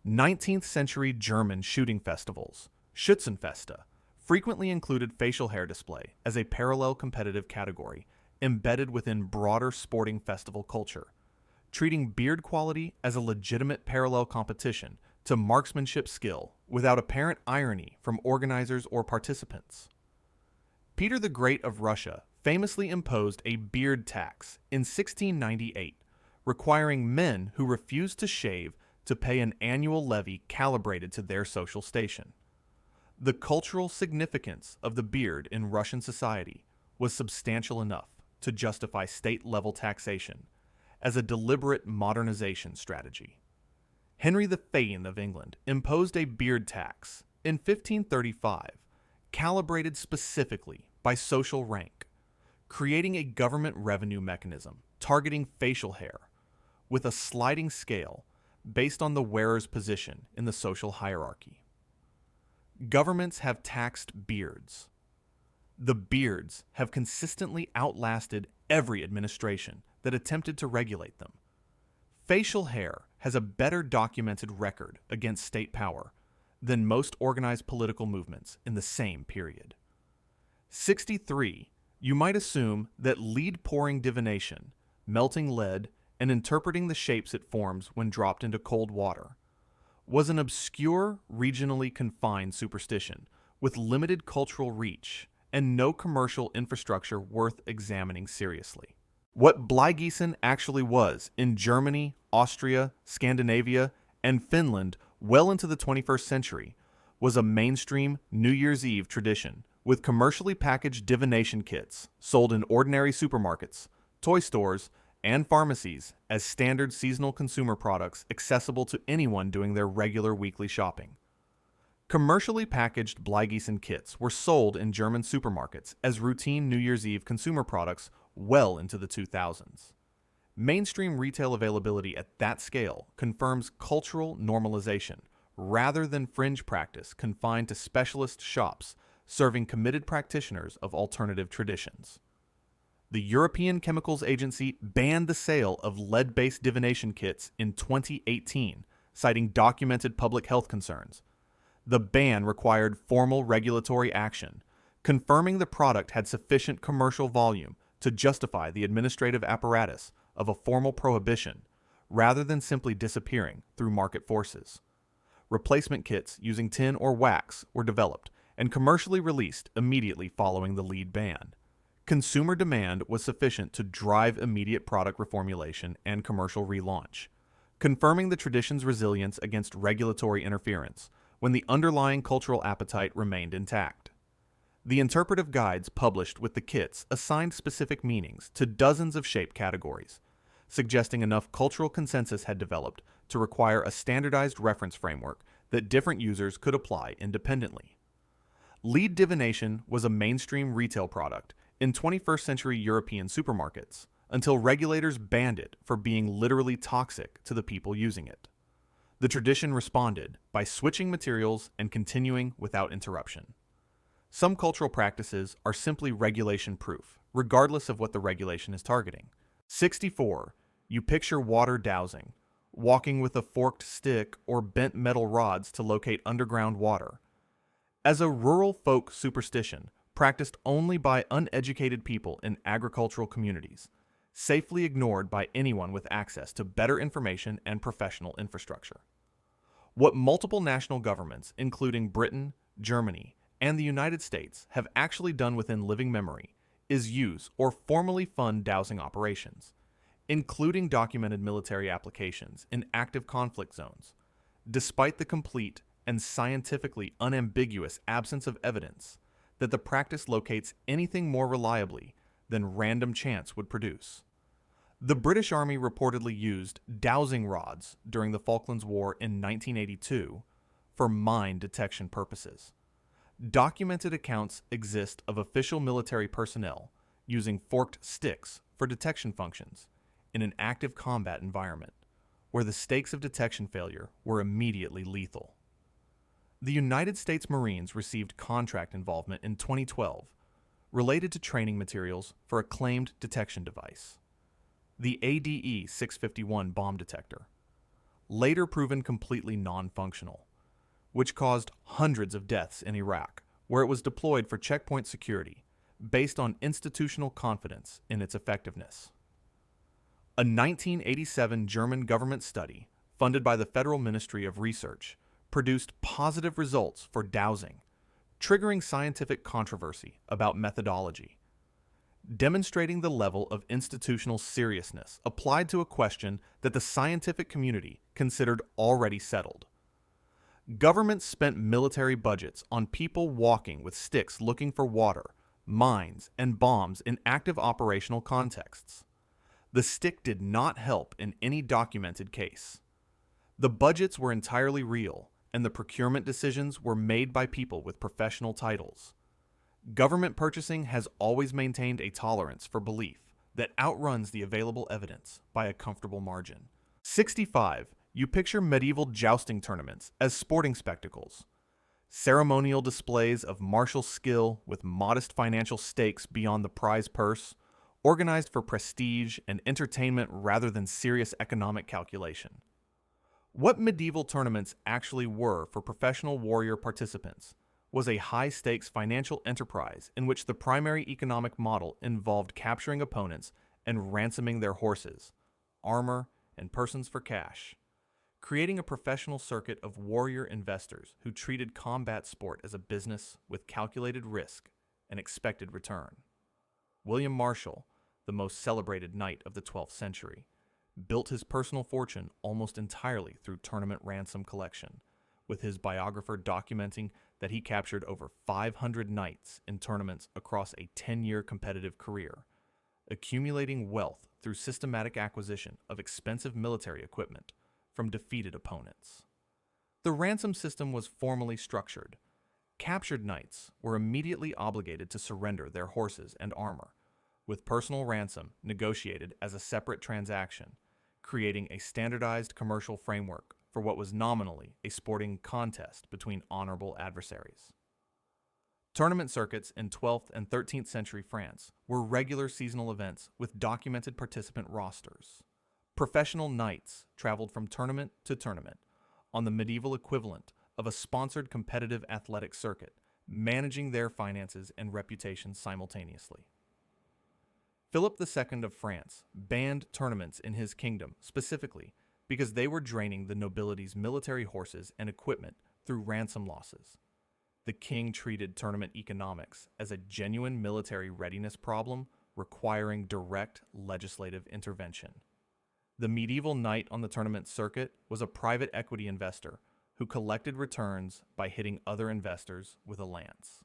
19th century German shooting festivals, Schützenfeste, frequently included facial hair display as a parallel competitive category embedded within broader sporting festival culture, treating beard quality as a legitimate parallel competition to marksmanship skill without apparent irony from organizers or participants. Peter the Great of Russia famously imposed a beard tax in 1698, requiring men who refused to shave to pay an annual levy calibrated to their social station. The cultural significance of the beard in Russian society was substantial enough to justify state-level taxation as a deliberate modernization strategy. Henry the Fane of England imposed a beard tax in 1535, calibrated specifically by social rank, creating a government revenue mechanism targeting facial hair with a sliding scale based on the wearer's position in the social hierarchy. Governments have taxed beards. The beards have consistently outlasted every administration that attempted to regulate them. Facial hair has a better documented record against state power than most organized political movements in the same period. 63. You might assume that lead-pouring divination, melting lead, and interpreting the shapes it forms when dropped into cold water was an obscure, regionally confined superstition with limited cultural reach and no commercial infrastructure worth examining seriously. What Blygeisen actually was in Germany, Austria, Scandinavia, and Finland well into the 21st century was a mainstream New Year's Eve tradition with commercially packaged divination kits sold in ordinary supermarkets, toy stores, and pharmacies as standard seasonal consumer products accessible to anyone doing their regular weekly shopping. Commercially packaged Blygeisen kits were sold in German supermarkets as routine New Year's Eve consumer products well into the 2000s. Mainstream retail availability at that scale confirms cultural normalization rather than fringe practice confined to specialist shops serving committed practitioners of alternative traditions. The European Chemicals Agency banned the sale of lead-based divination kits in 2018, citing documented public health concerns. The ban required formal regulatory action, confirming the product had sufficient commercial volume to justify the administrative apparatus of a formal prohibition, rather than simply disappearing through market forces. Replacement kits using tin or wax were developed and commercially released immediately following the lead ban. Consumer demand was sufficient to drive immediate product reformulation and commercial relaunch, confirming the tradition's resilience against regulatory interference when the underlying cultural appetite remained intact. The interpretive guides published with the kits assigned specific meanings to dozens of shape categories, suggesting enough cultural consensus had developed to require a standardized reference framework that different users could apply independently. Lead divination was a mainstream retail product in 21st century European supermarkets until regulators banned it for being literally toxic to the people using it. The tradition responded by switching materials and continuing without interruption. Some cultural practices are simply regulation-proof, regardless of what the regulation is targeting. 64. You picture water dowsing, walking with a forked stick or bent metal rods to locate underground water. As a rural folk superstition, practiced only by uneducated people in agricultural communities, safely ignored by anyone with access to better information and professional infrastructure. What multiple national governments, including Britain, Germany, and the United States, have actually done within living memory is use or formally fund dowsing operations, including documented military applications in active conflict zones, despite the complete and scientifically unambiguous absence of evidence that the practice locates anything more reliably than random chance would produce. The British Army reportedly used dowsing rods during the Falklands War in 1982 for mine detection purposes. Documented accounts exist of official military personnel using forked sticks for detection functions in an active combat environment, where the stakes of detection failure were immediately lethal. The United States Marines received contract involvement in 2012 related to training materials for a claimed detection device, the ADE-651 bomb detector, later proven completely non-functional, which caused hundreds of deaths in Iraq where it was deployed for checkpoint security, based on institutional confidence in its effectiveness. A 1987 German government study, funded by the Federal Ministry of Research, produced positive results for dowsing, triggering scientific controversy about methodology, demonstrating the level of institutional seriousness applied to a question that the scientific community considered already settled. Governments spent military budgets on people walking with sticks looking for water, mines, and bombs in active operational contexts. The stick did not help in any documented case. The budgets were entirely real, and the procurement decisions were made by people with professional titles. Government purchasing has always maintained a tolerance for belief that outruns the available evidence by a comfortable margin. 65. You picture medieval jousting tournaments as sporting spectacles. Ceremonial displays of martial skill with modest financial stakes beyond the prize purse, organized for prestige and entertainment rather than serious economic calculation. What medieval tournaments actually were for professional warrior participants was a high-stakes financial enterprise in which the primary economic model involved capturing opponents and ransoming their horses, armor, and persons for cash, creating a professional circuit of warrior investors who treated combat sport as a business with calculated risk and expected return. William Marshall, the most celebrated knight of the 12th century, built his personal fortune almost entirely through tournament ransom collection, with his biographer documenting that he captured over 500 knights in tournaments across a 10-year competitive career, accumulating wealth through systematic acquisition of expensive military equipment from defeated opponents. The ransom system was formally structured. Captured knights were immediately obligated to surrender their horses and armor, with personal ransom negotiated as a separate transaction, creating a standardized commercial framework for what was nominally a sporting contest between honorable adversaries. Tournament circuits in 12th and 13th century France were regular seasonal events with documented participant rosters. Professional knights traveled from tournament to tournament on the medieval equivalent of a sponsored competitive athletic circuit, managing their finances and reputation simultaneously. Philip II of France banned tournaments in his kingdom specifically because they were draining the nobility's military horses and equipment through ransom losses. The king treated tournament economics as a genuine military readiness problem requiring direct legislative intervention. The medieval knight on the tournament circuit was a private equity investor who collected returns by hitting other investors with a lance.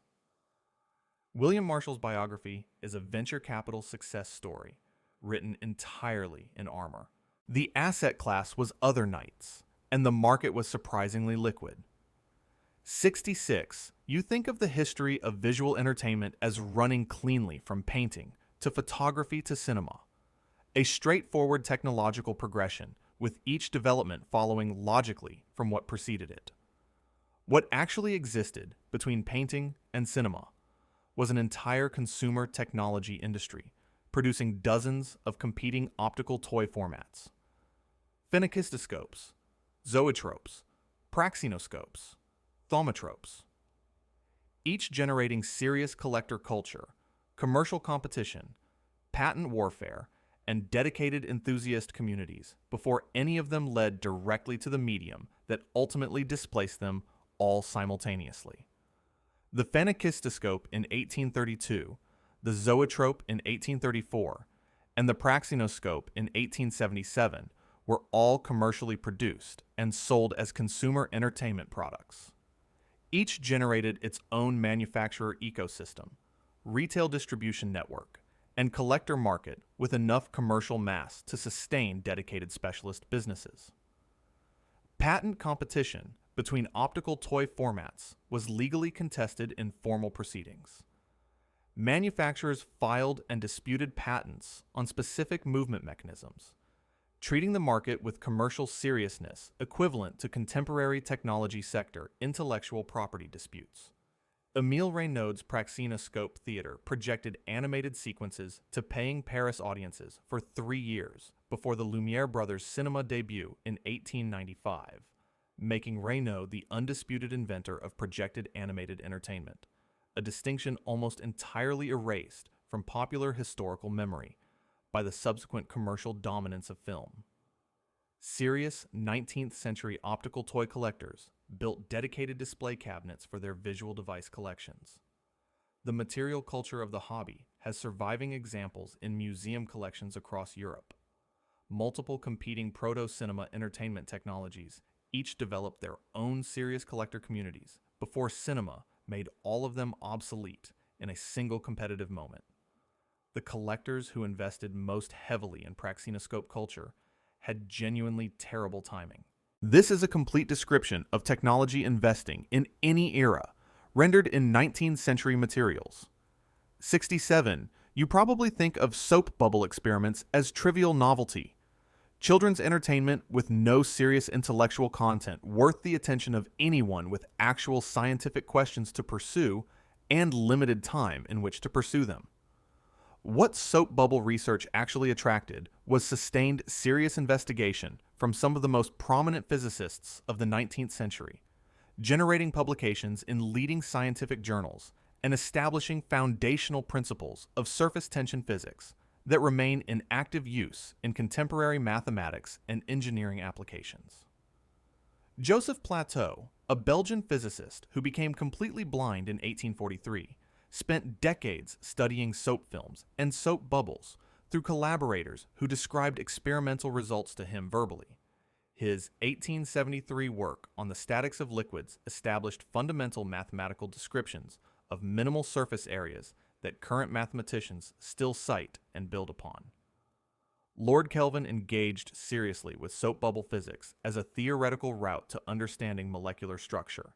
William Marshall's biography is a venture capital success story, written entirely in armor. The asset class was other knights, and the market was surprisingly liquid. 66. You think of the history of visual entertainment as running cleanly from painting to photography to cinema. A straightforward technological progression, with each development following logically from what preceded it. What actually existed between painting and cinema was an entire consumer technology industry, producing dozens of competing optical toy formats. Phenakistoscopes, zoetropes, praxinoscopes, thaumatropes. Each generating serious collector culture, commercial competition, patent warfare, and dedicated enthusiast communities before any of them led directly to the medium that ultimately displaced them all simultaneously. The phenakistoscope in 1832, the zoetrope in 1834, and the praxinoscope in 1877 were all commercially produced and sold as consumer entertainment products. Each generated its own manufacturer ecosystem, retail distribution network, and collector market with enough commercial mass to sustain dedicated specialist businesses. Patent competition between optical toy formats was legally contested in formal proceedings. Manufacturers filed and disputed patents on specific movement mechanisms, treating the market with commercial seriousness equivalent to contemporary technology sector intellectual property disputes. Émile Reynaud's Praxinoscope Theater projected animated sequences to paying Paris audiences for 3 years before the Lumiere brothers' cinema debut in 1895, making Reynaud the undisputed inventor of projected animated entertainment, a distinction almost entirely erased from popular historical memory by the subsequent commercial dominance of film. Serious 19th century optical toy collectors built dedicated display cabinets for their visual device collections. The material culture of the hobby has surviving examples in museum collections across Europe. Multiple competing proto-cinema entertainment technologies each developed their own serious collector communities before cinema made all of them obsolete in a single competitive moment. The collectors who invested most heavily in praxinoscope culture had genuinely terrible timing. This is a complete description of technology investing in any era, rendered in 19th century materials. 67. You probably think of soap bubble experiments as trivial novelty. Children's entertainment with no serious intellectual content worth the attention of anyone with actual scientific questions to pursue and limited time in which to pursue them. What soap bubble research actually attracted was sustained serious investigation from some of the most prominent physicists of the 19th century, generating publications in leading scientific journals and establishing foundational principles of surface tension physics that remain in active use in contemporary mathematics and engineering applications. Joseph Plateau, a Belgian physicist who became completely blind in 1843, spent decades studying soap films and soap bubbles through collaborators who described experimental results to him verbally. His 1873 work on the statics of liquids established fundamental mathematical descriptions of minimal surface areas that current mathematicians still cite and build upon. Lord Kelvin engaged seriously with soap bubble physics as a theoretical route to understanding molecular structure.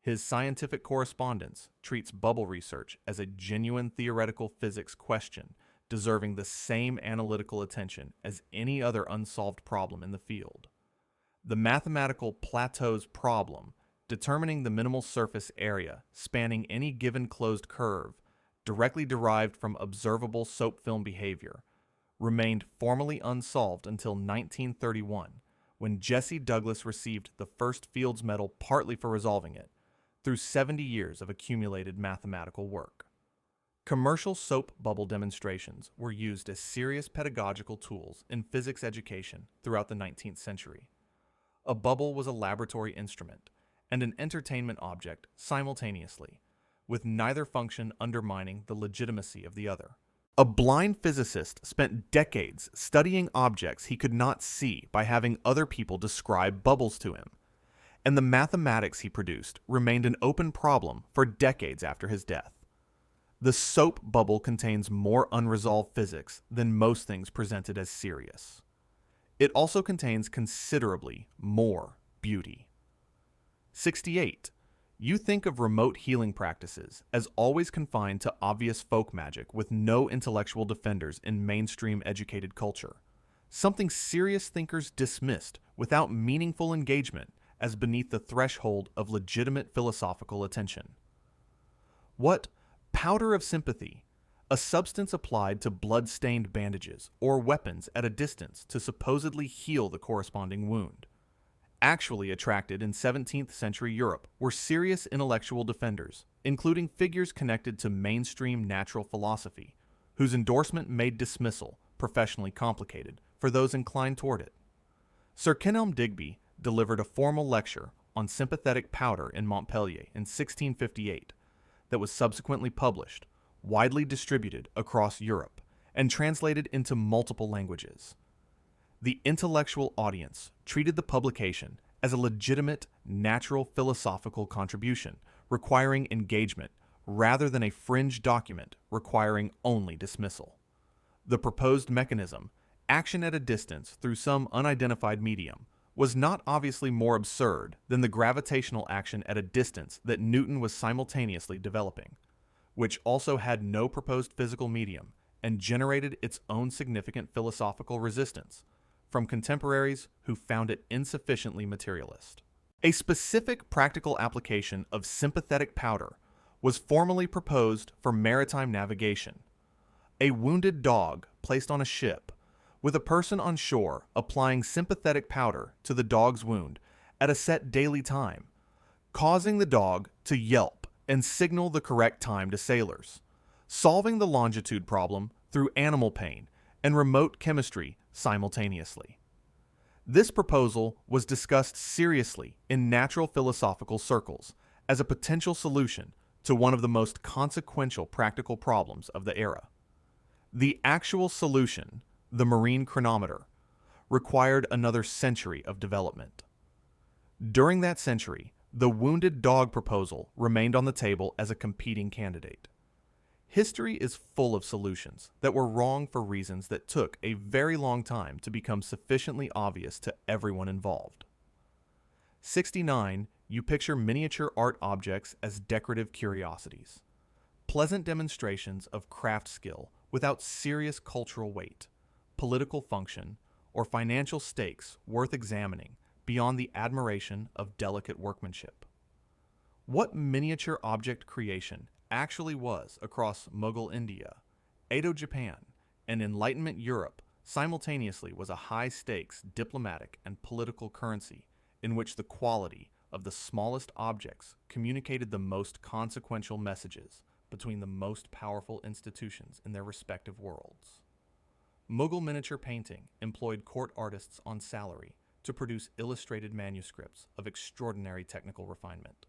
His scientific correspondence treats bubble research as a genuine theoretical physics question deserving the same analytical attention as any other unsolved problem in the field. The mathematical Plateau's problem, determining the minimal surface area spanning any given closed curve, directly derived from observable soap film behavior, remained formally unsolved until 1931, when Jesse Douglas received the first Fields Medal partly for resolving it, through 70 years of accumulated mathematical work. Commercial soap bubble demonstrations were used as serious pedagogical tools in physics education throughout the 19th century. A bubble was a laboratory instrument and an entertainment object simultaneously, with neither function undermining the legitimacy of the other. A blind physicist spent decades studying objects he could not see by having other people describe bubbles to him, and the mathematics he produced remained an open problem for decades after his death. The soap bubble contains more unresolved physics than most things presented as serious. It also contains considerably more beauty. 68. You think of remote healing practices as always confined to obvious folk magic with no intellectual defenders in mainstream educated culture, something serious thinkers dismissed without meaningful engagement as beneath the threshold of legitimate philosophical attention. What powder of sympathy, a substance applied to blood-stained bandages or weapons at a distance to supposedly heal the corresponding wound, actually attracted in 17th century Europe were serious intellectual defenders, including figures connected to mainstream natural philosophy, whose endorsement made dismissal professionally complicated for those inclined toward it. Sir Kenelm Digby delivered a formal lecture on sympathetic powder in Montpellier in 1658 that was subsequently published, widely distributed across Europe, and translated into multiple languages. The intellectual audience treated the publication as a legitimate, natural philosophical contribution requiring engagement rather than a fringe document requiring only dismissal. The proposed mechanism, action at a distance through some unidentified medium, was not obviously more absurd than the gravitational action at a distance that Newton was simultaneously developing, which also had no proposed physical medium and generated its own significant philosophical resistance from contemporaries who found it insufficiently materialist. A specific practical application of sympathetic powder was formally proposed for maritime navigation. A wounded dog placed on a ship, with a person on shore applying sympathetic powder to the dog's wound at a set daily time, causing the dog to yelp and signal the correct time to sailors, solving the longitude problem through animal pain and remote chemistry simultaneously. This proposal was discussed seriously in natural philosophical circles as a potential solution to one of the most consequential practical problems of the era. The actual solution, the marine chronometer, required another century of development. During that century, the wounded dog proposal remained on the table as a competing candidate. History is full of solutions that were wrong for reasons that took a very long time to become sufficiently obvious to everyone involved. 69. You picture miniature art objects as decorative curiosities. Pleasant demonstrations of craft skill without serious cultural weight, political function, or financial stakes worth examining beyond the admiration of delicate workmanship. What miniature object creation actually was across Mughal India, Edo Japan, and Enlightenment Europe simultaneously was a high-stakes diplomatic and political currency in which the quality of the smallest objects communicated the most consequential messages between the most powerful institutions in their respective worlds. Mughal miniature painting employed court artists on salary to produce illustrated manuscripts of extraordinary technical refinement.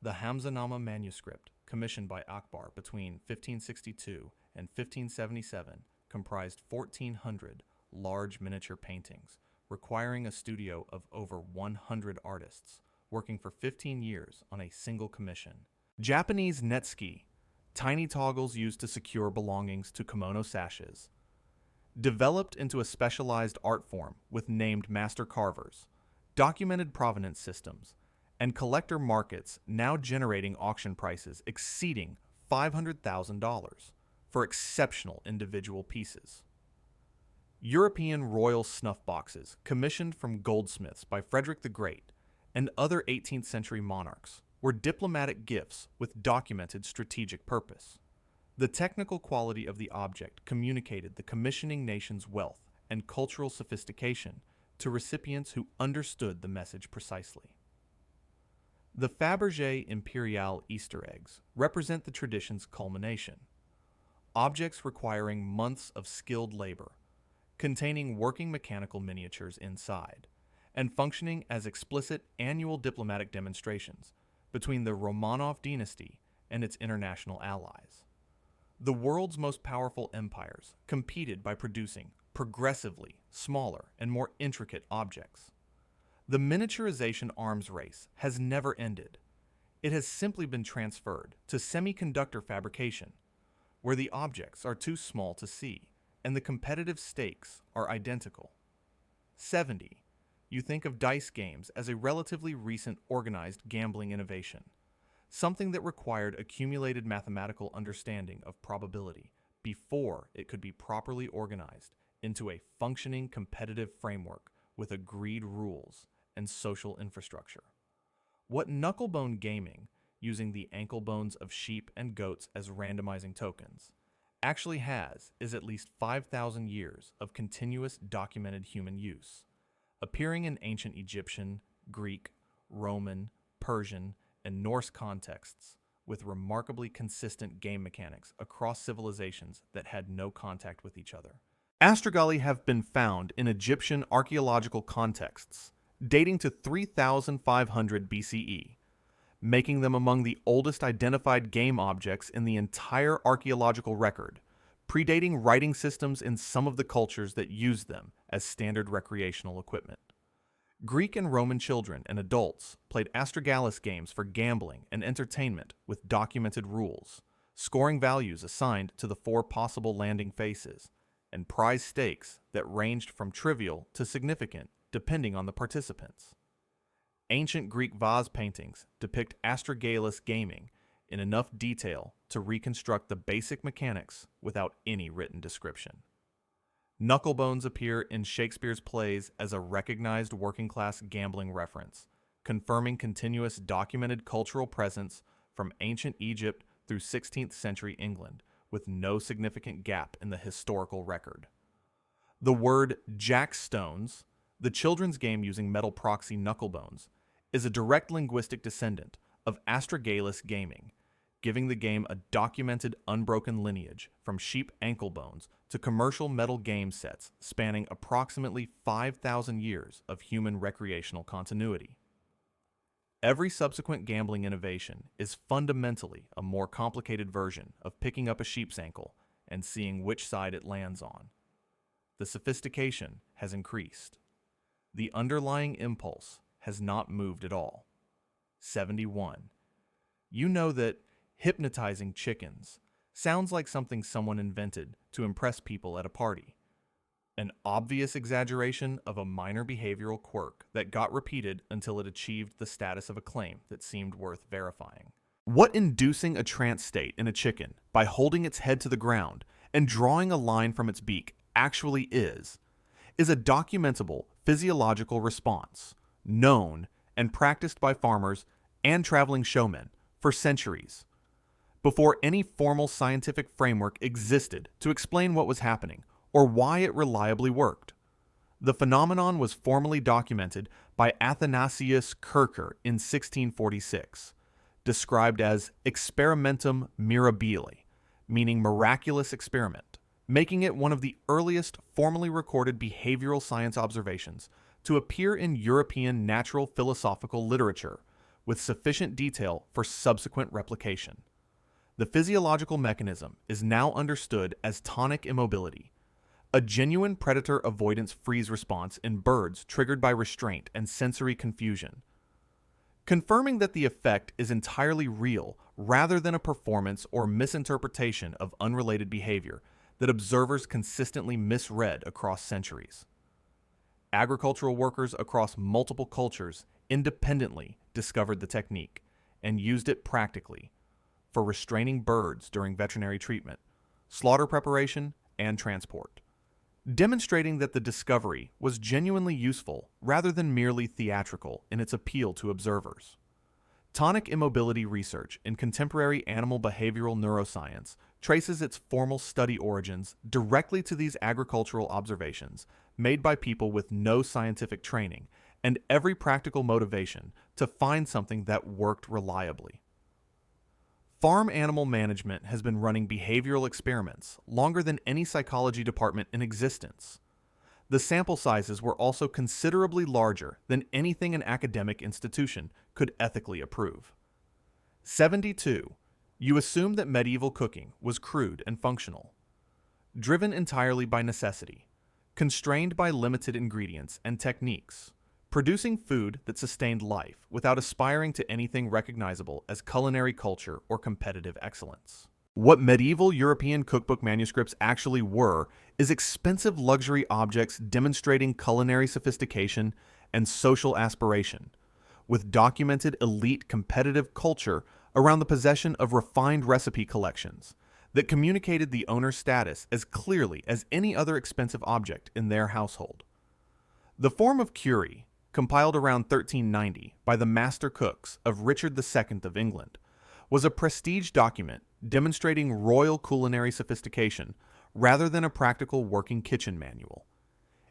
The Hamzanama manuscript, commissioned by Akbar between 1562 and 1577, comprised 1,400 large miniature paintings, requiring a studio of over 100 artists, working for 15 years on a single commission. Japanese netsuke, tiny toggles used to secure belongings to kimono sashes, developed into a specialized art form with named master carvers, documented provenance systems, and collector markets now generating auction prices exceeding $500,000 for exceptional individual pieces. European royal snuff boxes commissioned from goldsmiths by Frederick the Great and other 18th century monarchs were diplomatic gifts with documented strategic purpose. The technical quality of the object communicated the commissioning nation's wealth and cultural sophistication to recipients who understood the message precisely. The Fabergé Imperial Easter eggs represent the tradition's culmination. Objects requiring months of skilled labor, containing working mechanical miniatures inside, and functioning as explicit annual diplomatic demonstrations between the Romanov dynasty and its international allies. The world's most powerful empires competed by producing progressively smaller and more intricate objects. The miniaturization arms race has never ended. It has simply been transferred to semiconductor fabrication, where the objects are too small to see and the competitive stakes are identical. 70. You think of dice games as a relatively recent organized gambling innovation, something that required accumulated mathematical understanding of probability before it could be properly organized into a functioning competitive framework with agreed rules and social infrastructure. What knucklebone gaming, using the ankle bones of sheep and goats as randomizing tokens, actually has is at least 5,000 years of continuous documented human use, appearing in ancient Egyptian, Greek, Roman, Persian, and Norse contexts, with remarkably consistent game mechanics across civilizations that had no contact with each other. Astragali have been found in Egyptian archaeological contexts, dating to 3,500 BCE, making them among the oldest identified game objects in the entire archaeological record, predating writing systems in some of the cultures that used them as standard recreational equipment. Greek and Roman children and adults played astragalus games for gambling and entertainment with documented rules, scoring values assigned to the 4 possible landing faces, and prize stakes that ranged from trivial to significant depending on the participants. Ancient Greek vase paintings depict astragalus gaming in enough detail to reconstruct the basic mechanics without any written description. Knucklebones appear in Shakespeare's plays as a recognized working-class gambling reference, confirming continuous documented cultural presence from ancient Egypt through 16th century England, with no significant gap in the historical record. The word jackstones, the children's game using metal proxy knucklebones, is a direct linguistic descendant of astragalus gaming giving the game a documented unbroken lineage from sheep ankle bones to commercial metal game sets spanning approximately 5,000 years of human recreational continuity. Every subsequent gambling innovation is fundamentally a more complicated version of picking up a sheep's ankle and seeing which side it lands on. The sophistication has increased. The underlying impulse has not moved at all. 71. You know that hypnotizing chickens sounds like something someone invented to impress people at a party. An obvious exaggeration of a minor behavioral quirk that got repeated until it achieved the status of a claim that seemed worth verifying. What inducing a trance state in a chicken by holding its head to the ground and drawing a line from its beak actually is a documentable physiological response, known and practiced by farmers and traveling showmen for centuries, before any formal scientific framework existed to explain what was happening or why it reliably worked. The phenomenon was formally documented by Athanasius Kircher in 1646, described as experimentum mirabile, meaning miraculous experiment, making it one of the earliest formally recorded behavioral science observations to appear in European natural philosophical literature with sufficient detail for subsequent replication. The physiological mechanism is now understood as tonic immobility, a genuine predator avoidance freeze response in birds triggered by restraint and sensory confusion. Confirming that the effect is entirely real rather than a performance or misinterpretation of unrelated behavior that observers consistently misread across centuries. Agricultural workers across multiple cultures independently discovered the technique and used it practically for restraining birds during veterinary treatment, slaughter preparation, and transport, demonstrating that the discovery was genuinely useful rather than merely theatrical in its appeal to observers. Tonic immobility research in contemporary animal behavioral neuroscience traces its formal study origins directly to these agricultural observations made by people with no scientific training and every practical motivation to find something that worked reliably. Farm animal management has been running behavioral experiments longer than any psychology department in existence. The sample sizes were also considerably larger than anything an academic institution could ethically approve. 72. You assume that medieval cooking was crude and functional. Driven entirely by necessity, constrained by limited ingredients and techniques, producing food that sustained life without aspiring to anything recognizable as culinary culture or competitive excellence. What medieval European cookbook manuscripts actually were is expensive luxury objects demonstrating culinary sophistication and social aspiration, with documented elite competitive culture around the possession of refined recipe collections that communicated the owner's status as clearly as any other expensive object in their household. The form of curie, compiled around 1390 by the master cooks of Richard II of England, was a prestige document demonstrating royal culinary sophistication rather than a practical working kitchen manual.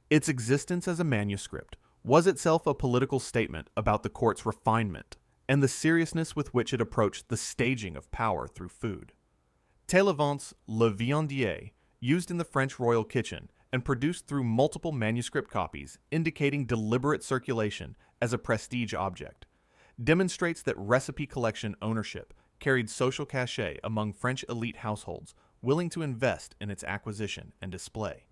Its existence as a manuscript was itself a political statement about the court's refinement and the seriousness with which it approached the staging of power through food. Taillevent's Le Viandier, used in the French royal kitchen and produced through multiple manuscript copies indicating deliberate circulation as a prestige object, demonstrates that recipe collection ownership carried social cachet among French elite households willing to invest in its acquisition and display.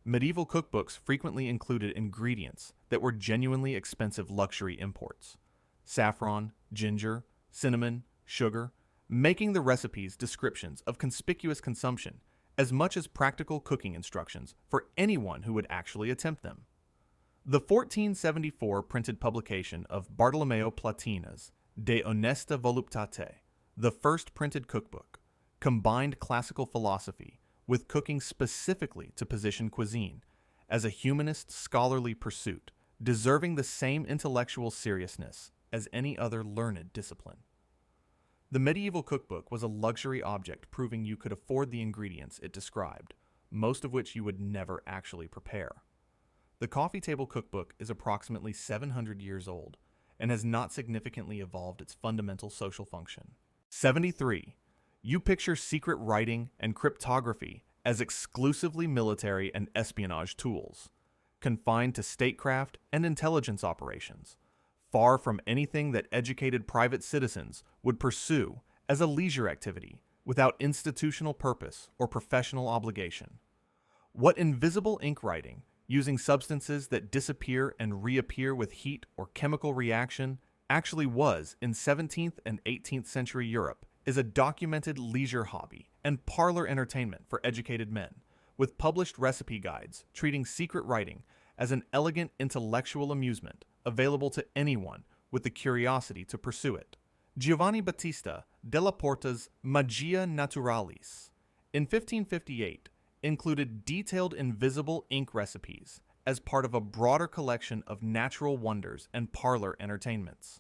Medieval cookbooks frequently included ingredients that were genuinely expensive luxury imports: saffron, ginger, cinnamon, sugar, making the recipes descriptions of conspicuous consumption as much as practical cooking instructions for anyone who would actually attempt them. The 1474 printed publication of Bartolomeo Platina's De Honesta Voluptate, the first printed cookbook, combined classical philosophy with cooking specifically to position cuisine as a humanist scholarly pursuit, deserving the same intellectual seriousness as any other learned discipline. The medieval cookbook was a luxury object proving you could afford the ingredients it described, most of which you would never actually prepare. The coffee table cookbook is approximately 700 years old and has not significantly evolved its fundamental social function. 73. You picture secret writing and cryptography as exclusively military and espionage tools, confined to statecraft and intelligence operations, far from anything that educated private citizens would pursue as a leisure activity without institutional purpose or professional obligation. What invisible ink writing, using substances that disappear and reappear with heat or chemical reaction, actually was in 17th and 18th century Europe is a documented leisure hobby and parlor entertainment for educated men, with published recipe guides treating secret writing as an elegant intellectual amusement available to anyone with the curiosity to pursue it. Giovanni Battista della Porta's Magia Naturalis in 1558 included detailed invisible ink recipes as part of a broader collection of natural wonders and parlor entertainments.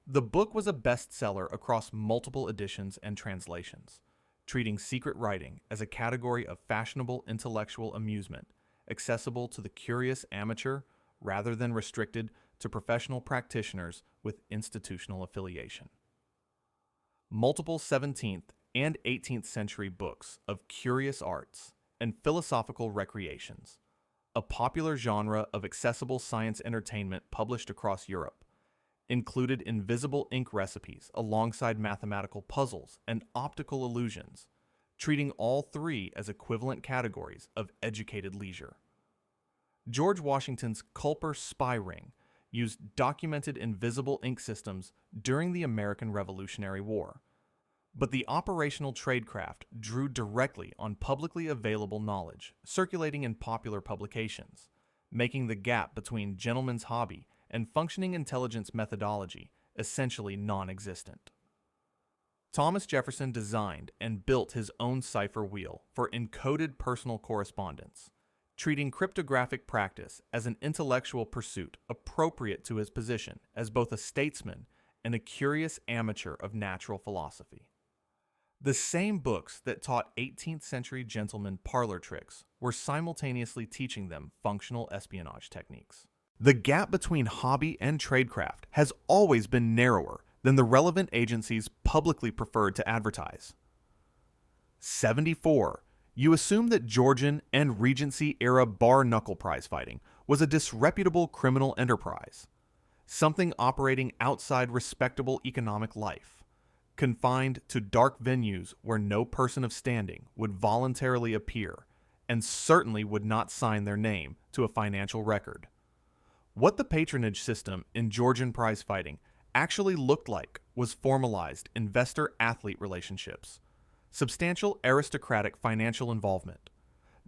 The book was a bestseller across multiple editions and translations, treating secret writing as a category of fashionable intellectual amusement, accessible to the curious amateur rather than restricted to professional practitioners with institutional affiliation. Multiple 17th and 18th century books of curious arts and philosophical recreations, a popular genre of accessible science entertainment published across Europe, included invisible ink recipes alongside mathematical puzzles and optical illusions, treating all three as equivalent categories of educated leisure. George Washington's Culper spy ring used documented invisible ink systems during the American Revolutionary War, but the operational tradecraft drew directly on publicly available knowledge circulating in popular publications, making the gap between gentleman's hobby and functioning intelligence methodology essentially non-existent. Thomas Jefferson designed and built his own cipher wheel for encoded personal correspondence, treating cryptographic practice as an intellectual pursuit appropriate to his position as both a statesman and a curious amateur of natural philosophy. The same books that taught 18th century gentlemen parlor tricks were simultaneously teaching them functional espionage techniques. The gap between hobby and tradecraft has always been narrower than the relevant agencies publicly preferred to advertise. 74. You assume that Georgian and Regency-era bar-knuckle prize fighting was a disreputable criminal enterprise, something operating outside respectable economic life, confined to dark venues where no person of standing would voluntarily appear and certainly would not sign their name to a financial record. What the patronage system in Georgian prize fighting actually looked like was formalized investor-athlete relationships, substantial aristocratic financial involvement,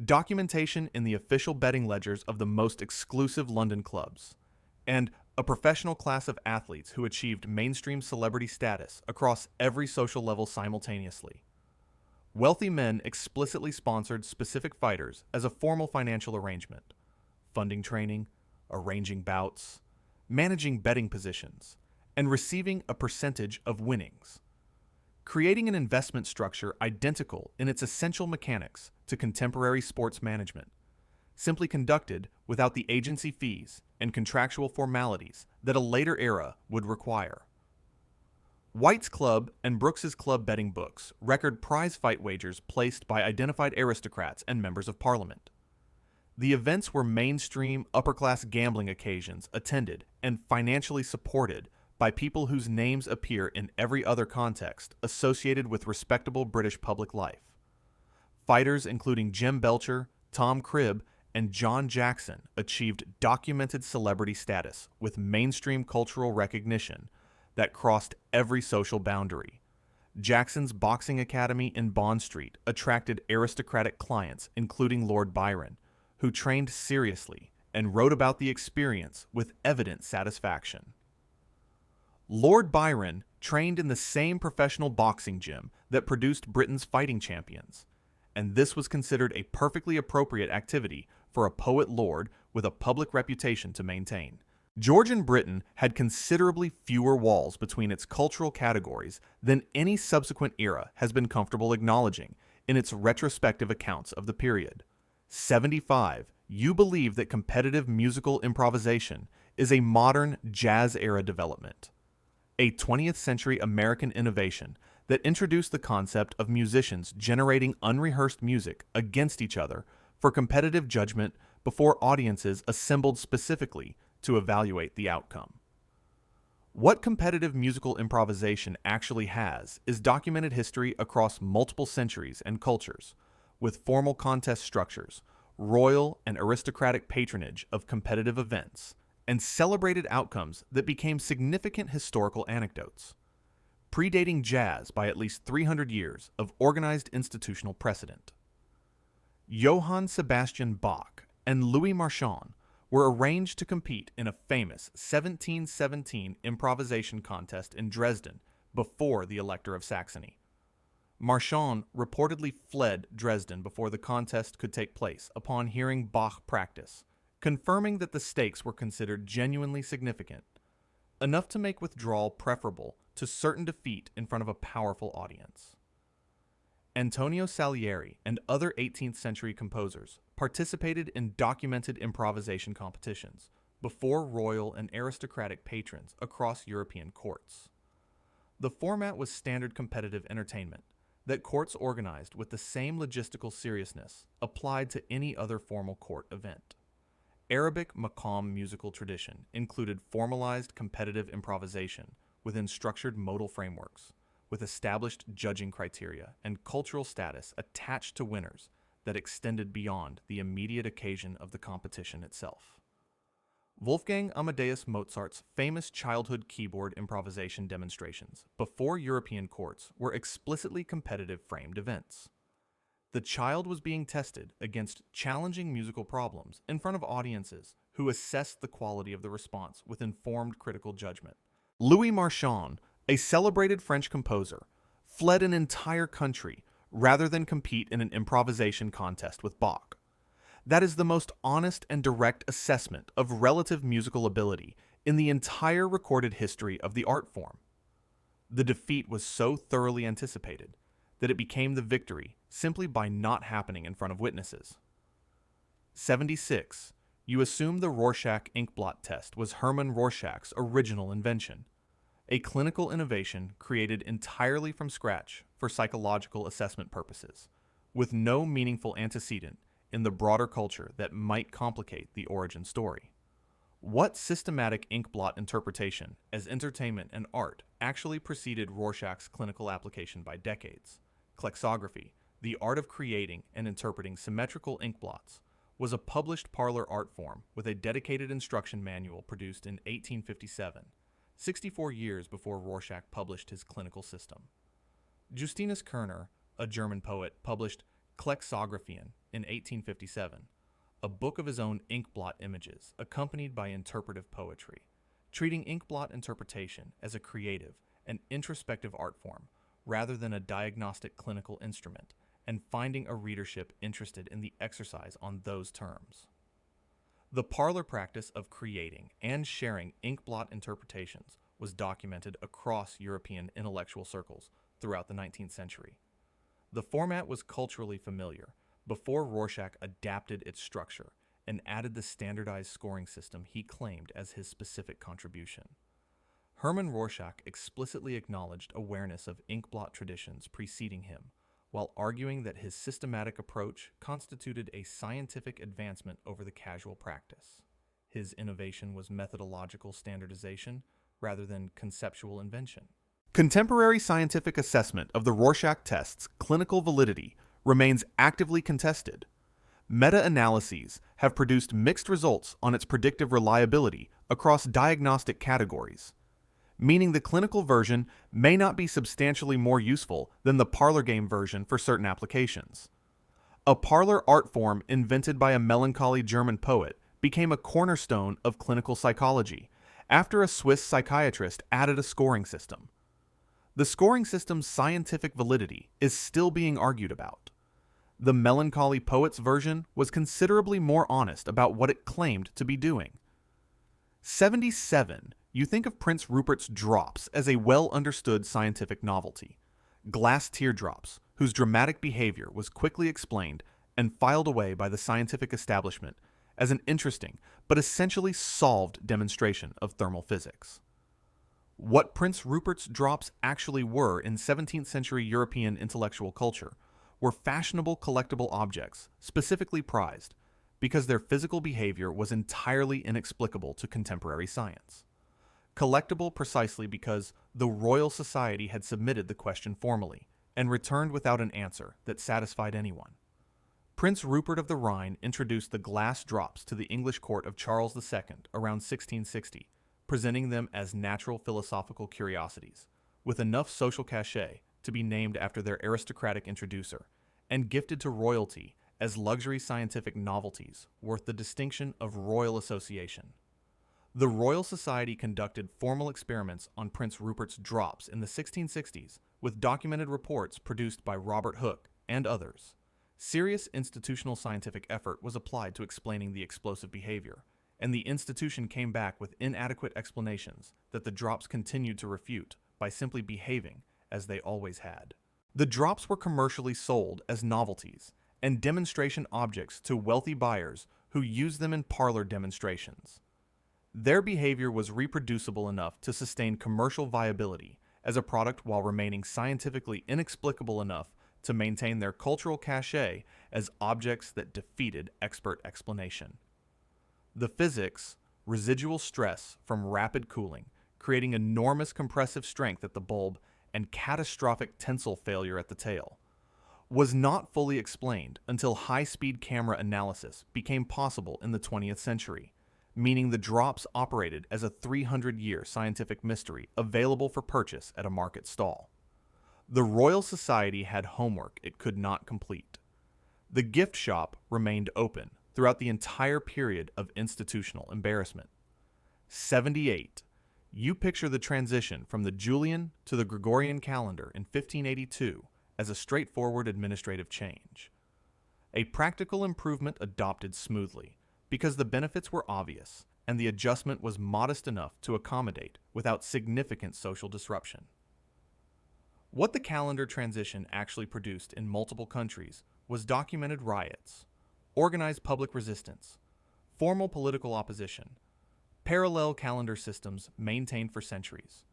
documentation in the official betting ledgers of the most exclusive London clubs, and a professional class of athletes who achieved mainstream celebrity status across every social level simultaneously. Wealthy men explicitly sponsored specific fighters as a formal financial arrangement, funding training, arranging bouts, managing betting positions, and receiving a percentage of winnings, creating an investment structure identical in its essential mechanics to contemporary sports management, simply conducted without the agency fees and contractual formalities that a later era would require. White's Club and Brooks's Club betting books record prize fight wagers placed by identified aristocrats and members of parliament. The events were mainstream upper-class gambling occasions attended and financially supported by people whose names appear in every other context associated with respectable British public life. Fighters including Jim Belcher, Tom Cribb, and John Jackson achieved documented celebrity status with mainstream cultural recognition that crossed every social boundary. Jackson's boxing academy in Bond Street attracted aristocratic clients including Lord Byron, who trained seriously and wrote about the experience with evident satisfaction. Lord Byron trained in the same professional boxing gym that produced Britain's fighting champions, and this was considered a perfectly appropriate activity for a poet lord with a public reputation to maintain. Georgian Britain had considerably fewer walls between its cultural categories than any subsequent era has been comfortable acknowledging in its retrospective accounts of the period. 75. You believe that competitive musical improvisation is a modern jazz-era development, a 20th century American innovation that introduced the concept of musicians generating unrehearsed music against each other for competitive judgment before audiences assembled specifically to evaluate the outcome. What competitive musical improvisation actually has is documented history across multiple centuries and cultures, with formal contest structures, royal and aristocratic patronage of competitive events, and celebrated outcomes that became significant historical anecdotes, predating jazz by at least 300 years of organized institutional precedent. Johann Sebastian Bach and Louis Marchand were arranged to compete in a famous 1717 improvisation contest in Dresden before the Elector of Saxony. Marchand reportedly fled Dresden before the contest could take place upon hearing Bach practice, confirming that the stakes were considered genuinely significant, enough to make withdrawal preferable to certain defeat in front of a powerful audience. Antonio Salieri and other 18th century composers participated in documented improvisation competitions before royal and aristocratic patrons across European courts. The format was standard competitive entertainment that courts organized with the same logistical seriousness applied to any other formal court event. Arabic maqam musical tradition included formalized competitive improvisation within structured modal frameworks, with established judging criteria and cultural status attached to winners that extended beyond the immediate occasion of the competition itself. Wolfgang Amadeus Mozart's famous childhood keyboard improvisation demonstrations before European courts were explicitly competitive framed events. The child was being tested against challenging musical problems in front of audiences who assessed the quality of the response with informed critical judgment. Louis Marchand, a celebrated French composer, fled an entire country rather than compete in an improvisation contest with Bach. That is the most honest and direct assessment of relative musical ability in the entire recorded history of the art form. The defeat was so thoroughly anticipated that it became the victory simply by not happening in front of witnesses. 76. You assume the Rorschach inkblot test was Hermann Rorschach's original invention, a clinical innovation created entirely from scratch for psychological assessment purposes, with no meaningful antecedent in the broader culture that might complicate the origin story. What systematic inkblot interpretation as entertainment and art actually preceded Rorschach's clinical application by decades? Klexography, the art of creating and interpreting symmetrical inkblots, was a published parlor art form with a dedicated instruction manual produced in 1857, 64 years before Rorschach published his clinical system. Justinus Kerner, a German poet, published Klexographion in 1857, a book of his own inkblot images accompanied by interpretive poetry, treating inkblot interpretation as a creative and introspective art form rather than a diagnostic clinical instrument, and finding a readership interested in the exercise on those terms. The parlor practice of creating and sharing inkblot interpretations was documented across European intellectual circles throughout the 19th century. The format was culturally familiar before Rorschach adapted its structure and added the standardized scoring system he claimed as his specific contribution. Hermann Rorschach explicitly acknowledged awareness of inkblot traditions preceding him, while arguing that his systematic approach constituted a scientific advancement over the casual practice. His innovation was methodological standardization rather than conceptual invention. Contemporary scientific assessment of the Rorschach test's clinical validity remains actively contested. Meta-analyses have produced mixed results on its predictive reliability across diagnostic categories, meaning the clinical version may not be substantially more useful than the parlor game version for certain applications. A parlor art form invented by a melancholy German poet became a cornerstone of clinical psychology after a Swiss psychiatrist added a scoring system. The scoring system's scientific validity is still being argued about. The melancholy poet's version was considerably more honest about what it claimed to be doing. 77. You think of Prince Rupert's drops as a well-understood scientific novelty. Glass teardrops, whose dramatic behavior was quickly explained and filed away by the scientific establishment as an interesting but essentially solved demonstration of thermal physics. What Prince Rupert's drops actually were in 17th century European intellectual culture were fashionable collectible objects, specifically prized, because their physical behavior was entirely inexplicable to contemporary science. Collectible precisely because the Royal Society had submitted the question formally and returned without an answer that satisfied anyone. Prince Rupert of the Rhine introduced the glass drops to the English court of Charles II around 1660, presenting them as natural philosophical curiosities, with enough social cachet to be named after their aristocratic introducer, and gifted to royalty as luxury scientific novelties worth the distinction of royal association. The Royal Society conducted formal experiments on Prince Rupert's drops in the 1660s, with documented reports produced by Robert Hooke and others. Serious institutional scientific effort was applied to explaining the explosive behavior, and the institution came back with inadequate explanations that the drops continued to refute by simply behaving as they always had. The drops were commercially sold as novelties and demonstration objects to wealthy buyers who used them in parlor demonstrations. Their behavior was reproducible enough to sustain commercial viability as a product while remaining scientifically inexplicable enough to maintain their cultural cachet as objects that defeated expert explanation. The physics, residual stress from rapid cooling, creating enormous compressive strength at the bulb and catastrophic tensile failure at the tail, was not fully explained until high-speed camera analysis became possible in the 20th century, meaning the drops operated as a 300-year scientific mystery available for purchase at a market stall. The Royal Society had homework it could not complete. The gift shop remained open throughout the entire period of institutional embarrassment. 78. You picture the transition from the Julian to the Gregorian calendar in 1582 as a straightforward administrative change. A practical improvement adopted smoothly because the benefits were obvious and the adjustment was modest enough to accommodate without significant social disruption. What the calendar transition actually produced in multiple countries was documented riots, organized public resistance, formal political opposition, parallel calendar systems maintained for centuries,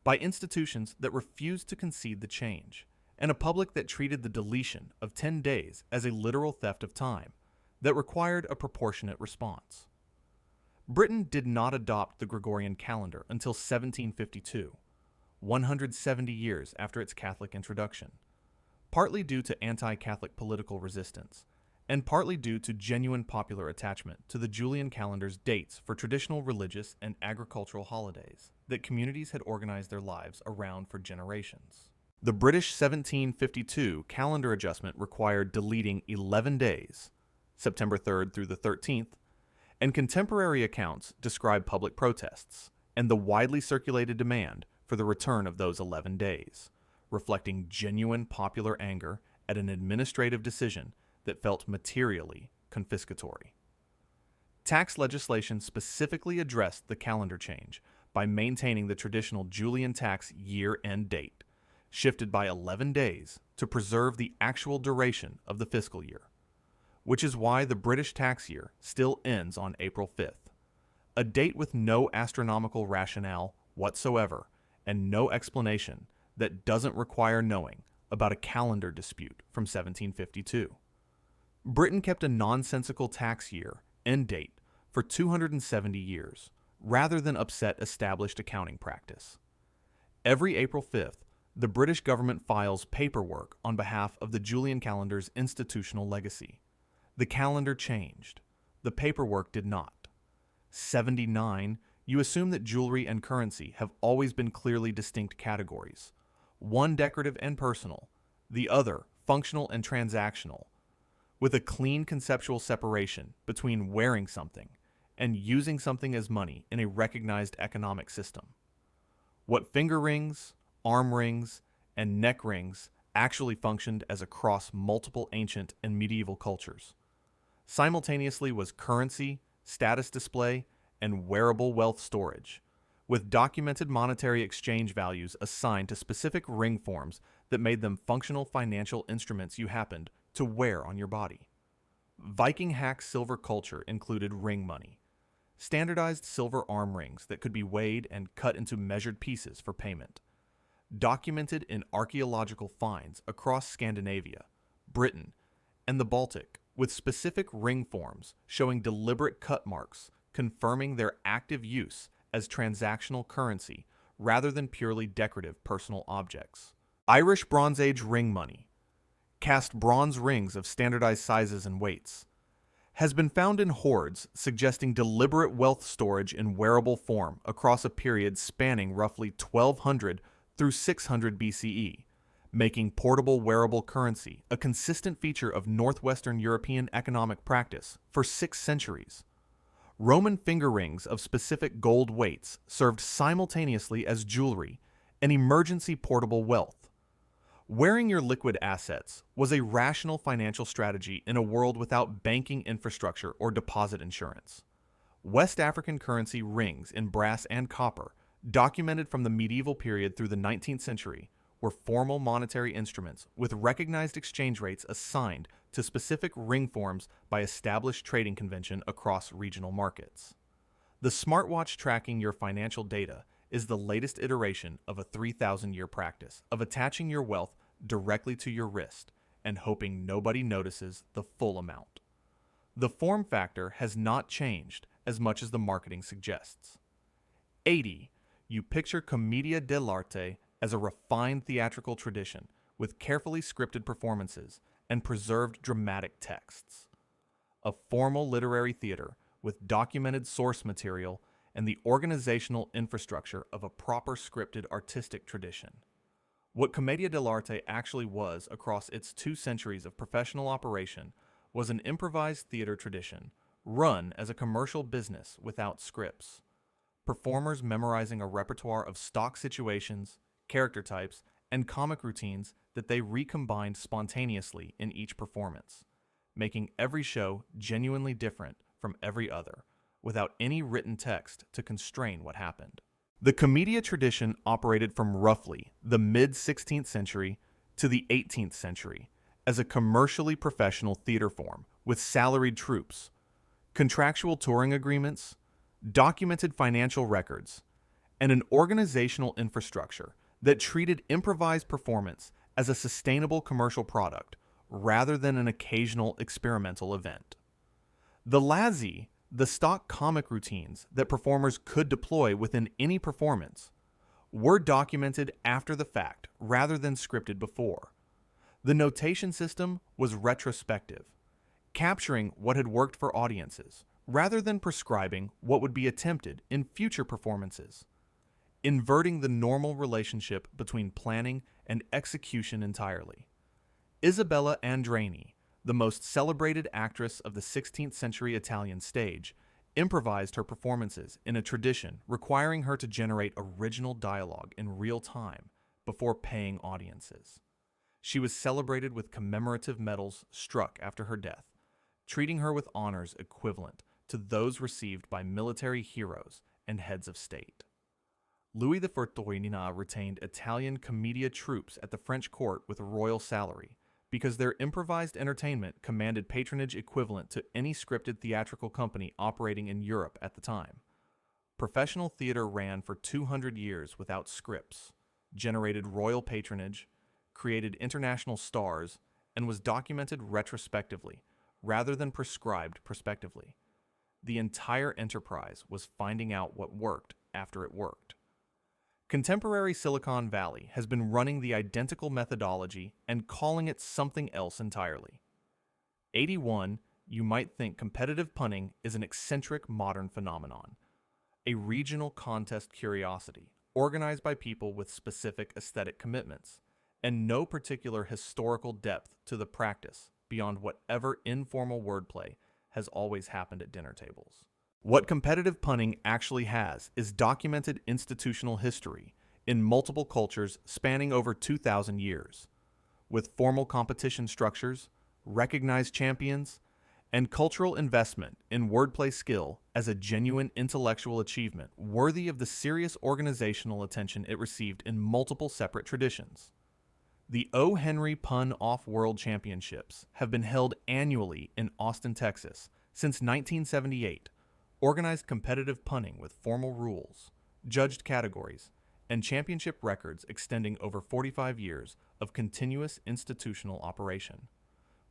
by institutions that refused to concede the change, and a public that treated the deletion of 10 days as a literal theft of time that required a proportionate response. Britain did not adopt the Gregorian calendar until 1752, 170 years after its Catholic introduction, partly due to anti-Catholic political resistance, and partly due to genuine popular attachment to the Julian calendar's dates for traditional religious and agricultural holidays that communities had organized their lives around for generations. The British 1752 calendar adjustment required deleting 11 days, September 3rd through the 13th, and contemporary accounts describe public protests and the widely circulated demand for the return of those 11 days, reflecting genuine popular anger at an administrative decision that felt materially confiscatory. Tax legislation specifically addressed the calendar change by maintaining the traditional Julian tax year-end date, shifted by 11 days to preserve the actual duration of the fiscal year, which is why the British tax year still ends on April 5th, a date with no astronomical rationale whatsoever and no explanation that doesn't require knowing about a calendar dispute from 1752. Britain kept a nonsensical tax year end date for 270 years, rather than upset established accounting practice. Every April 5th, the British government files paperwork on behalf of the Julian calendar's institutional legacy. The calendar changed. The paperwork did not. 79, you assume that jewelry and currency have always been clearly distinct categories. One decorative and personal, the other functional and transactional, with a clean conceptual separation between wearing something and using something as money in a recognized economic system. What finger rings, arm rings, and neck rings actually functioned as across multiple ancient and medieval cultures. Simultaneously was currency, status display, and wearable wealth storage, with documented monetary exchange values assigned to specific ring forms that made them functional financial instruments you happened to wear on your body. Viking hack silver culture included ring money. standardized silver arm rings that could be weighed and cut into measured pieces for payment. Documented in archaeological finds across Scandinavia, Britain, and the Baltic, with specific ring forms showing deliberate cut marks confirming their active use as transactional currency rather than purely decorative personal objects. Irish Bronze Age ring money, cast bronze rings of standardized sizes and weights, has been found in hoards, suggesting deliberate wealth storage in wearable form across a period spanning roughly 1200 through 600 BCE, making portable wearable currency a consistent feature of Northwestern European economic practice for 6 centuries. Roman finger rings of specific gold weights served simultaneously as jewelry and emergency portable wealth. Wearing your liquid assets was a rational financial strategy in a world without banking infrastructure or deposit insurance. West African currency rings in brass and copper, documented from the medieval period through the 19th century, were formal monetary instruments with recognized exchange rates assigned to specific ring forms by established trading convention across regional markets. The smartwatch tracking your financial data is the latest iteration of a 3,000-year practice of attaching your wealth directly to your wrist and hoping nobody notices the full amount. The form factor has not changed as much as the marketing suggests. 80. You picture commedia dell'arte as a refined theatrical tradition with carefully scripted performances and preserved dramatic texts. A formal literary theater with documented source material and the organizational infrastructure of a proper scripted artistic tradition. What commedia dell'arte actually was across its 2 centuries of professional operation was an improvised theater tradition run as a commercial business without scripts. Performers memorizing a repertoire of stock situations, character types, and comic routines that they recombined spontaneously in each performance, making every show genuinely different from every other, without any written text to constrain what happened. The commedia tradition operated from roughly the mid-16th century to the 18th century as a commercially professional theater form with salaried troupes, contractual touring agreements, documented financial records, and an organizational infrastructure that treated improvised performance as a sustainable commercial product rather than an occasional experimental event. The lazzi, the stock comic routines that performers could deploy within any performance, were documented after the fact rather than scripted before. The notation system was retrospective, capturing what had worked for audiences rather than prescribing what would be attempted in future performances, inverting the normal relationship between planning and execution entirely. Isabella Andreini, the most celebrated actress of the 16th century Italian stage, improvised her performances in a tradition requiring her to generate original dialogue in real time before paying audiences. She was celebrated with commemorative medals struck after her death, treating her with honors equivalent to those received by military heroes and heads of state. Louis XIV retained Italian commedia troupes at the French court with a royal salary because their improvised entertainment commanded patronage equivalent to any scripted theatrical company operating in Europe at the time. Professional theater ran for 200 years without scripts, generated royal patronage, created international stars, and was documented retrospectively rather than prescribed prospectively. The entire enterprise was finding out what worked after it worked. Contemporary Silicon Valley has been running the identical methodology and calling it something else entirely. 81, you might think competitive punning is an eccentric modern phenomenon, a regional contest curiosity organized by people with specific aesthetic commitments, and no particular historical depth to the practice beyond whatever informal wordplay has always happened at dinner tables. What competitive punning actually has is documented institutional history in multiple cultures spanning over 2,000 years, with formal competition structures, recognized champions, and cultural investment in wordplay skill as a genuine intellectual achievement worthy of the serious organizational attention it received in multiple separate traditions. The O. Henry Pun Off-World Championships have been held annually in Austin, Texas since 1978, organized competitive punning with formal rules, judged categories, and championship records extending over 45 years of continuous institutional operation,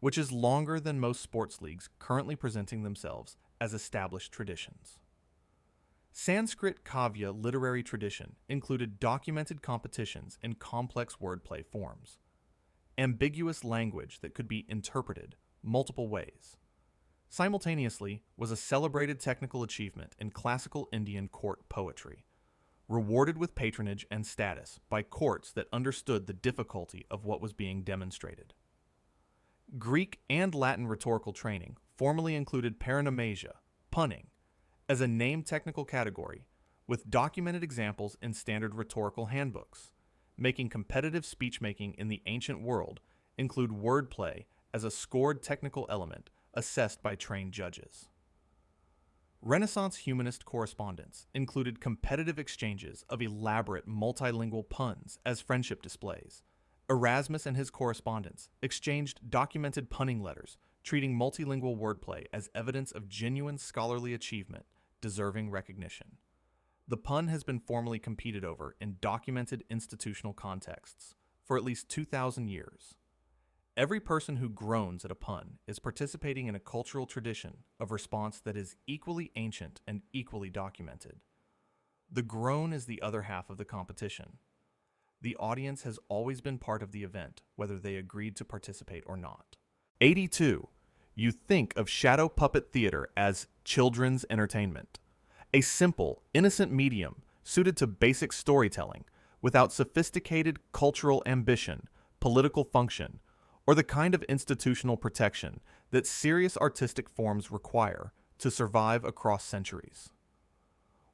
which is longer than most sports leagues currently presenting themselves as established traditions. Sanskrit Kavya literary tradition included documented competitions in complex wordplay forms, ambiguous language that could be interpreted multiple ways. Simultaneously was a celebrated technical achievement in classical Indian court poetry, rewarded with patronage and status by courts that understood the difficulty of what was being demonstrated. Greek and Latin rhetorical training formally included paronomasia, punning, as a named technical category, with documented examples in standard rhetorical handbooks, making competitive speech-making in the ancient world include wordplay as a scored technical element assessed by trained judges. Renaissance humanist correspondence included competitive exchanges of elaborate multilingual puns as friendship displays. Erasmus and his correspondents exchanged documented punning letters, treating multilingual wordplay as evidence of genuine scholarly achievement deserving recognition. The pun has been formally competed over in documented institutional contexts for at least 2,000 years. Every person who groans at a pun is participating in a cultural tradition of response that is equally ancient and equally documented. The groan is the other half of the competition. The audience has always been part of the event, whether they agreed to participate or not. 82. You think of shadow puppet theater as children's entertainment, a simple, innocent medium suited to basic storytelling without sophisticated cultural ambition, political function, or the kind of institutional protection that serious artistic forms require to survive across centuries.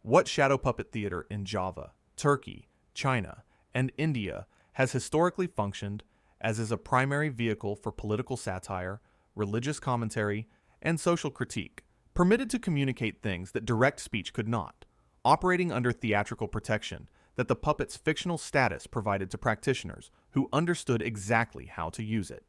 What shadow puppet theater in Java, Turkey, China, and India has historically functioned as is a primary vehicle for political satire, religious commentary, and social critique, permitted to communicate things that direct speech could not, operating under theatrical protection that the puppet's fictional status provided to practitioners who understood exactly how to use it.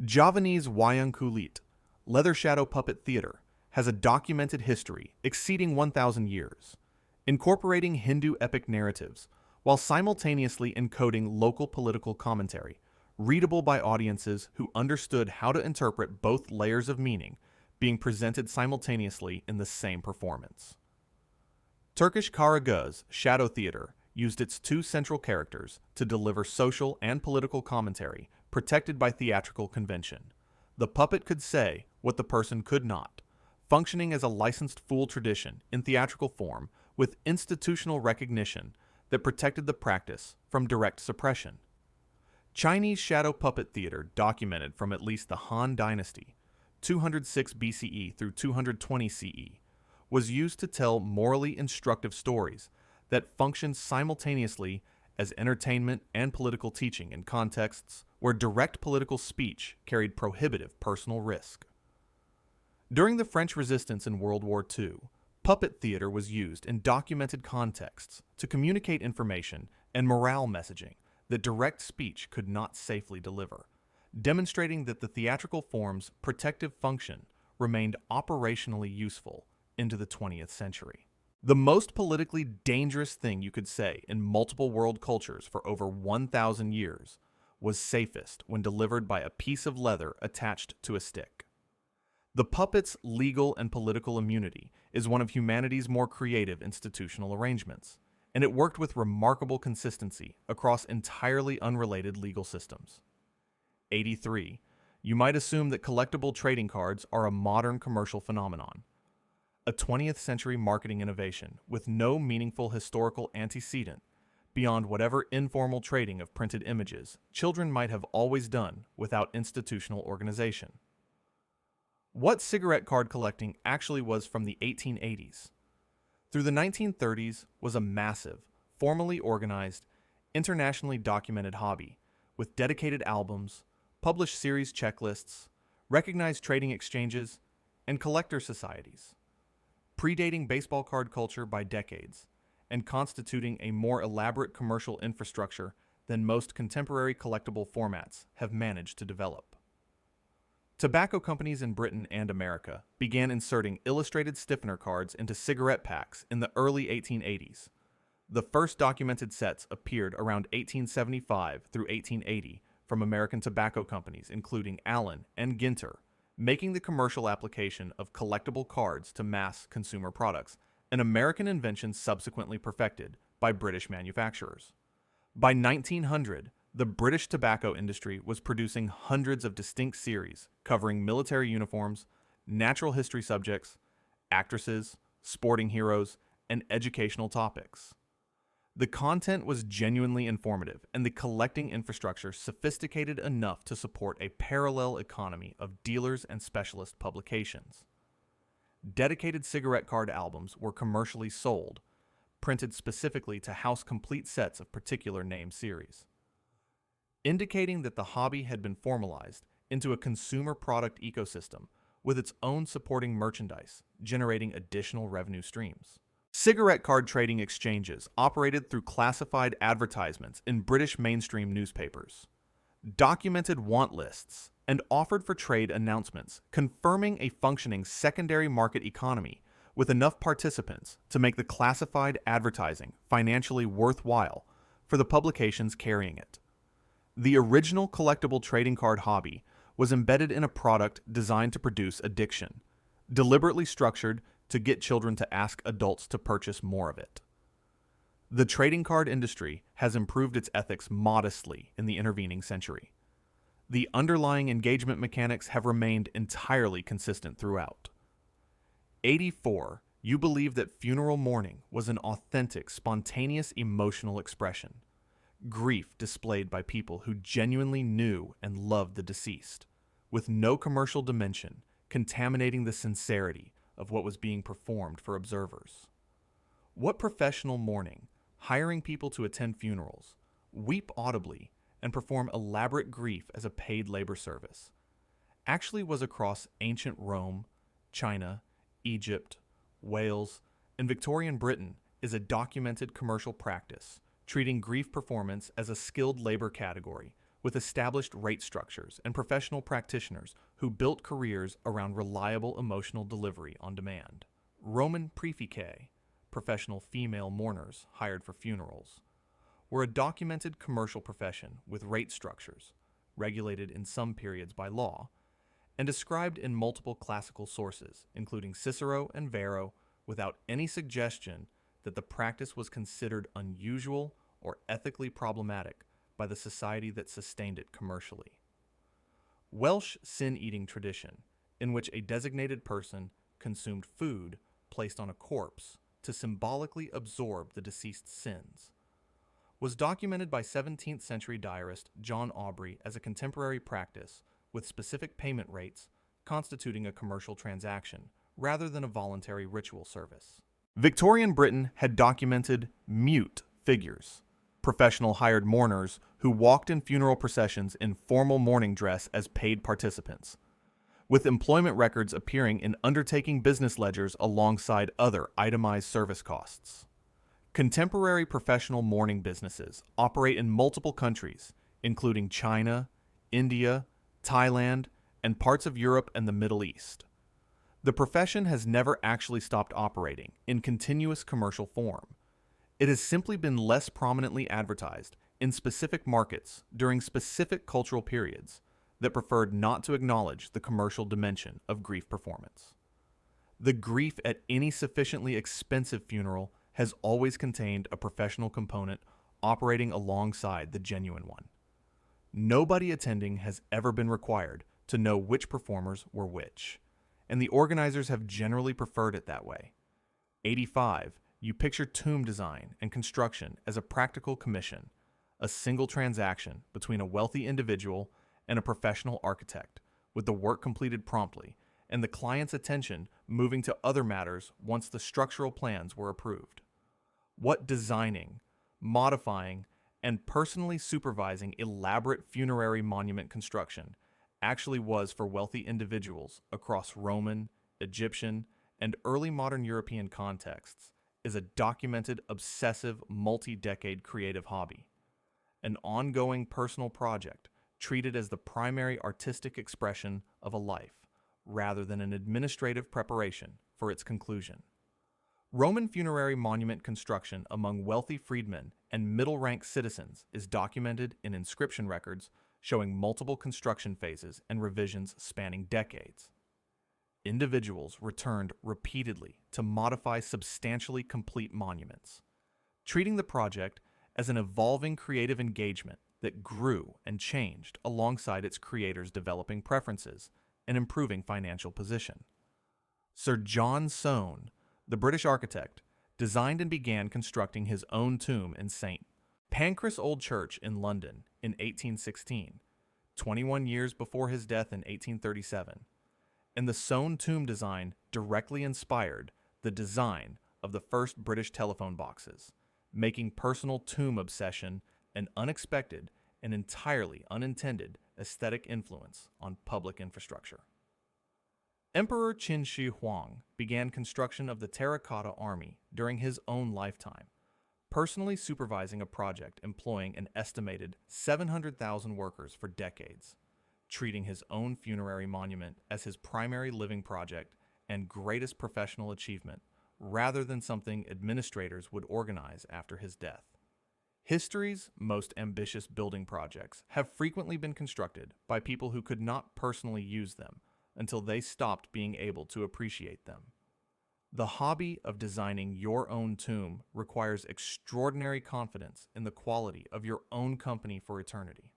Javanese wayang kulit, leather shadow puppet theater, has a documented history exceeding 1,000 years, incorporating Hindu epic narratives while simultaneously encoding local political commentary, readable by audiences who understood how to interpret both layers of meaning being presented simultaneously in the same performance. Turkish Karagöz shadow theater used its two central characters to deliver social and political commentary protected by theatrical convention. The puppet could say what the person could not, functioning as a licensed fool tradition in theatrical form with institutional recognition that protected the practice from direct suppression. Chinese shadow puppet theater documented from at least the Han Dynasty, 206 BCE through 220 CE, was used to tell morally instructive stories that functioned simultaneously as entertainment and political teaching in contexts where direct political speech carried prohibitive personal risk. During the French Resistance in World War II, puppet theater was used in documented contexts to communicate information and morale messaging that direct speech could not safely deliver, demonstrating that the theatrical form's protective function remained operationally useful into the 20th century. The most politically dangerous thing you could say in multiple world cultures for over 1,000 years was safest when delivered by a piece of leather attached to a stick. The puppet's legal and political immunity is one of humanity's more creative institutional arrangements, and it worked with remarkable consistency across entirely unrelated legal systems. 83. You might assume that collectible trading cards are a modern commercial phenomenon, a 20th century marketing innovation with no meaningful historical antecedent beyond whatever informal trading of printed images children might have always done without institutional organization. What cigarette card collecting actually was from the 1880s through the 1930s was a massive, formally organized, internationally documented hobby with dedicated albums, published series checklists, recognized trading exchanges, and collector societies, predating baseball card culture by decades and constituting a more elaborate commercial infrastructure than most contemporary collectible formats have managed to develop. Tobacco companies in Britain and America began inserting illustrated stiffener cards into cigarette packs in the early 1880s. The first documented sets appeared around 1875 through 1880 from American tobacco companies including Allen and Ginter, making the commercial application of collectible cards to mass consumer products, an American invention subsequently perfected by British manufacturers. By 1900, the British tobacco industry was producing hundreds of distinct series covering military uniforms, natural history subjects, actresses, sporting heroes, and educational topics. The content was genuinely informative, and the collecting infrastructure sophisticated enough to support a parallel economy of dealers and specialist publications. Dedicated cigarette card albums were commercially sold, printed specifically to house complete sets of particular name series, indicating that the hobby had been formalized into a consumer product ecosystem with its own supporting merchandise, generating additional revenue streams. Cigarette card trading exchanges operated through classified advertisements in British mainstream newspapers, documented want lists, and offered for trade announcements, confirming a functioning secondary market economy with enough participants to make the classified advertising financially worthwhile for the publications carrying it. The original collectible trading card hobby was embedded in a product designed to produce addiction, deliberately structured to get children to ask adults to purchase more of it. The trading card industry has improved its ethics modestly in the intervening century. The underlying engagement mechanics have remained entirely consistent throughout. 84. You believe that funeral mourning was an authentic, spontaneous emotional expression. Grief displayed by people who genuinely knew and loved the deceased, with no commercial dimension contaminating the sincerity of what was being performed for observers. What professional mourning, hiring people to attend funerals, weep audibly, and perform elaborate grief as a paid labor service, actually was across ancient Rome, China, Egypt, Wales, and Victorian Britain is a documented commercial practice, treating grief performance as a skilled labor category with established rate structures and professional practitioners who built careers around reliable emotional delivery on demand. Roman praeficae, professional female mourners hired for funerals, were a documented commercial profession with rate structures, regulated in some periods by law, and described in multiple classical sources, including Cicero and Varro, without any suggestion that the practice was considered unusual or ethically problematic by the society that sustained it commercially. Welsh sin-eating tradition, in which a designated person consumed food placed on a corpse to symbolically absorb the deceased's sins, was documented by 17th century diarist John Aubrey as a contemporary practice with specific payment rates constituting a commercial transaction rather than a voluntary ritual service. Victorian Britain had documented mute figures, professional hired mourners who walked in funeral processions in formal mourning dress as paid participants, with employment records appearing in undertaking business ledgers alongside other itemized service costs. Contemporary professional mourning businesses operate in multiple countries, including China, India, Thailand, and parts of Europe and the Middle East. The profession has never actually stopped operating in continuous commercial form. It has simply been less prominently advertised in specific markets during specific cultural periods that preferred not to acknowledge the commercial dimension of grief performance. The grief at any sufficiently expensive funeral has always contained a professional component operating alongside the genuine one. Nobody attending has ever been required to know which performers were which, and the organizers have generally preferred it that way. 85. You picture tomb design and construction as a practical commission, a single transaction between a wealthy individual and a professional architect, with the work completed promptly, and the client's attention moving to other matters once the structural plans were approved. What designing, modifying, and personally supervising elaborate funerary monument construction actually was for wealthy individuals across Roman, Egyptian, and early modern European contexts is a documented, obsessive, multi-decade creative hobby, an ongoing personal project treated as the primary artistic expression of a life, rather than an administrative preparation for its conclusion. Roman funerary monument construction among wealthy freedmen and middle-rank citizens is documented in inscription records showing multiple construction phases and revisions spanning decades. Individuals returned repeatedly to modify substantially complete monuments, treating the project as an evolving creative engagement that grew and changed alongside its creators' developing preferences and improving financial position. Sir John Soane, the British architect, designed and began constructing his own tomb in St. Pancras Old Church in London in 1816, 21 years before his death in 1837, and the Soane tomb design directly inspired the design of the first British telephone boxes, making personal tomb obsession an unexpected and entirely unintended aesthetic influence on public infrastructure. Emperor Qin Shi Huang began construction of the terracotta army during his own lifetime, personally supervising a project employing an estimated 700,000 workers for decades, treating his own funerary monument as his primary living project and greatest professional achievement, rather than something administrators would organize after his death. History's most ambitious building projects have frequently been constructed by people who could not personally use them until they stopped being able to appreciate them. The hobby of designing your own tomb requires extraordinary confidence in the quality of your own company for eternity.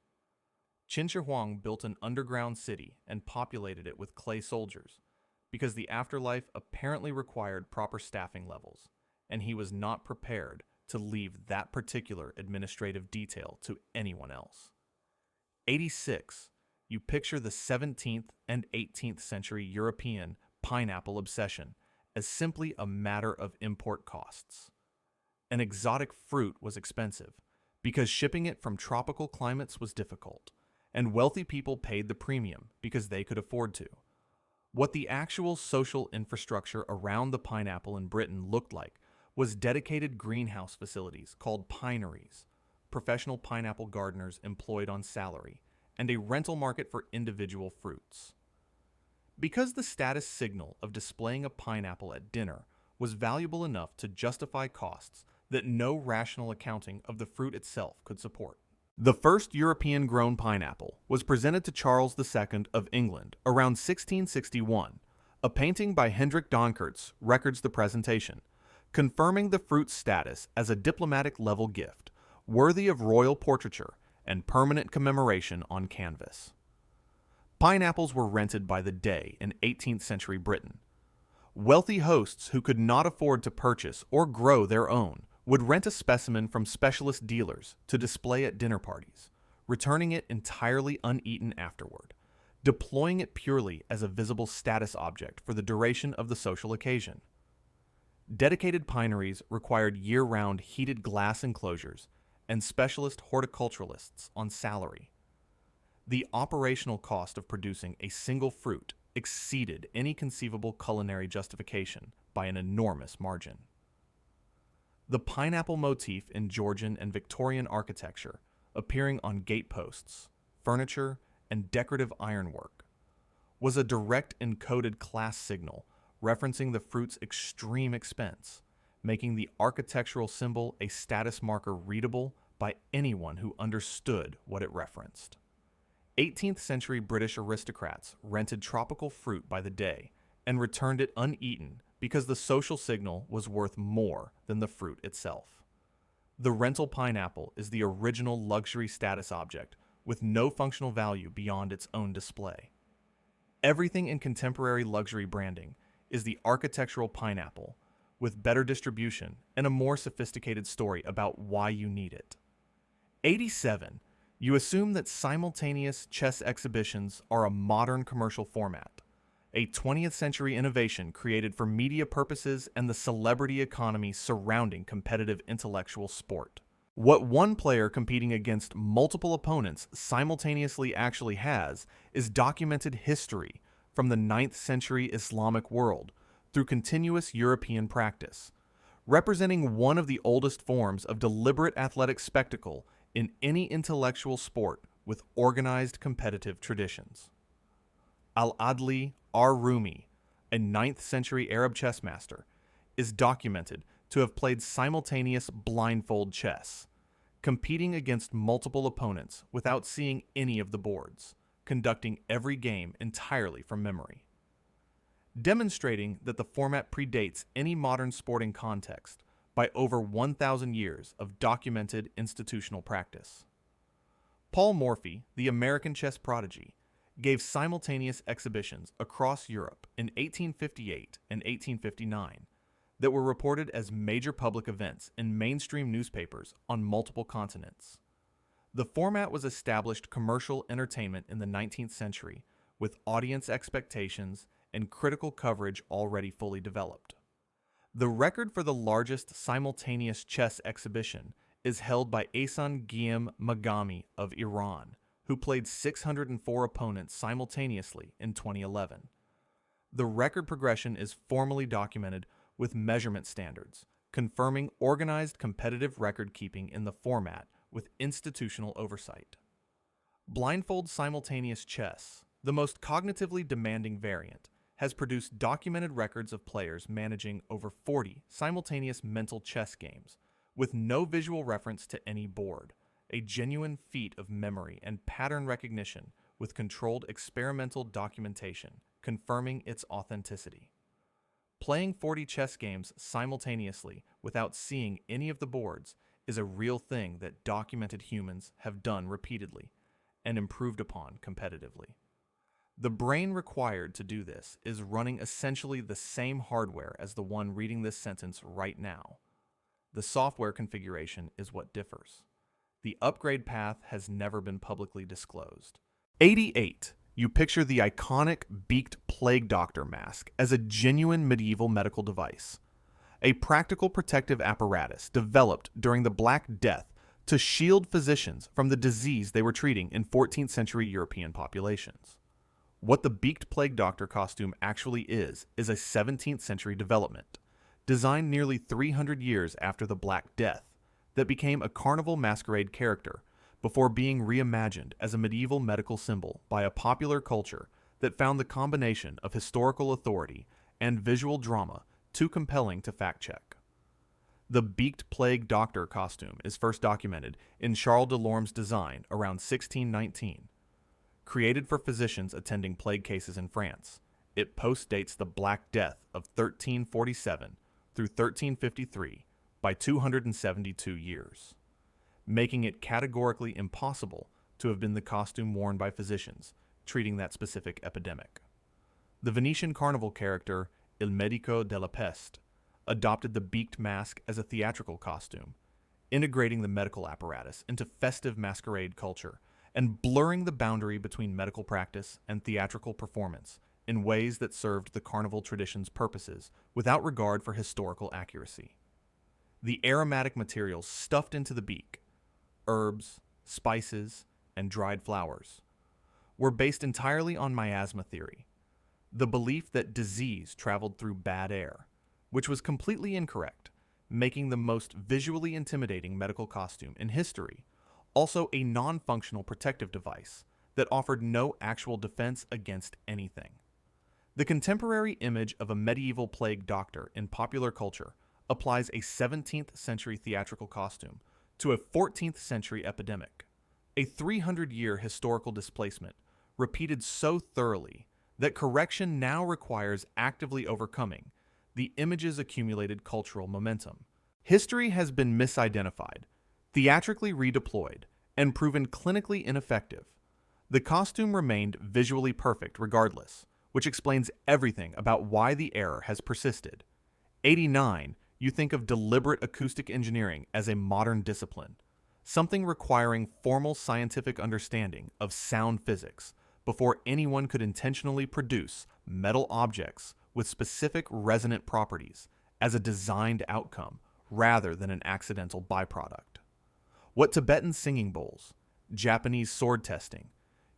Qin Shi Huang built an underground city and populated it with clay soldiers because the afterlife apparently required proper staffing levels, and he was not prepared to leave that particular administrative detail to anyone else. 86. You picture the 17th and 18th century European pineapple obsession as simply a matter of import costs. An exotic fruit was expensive because shipping it from tropical climates was difficult, and wealthy people paid the premium because they could afford to. What the actual social infrastructure around the pineapple in Britain looked like was dedicated greenhouse facilities called pineries, professional pineapple gardeners employed on salary, and a rental market for individual fruits. Because the status signal of displaying a pineapple at dinner was valuable enough to justify costs that no rational accounting of the fruit itself could support. The first European-grown pineapple was presented to Charles II of England around 1661. A painting by Hendrik Donkertz records the presentation, confirming the fruit's status as a diplomatic-level gift, worthy of royal portraiture and permanent commemoration on canvas. Pineapples were rented by the day in 18th century Britain. Wealthy hosts who could not afford to purchase or grow their own would rent a specimen from specialist dealers to display at dinner parties, returning it entirely uneaten afterward, deploying it purely as a visible status object for the duration of the social occasion. Dedicated pineries required year-round heated glass enclosures and specialist horticulturalists on salary. The operational cost of producing a single fruit exceeded any conceivable culinary justification by an enormous margin. The pineapple motif in Georgian and Victorian architecture, appearing on gateposts, furniture, and decorative ironwork, was a direct encoded class signal referencing the fruit's extreme expense, making the architectural symbol a status marker readable by anyone who understood what it referenced. 18th century British aristocrats rented tropical fruit by the day and returned it uneaten because the social signal was worth more than the fruit itself. The rental pineapple is the original luxury status object with no functional value beyond its own display. Everything in contemporary luxury branding is the architectural pineapple, with better distribution and a more sophisticated story about why you need it. 87. You assume that simultaneous chess exhibitions are a modern commercial format, a 20th century innovation created for media purposes and the celebrity economy surrounding competitive intellectual sport. What one player competing against multiple opponents simultaneously actually has is documented history from the 9th century Islamic world through continuous European practice, representing one of the oldest forms of deliberate athletic spectacle in any intellectual sport with organized competitive traditions. Al-Adli ar-Rumi, a 9th century Arab chess master, is documented to have played simultaneous blindfold chess, competing against multiple opponents without seeing any of the boards, conducting every game entirely from memory. Demonstrating that the format predates any modern sporting context by over 1,000 years of documented institutional practice. Paul Morphy, the American chess prodigy, gave simultaneous exhibitions across Europe in 1858 and 1859 that were reported as major public events in mainstream newspapers on multiple continents. The format was established commercial entertainment in the 19th century with audience expectations and critical coverage already fully developed. The record for the largest simultaneous chess exhibition is held by Ehsan Guillem Magami of Iran, who played 604 opponents simultaneously in 2011. The record progression is formally documented with measurement standards, confirming organized competitive record keeping in the format with institutional oversight. Blindfold simultaneous chess, the most cognitively demanding variant, has produced documented records of players managing over 40 simultaneous mental chess games with no visual reference to any board, a genuine feat of memory and pattern recognition with controlled experimental documentation confirming its authenticity. Playing 40 chess games simultaneously without seeing any of the boards is a real thing that documented humans have done repeatedly and improved upon competitively. The brain required to do this is running essentially the same hardware as the one reading this sentence right now. The software configuration is what differs. The upgrade path has never been publicly disclosed. 88. You picture the iconic beaked plague doctor mask as a genuine medieval medical device, a practical protective apparatus developed during the Black Death to shield physicians from the disease they were treating in 14th century European populations. What the beaked plague doctor costume actually is a 17th century development, designed nearly 300 years after the Black Death, that became a carnival masquerade character before being reimagined as a medieval medical symbol by a popular culture that found the combination of historical authority and visual drama too compelling to fact-check. The beaked plague doctor costume is first documented in Charles Delorme's design around 1619. Created for physicians attending plague cases in France, it postdates the Black Death of 1347 through 1353 by 272 years, making it categorically impossible to have been the costume worn by physicians treating that specific epidemic. The Venetian carnival character Il Medico della Peste adopted the beaked mask as a theatrical costume, integrating the medical apparatus into festive masquerade culture and blurring the boundary between medical practice and theatrical performance in ways that served the carnival tradition's purposes without regard for historical accuracy. The aromatic materials stuffed into the beak, herbs, spices, and dried flowers, were based entirely on miasma theory, the belief that disease traveled through bad air, which was completely incorrect, making the most visually intimidating medical costume in history also a non-functional protective device that offered no actual defense against anything. The contemporary image of a medieval plague doctor in popular culture applies a 17th century theatrical costume to a 14th century epidemic, a 300-year historical displacement repeated so thoroughly that correction now requires actively overcoming the image's accumulated cultural momentum. History has been misidentified, theatrically redeployed, and proven clinically ineffective. The costume remained visually perfect regardless, which explains everything about why the error has persisted. 89. You think of deliberate acoustic engineering as a modern discipline, something requiring formal scientific understanding of sound physics before anyone could intentionally produce metal objects with specific resonant properties as a designed outcome rather than an accidental byproduct. What Tibetan singing bowls, Japanese sword testing,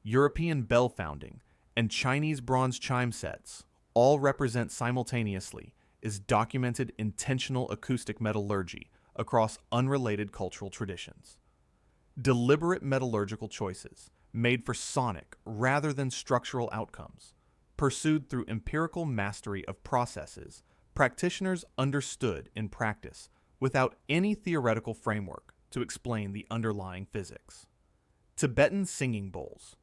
European bell founding, and Chinese bronze chime sets all represent simultaneously is documented intentional acoustic metallurgy across unrelated cultural traditions. Deliberate metallurgical choices made for sonic rather than structural outcomes. Pursued through empirical mastery of processes, practitioners understood in practice without any theoretical framework to explain the underlying physics. Tibetan singing bowls,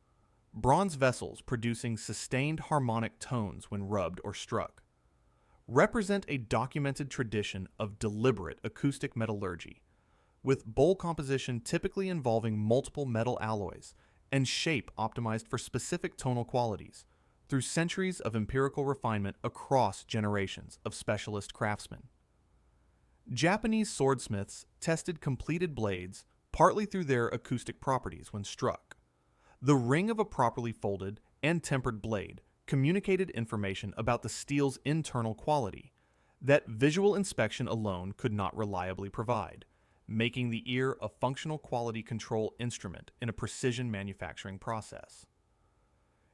bronze vessels producing sustained harmonic tones when rubbed or struck, represent a documented tradition of deliberate acoustic metallurgy, with bowl composition typically involving multiple metal alloys and shape optimized for specific tonal qualities through centuries of empirical refinement across generations of specialist craftsmen. Japanese swordsmiths tested completed blades partly through their acoustic properties when struck. The ring of a properly folded and tempered blade communicated information about the steel's internal quality that visual inspection alone could not reliably provide, making the ear a functional quality control instrument in a precision manufacturing process.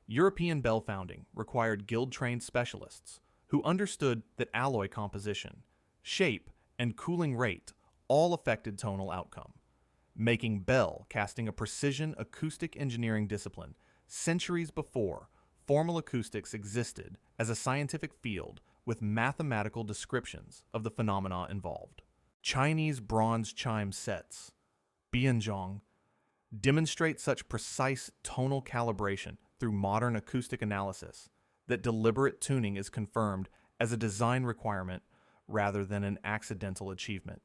European bell founding required guild-trained specialists who understood that alloy composition, shape, and cooling rate all affected tonal outcome, making bell casting a precision acoustic engineering discipline centuries before formal acoustics existed as a scientific field with mathematical descriptions of the phenomena involved. Chinese bronze chime sets, bianzhong, demonstrate such precise tonal calibration through modern acoustic analysis that deliberate tuning is confirmed as a design requirement rather than an accidental achievement,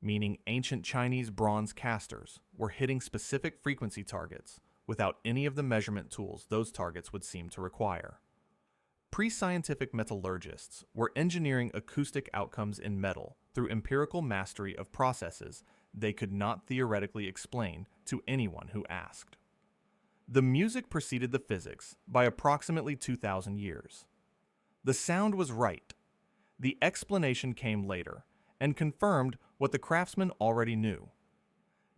meaning ancient Chinese bronze casters were hitting specific frequency targets without any of the measurement tools those targets would seem to require. Pre-scientific metallurgists were engineering acoustic outcomes in metal through empirical mastery of processes they could not theoretically explain to anyone who asked. The music preceded the physics by approximately 2,000 years. The sound was right. The explanation came later and confirmed what the craftsman already knew.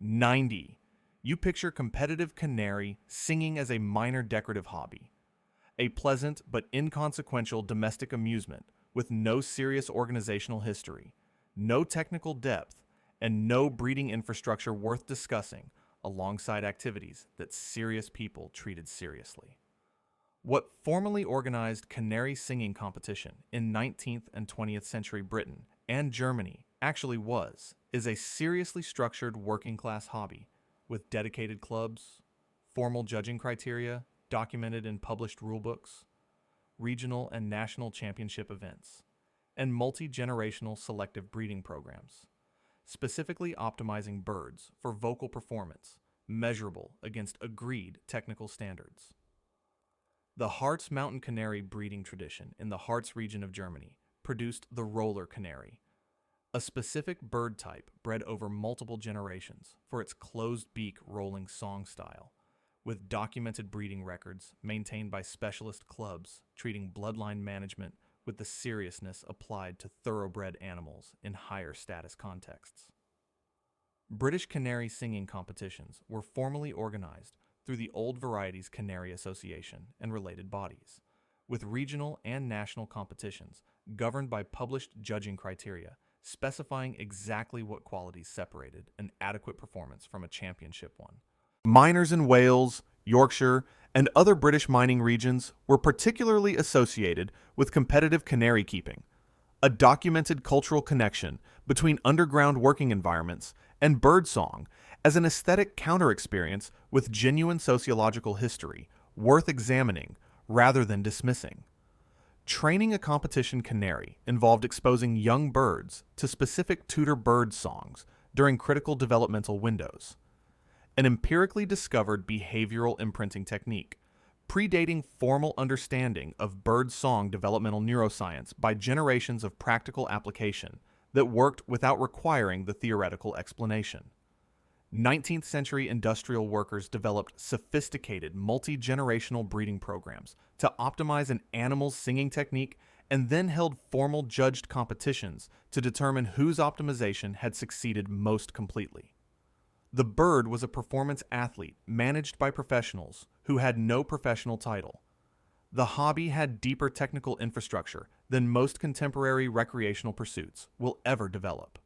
90. You picture competitive canary singing as a minor decorative hobby, a pleasant but inconsequential domestic amusement with no serious organizational history, no technical depth, and no breeding infrastructure worth discussing alongside activities that serious people treated seriously. What formally organized canary singing competition in 19th and 20th century Britain and Germany actually is a seriously structured working-class hobby with dedicated clubs, formal judging criteria documented in published rulebooks, regional and national championship events, and multi-generational selective breeding programs, specifically optimizing birds for vocal performance, measurable against agreed technical standards. The Harz mountain canary breeding tradition in the Harz region of Germany produced the roller canary, a specific bird type bred over multiple generations for its closed beak rolling song style, with documented breeding records maintained by specialist clubs treating bloodline management with the seriousness applied to thoroughbred animals in higher status contexts. British canary singing competitions were formally organized through the Old Varieties Canary Association and related bodies, with regional and national competitions governed by published judging criteria specifying exactly what qualities separated an adequate performance from a championship one. Miners in Wales, Yorkshire, and other British mining regions were particularly associated with competitive canary keeping, a documented cultural connection between underground working environments and birdsong as an aesthetic counter-experience with genuine sociological history worth examining rather than dismissing. Training a competition canary involved exposing young birds to specific tutor bird songs during critical developmental windows, an empirically discovered behavioral imprinting technique, predating formal understanding of bird song developmental neuroscience by generations of practical application that worked without requiring the theoretical explanation. 19th century industrial workers developed sophisticated multi-generational breeding programs to optimize an animal's singing technique and then held formal judged competitions to determine whose optimization had succeeded most completely. The bird was a performance athlete managed by professionals who had no professional title. The hobby had deeper technical infrastructure than most contemporary recreational pursuits will ever develop.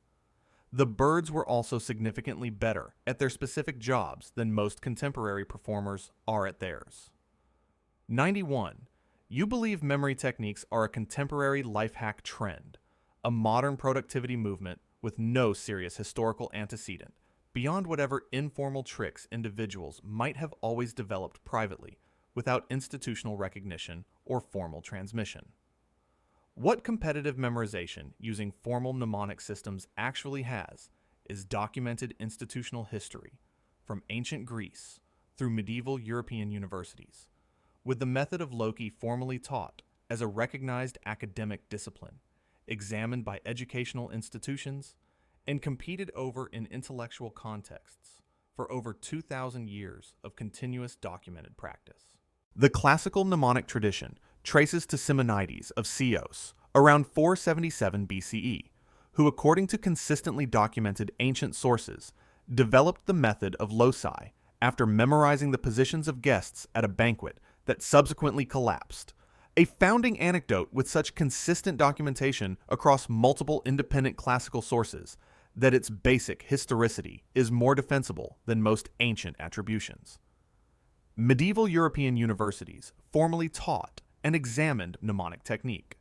The birds were also significantly better at their specific jobs than most contemporary performers are at theirs. 91. You believe memory techniques are a contemporary life hack trend, a modern productivity movement with no serious historical antecedent, beyond whatever informal tricks individuals might have always developed privately without institutional recognition or formal transmission. What competitive memorization using formal mnemonic systems actually has is documented institutional history from ancient Greece through medieval European universities, with the method of Loki formally taught as a recognized academic discipline, examined by educational institutions, and competed over in intellectual contexts for over 2,000 years of continuous documented practice. The classical mnemonic tradition traces to Simonides of Chios around 477 BCE, who, according to consistently documented ancient sources, developed the method of loci after memorizing the positions of guests at a banquet that subsequently collapsed. A founding anecdote with such consistent documentation across multiple independent classical sources that its basic historicity is more defensible than most ancient attributions. Medieval European universities formally taught and examined mnemonic technique.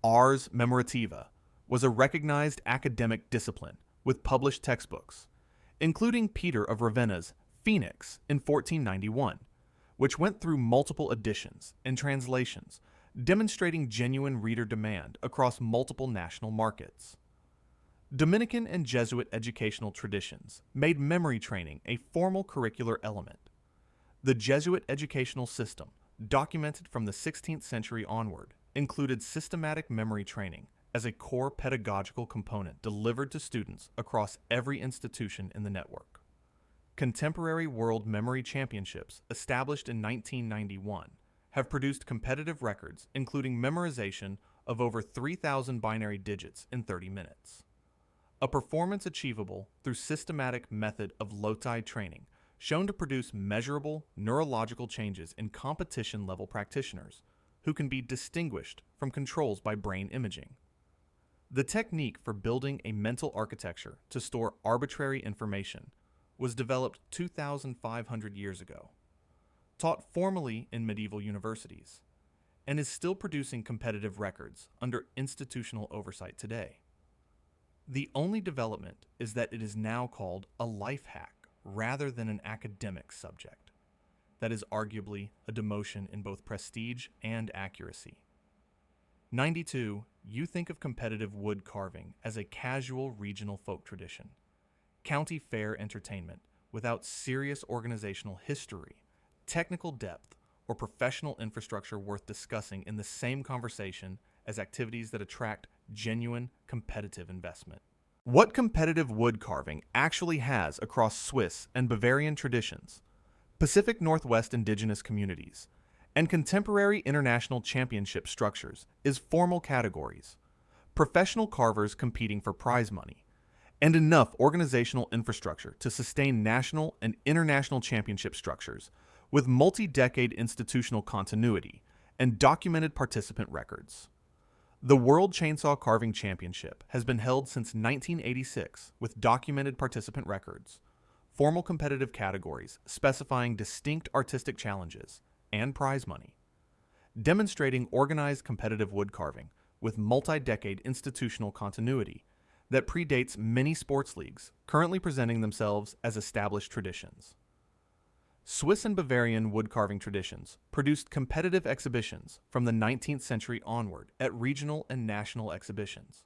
Ars memorativa was a recognized academic discipline with published textbooks, including Peter of Ravenna's Phoenix in 1491, which went through multiple editions and translations, demonstrating genuine reader demand across multiple national markets. Dominican and Jesuit educational traditions made memory training a formal curricular element. The Jesuit educational system, documented from the 16th century onward, included systematic memory training as a core pedagogical component delivered to students across every institution in the network. Contemporary World Memory Championships, established in 1991, have produced competitive records including memorization of over 3,000 binary digits in 30 minutes. A performance achievable through systematic method of loci training shown to produce measurable neurological changes in competition-level practitioners who can be distinguished from controls by brain imaging. The technique for building a mental architecture to store arbitrary information was developed 2,500 years ago, taught formally in medieval universities, and is still producing competitive records under institutional oversight today. The only development is that it is now called a life hack rather than an academic subject. That is arguably a demotion in both prestige and accuracy. 92. You think of competitive wood carving as a casual regional folk tradition, county fair entertainment without serious organizational history, technical depth, or professional infrastructure worth discussing in the same conversation as activities that attract genuine competitive investment. What competitive wood carving actually has across Swiss and Bavarian traditions, Pacific Northwest indigenous communities, and contemporary international championship structures is formal categories, professional carvers competing for prize money, and enough organizational infrastructure to sustain national and international championship structures with multi-decade institutional continuity and documented participant records. The World Chainsaw Carving Championship has been held since 1986 with documented participant records, formal competitive categories specifying distinct artistic challenges, and prize money, demonstrating organized competitive wood carving with multi-decade institutional continuity that predates many sports leagues currently presenting themselves as established traditions. Swiss and Bavarian wood carving traditions produced competitive exhibitions from the 19th century onward at regional and national exhibitions.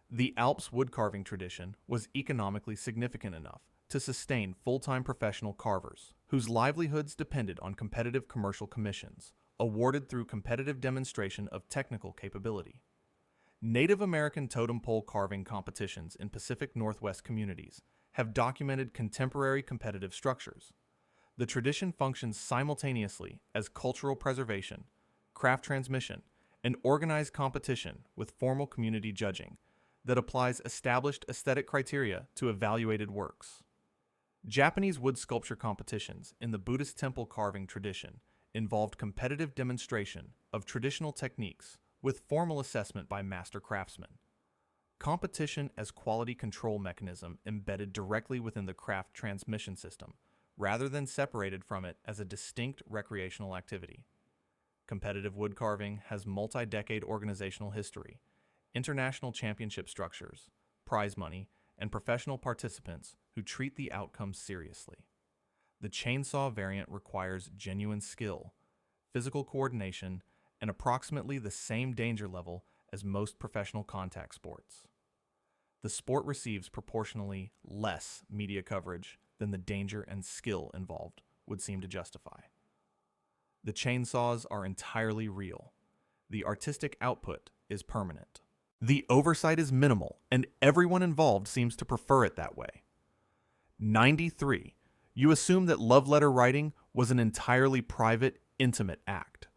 The Alps wood carving tradition was economically significant enough to sustain full-time professional carvers whose livelihoods depended on competitive commercial commissions awarded through competitive demonstration of technical capability. Native American totem pole carving competitions in Pacific Northwest communities have documented contemporary competitive structures. The tradition functions simultaneously as cultural preservation, craft transmission, and organized competition with formal community judging that applies established aesthetic criteria to evaluated works. Japanese wood sculpture competitions in the Buddhist temple carving tradition involved competitive demonstration of traditional techniques with formal assessment by master craftsmen. Competition as quality control mechanism embedded directly within the craft transmission system, rather than separated from it as a distinct recreational activity. Competitive wood carving has multi-decade organizational history, international championship structures, prize money, and professional participants who treat the outcome seriously. The chainsaw variant requires genuine skill, physical coordination, and approximately the same danger level as most professional contact sports. The sport receives proportionally less media coverage than the danger and skill involved would seem to justify. The chainsaws are entirely real. The artistic output is permanent. The oversight is minimal, and everyone involved seems to prefer it that way. 93. You assume that love letter writing was an entirely private, intimate act.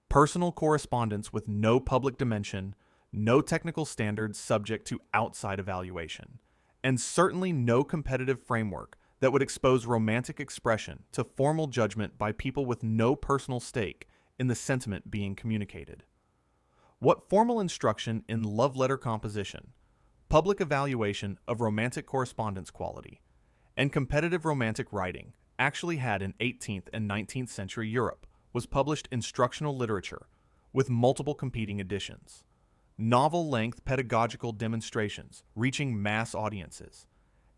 Personal correspondence with no public dimension, no technical standards subject to outside evaluation, and certainly no competitive framework that would expose romantic expression to formal judgment by people with no personal stake in the sentiment being communicated. What formal instruction in love letter composition, public evaluation of romantic correspondence quality, and competitive romantic writing actually had in 18th and 19th century Europe was published instructional literature with multiple competing editions, novel-length pedagogical demonstrations reaching mass audiences,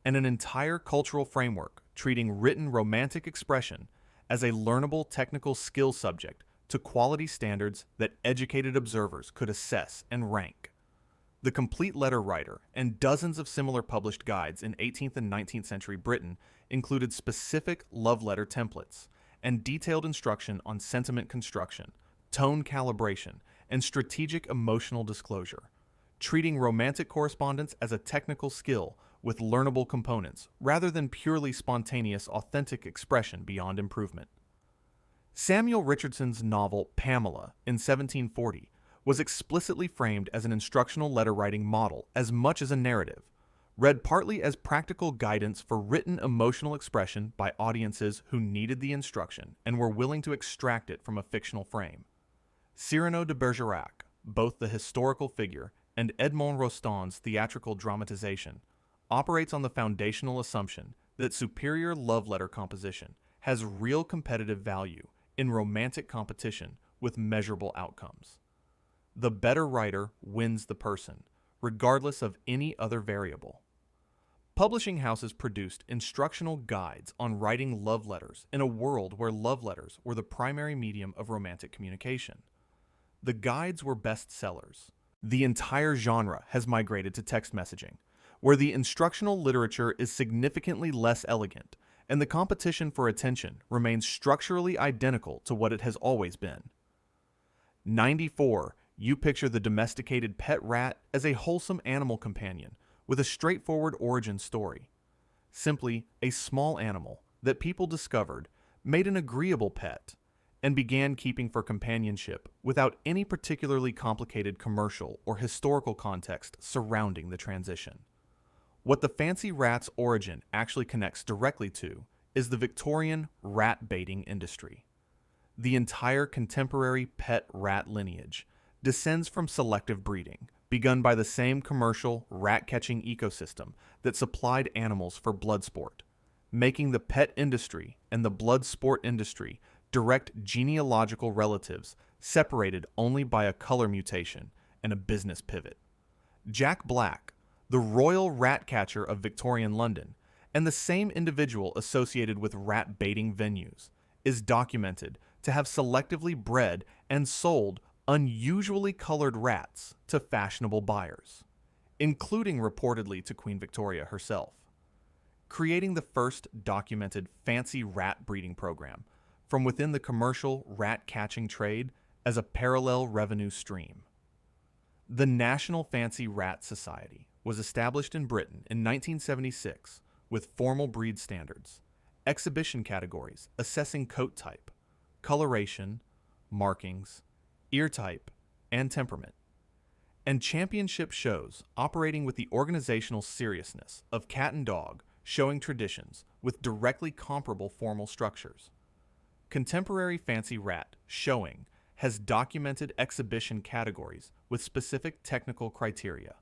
and an entire cultural framework treating written romantic expression as a learnable technical skill subject to quality standards that educated observers could assess and rank. The Complete Letter Writer and dozens of similar published guides in 18th and 19th century Britain included specific love letter templates and detailed instruction on sentiment construction, tone calibration, and strategic emotional disclosure, treating romantic correspondence as a technical skill with learnable components rather than purely spontaneous, authentic expression beyond improvement. Samuel Richardson's novel Pamela in 1740 was explicitly framed as an instructional letter writing model as much as a narrative, read partly as practical guidance for written emotional expression by audiences who needed the instruction and were willing to extract it from a fictional frame. Cyrano de Bergerac, both the historical figure and Edmond Rostand's theatrical dramatization, operates on the foundational assumption that superior love letter composition has real competitive value in romantic competition with measurable outcomes. The better writer wins the person, regardless of any other variable. Publishing houses produced instructional guides on writing love letters in a world where love letters were the primary medium of romantic communication. The guides were bestsellers. The entire genre has migrated to text messaging, where the instructional literature is significantly less elegant, and the competition for attention remains structurally identical to what it has always been. 94. You picture the domesticated pet rat as a wholesome animal companion with a straightforward origin story. Simply a small animal that people discovered, made an agreeable pet, and began keeping for companionship without any particularly complicated commercial or historical context surrounding the transition. What the fancy rat's origin actually connects directly to is the Victorian rat baiting industry. The entire contemporary pet rat lineage descends from selective breeding, begun by the same commercial rat-catching ecosystem that supplied animals for blood sport, making the pet industry and the blood sport industry direct genealogical relatives separated only by a color mutation and a business pivot. Jack Black, the royal rat catcher of Victorian London, and the same individual associated with rat baiting venues, is documented to have selectively bred and sold unusually colored rats to fashionable buyers, including reportedly to Queen Victoria herself, creating the first documented fancy rat breeding program from within the commercial rat-catching trade as a parallel revenue stream. The National Fancy Rat Society was established in Britain in 1976 with formal breed standards, exhibition categories assessing coat type, coloration, markings, ear type, and temperament, and championship shows operating with the organizational seriousness of cat and dog showing traditions with directly comparable formal structures. Contemporary fancy rat showing has documented exhibition categories with specific technical criteria.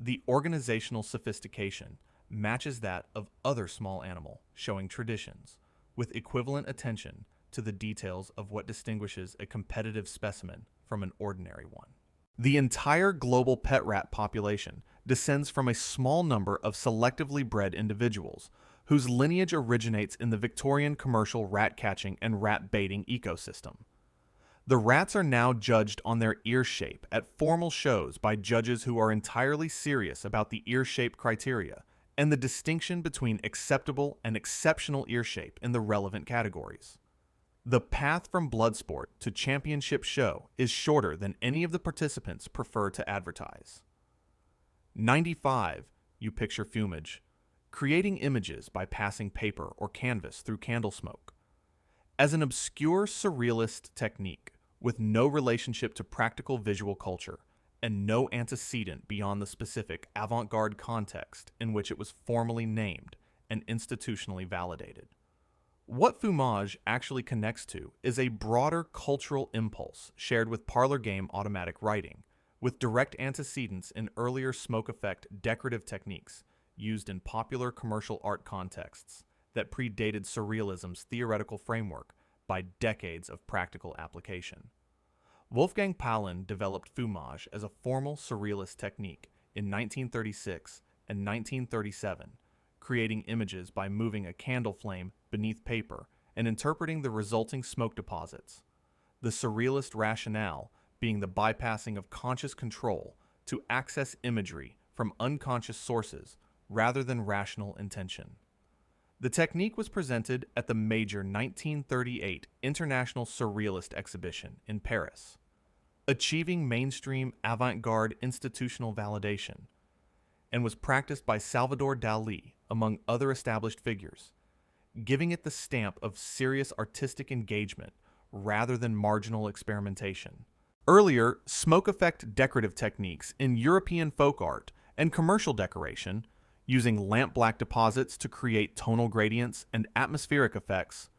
The organizational sophistication matches that of other small animal, showing traditions, with equivalent attention to the details of what distinguishes a competitive specimen from an ordinary one. The entire global pet rat population descends from a small number of selectively bred individuals, whose lineage originates in the Victorian commercial rat catching and rat baiting ecosystem. The rats are now judged on their ear shape at formal shows by judges who are entirely serious about the ear shape criteria and the distinction between acceptable and exceptional ear shape in the relevant categories. The path from Bloodsport to championship show is shorter than any of the participants prefer to advertise. 95. You picture fumage, creating images by passing paper or canvas through candle smoke. As an obscure surrealist technique with no relationship to practical visual culture and no antecedent beyond the specific avant-garde context in which it was formally named and institutionally validated. What fumage actually connects to is a broader cultural impulse shared with parlor game automatic writing, with direct antecedents in earlier smoke effect decorative techniques used in popular commercial art contexts that predated surrealism's theoretical framework by decades of practical application. Wolfgang Paulin developed fumage as a formal surrealist technique in 1936 and 1937, creating images by moving a candle flame beneath paper and interpreting the resulting smoke deposits. The surrealist rationale being the bypassing of conscious control to access imagery from unconscious sources rather than rational intention. The technique was presented at the major 1938 International Surrealist Exhibition in Paris, achieving mainstream avant-garde institutional validation, and was practiced by Salvador Dalí, among other established figures, giving it the stamp of serious artistic engagement rather than marginal experimentation. Earlier, smoke effect decorative techniques in European folk art and commercial decoration, using lamp black deposits to create tonal gradients and atmospheric effects,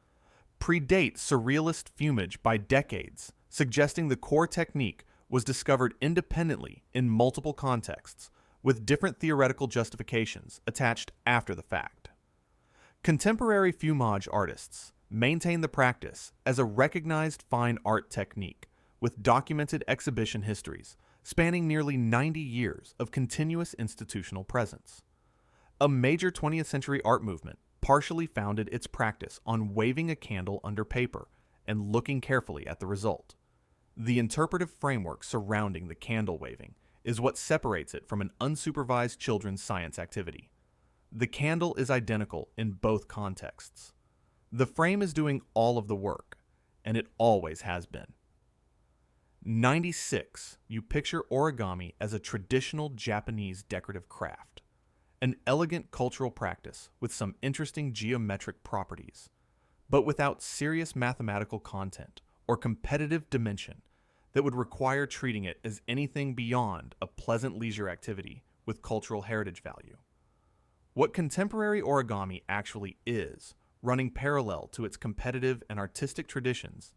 predate surrealist fumage by decades, suggesting the core technique was discovered independently in multiple contexts, with different theoretical justifications attached after the fact. Contemporary fumage artists maintain the practice as a recognized fine art technique with documented exhibition histories spanning nearly 90 years of continuous institutional presence. A major 20th century art movement partially founded its practice on waving a candle under paper and looking carefully at the result. The interpretive framework surrounding the candle waving is what separates it from an unsupervised children's science activity. The candle is identical in both contexts. The frame is doing all of the work, and it always has been. 96. You picture origami as a traditional Japanese decorative craft, an elegant cultural practice with some interesting geometric properties, but without serious mathematical content or competitive dimension that would require treating it as anything beyond a pleasant leisure activity with cultural heritage value. What contemporary origami actually is, running parallel to its competitive and artistic traditions,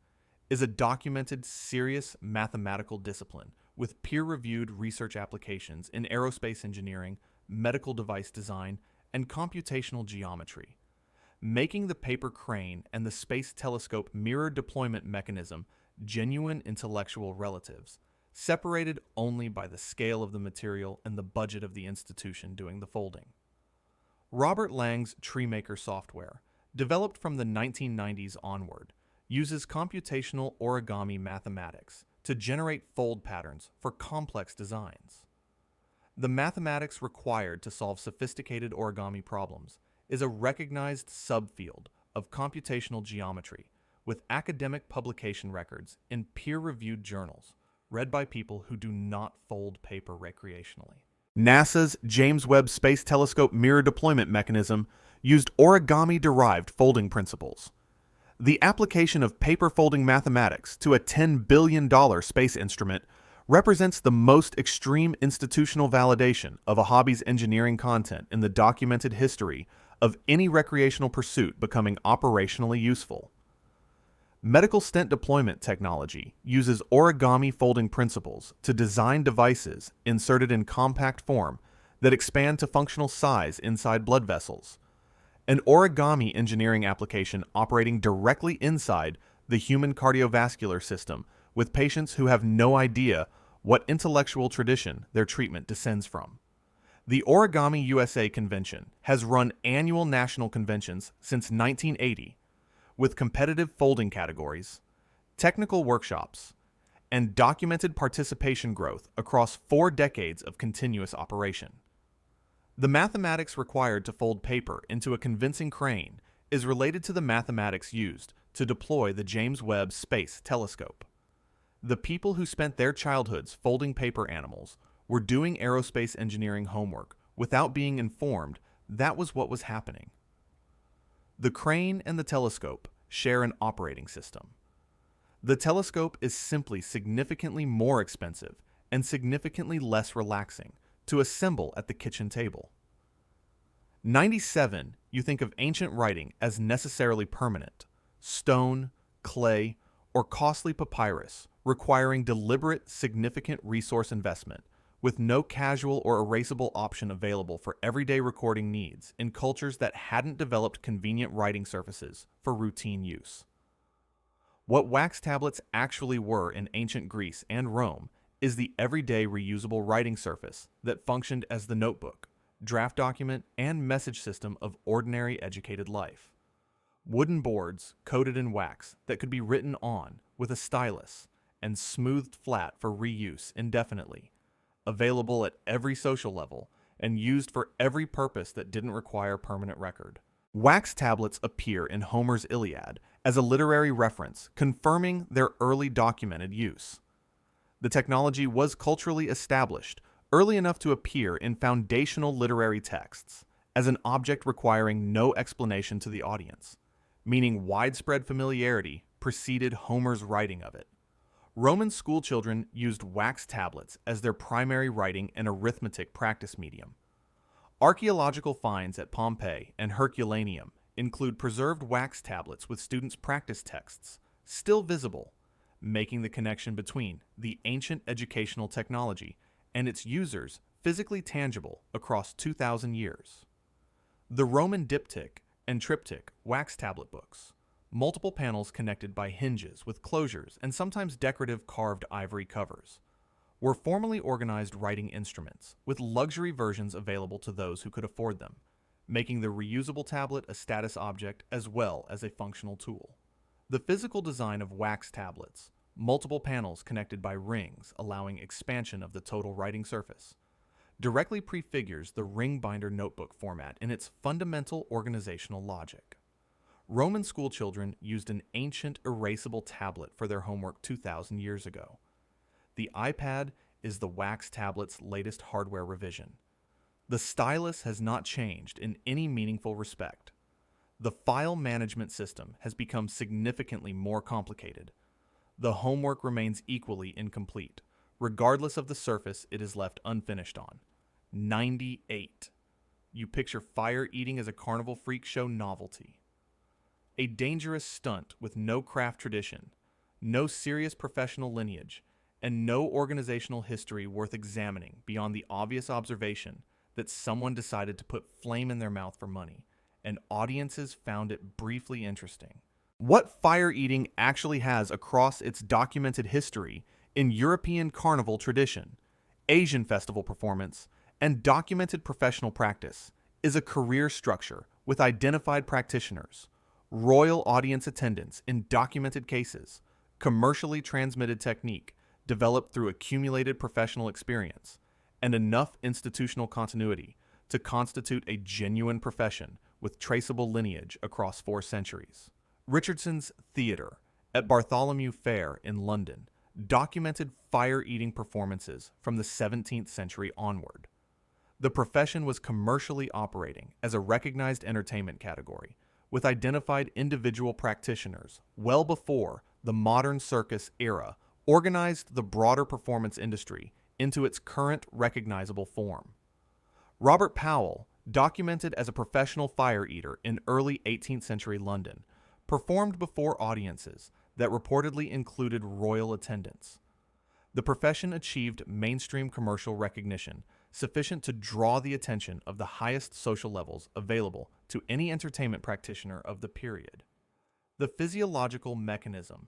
is a documented, serious mathematical discipline with peer-reviewed research applications in aerospace engineering, medical device design, and computational geometry, making the paper crane and the space telescope mirror deployment mechanism genuine intellectual relatives, separated only by the scale of the material and the budget of the institution doing the folding. Robert Lang's TreeMaker software, developed from the 1990s onward, uses computational origami mathematics to generate fold patterns for complex designs. The mathematics required to solve sophisticated origami problems is a recognized subfield of computational geometry, with academic publication records in peer-reviewed journals, read by people who do not fold paper recreationally. NASA's James Webb Space Telescope mirror deployment mechanism used origami-derived folding principles. The application of paper folding mathematics to a $10 billion space instrument represents the most extreme institutional validation of a hobby's engineering content in the documented history of any recreational pursuit becoming operationally useful. Medical stent deployment technology uses origami folding principles to design devices inserted in compact form that expand to functional size inside blood vessels, an origami engineering application operating directly inside the human cardiovascular system with patients who have no idea what intellectual tradition their treatment descends from. The Origami USA Convention has run annual national conventions since 1980 with competitive folding categories, technical workshops, and documented participation growth across 4 decades of continuous operation. The mathematics required to fold paper into a convincing crane is related to the mathematics used to deploy the James Webb Space Telescope. The people who spent their childhoods folding paper animals were doing aerospace engineering homework without being informed that was what was happening. The crane and the telescope share an operating system. The telescope is simply significantly more expensive and significantly less relaxing to assemble at the kitchen table. 97, you think of ancient writing as necessarily permanent, stone, clay, or costly papyrus requiring deliberate, significant resource investment with no casual or erasable option available for everyday recording needs in cultures that hadn't developed convenient writing surfaces for routine use. What wax tablets actually were in ancient Greece and Rome is the everyday reusable writing surface that functioned as the notebook, draft document, and message system of ordinary educated life. Wooden boards coated in wax that could be written on with a stylus and smoothed flat for reuse indefinitely, available at every social level and used for every purpose that didn't require permanent record. Wax tablets appear in Homer's Iliad as a literary reference confirming their early documented use. The technology was culturally established early enough to appear in foundational literary texts as an object requiring no explanation to the audience, meaning widespread familiarity preceded Homer's writing of it. Roman schoolchildren used wax tablets as their primary writing and arithmetic practice medium. Archaeological finds at Pompeii and Herculaneum include preserved wax tablets with students' practice texts, still visible, making the connection between the ancient educational technology and its users physically tangible across 2,000 years. The Roman diptych and triptych wax tablet books, multiple panels connected by hinges with closures and sometimes decorative carved ivory covers, were formally organized writing instruments with luxury versions available to those who could afford them, making the reusable tablet a status object as well as a functional tool. The physical design of wax tablets, multiple panels connected by rings allowing expansion of the total writing surface, directly prefigures the ring binder notebook format in its fundamental organizational logic. Roman schoolchildren used an ancient erasable tablet for their homework 2,000 years ago. The iPad is the wax tablet's latest hardware revision. The stylus has not changed in any meaningful respect. The file management system has become significantly more complicated. The homework remains equally incomplete, regardless of the surface it is left unfinished on. 98. You picture fire eating as a carnival freak show novelty. A dangerous stunt with no craft tradition, no serious professional lineage, and no organizational history worth examining beyond the obvious observation that someone decided to put flame in their mouth for money, and audiences found it briefly interesting. What fire eating actually has across its documented history in European carnival tradition, Asian festival performance, and documented professional practice is a career structure with identified practitioners, royal audience attendance in documented cases, commercially transmitted technique developed through accumulated professional experience, and enough institutional continuity to constitute a genuine profession with traceable lineage across 4 centuries. Richardson's Theatre at Bartholomew Fair in London documented fire-eating performances from the 17th century onward. The profession was commercially operating as a recognized entertainment category, with identified individual practitioners well before the modern circus era organized the broader performance industry into its current recognizable form. Robert Powell, documented as a professional fire eater in early 18th century London, performed before audiences that reportedly included royal attendance. The profession achieved mainstream commercial recognition sufficient to draw the attention of the highest social levels available to any entertainment practitioner of the period. The physiological mechanism,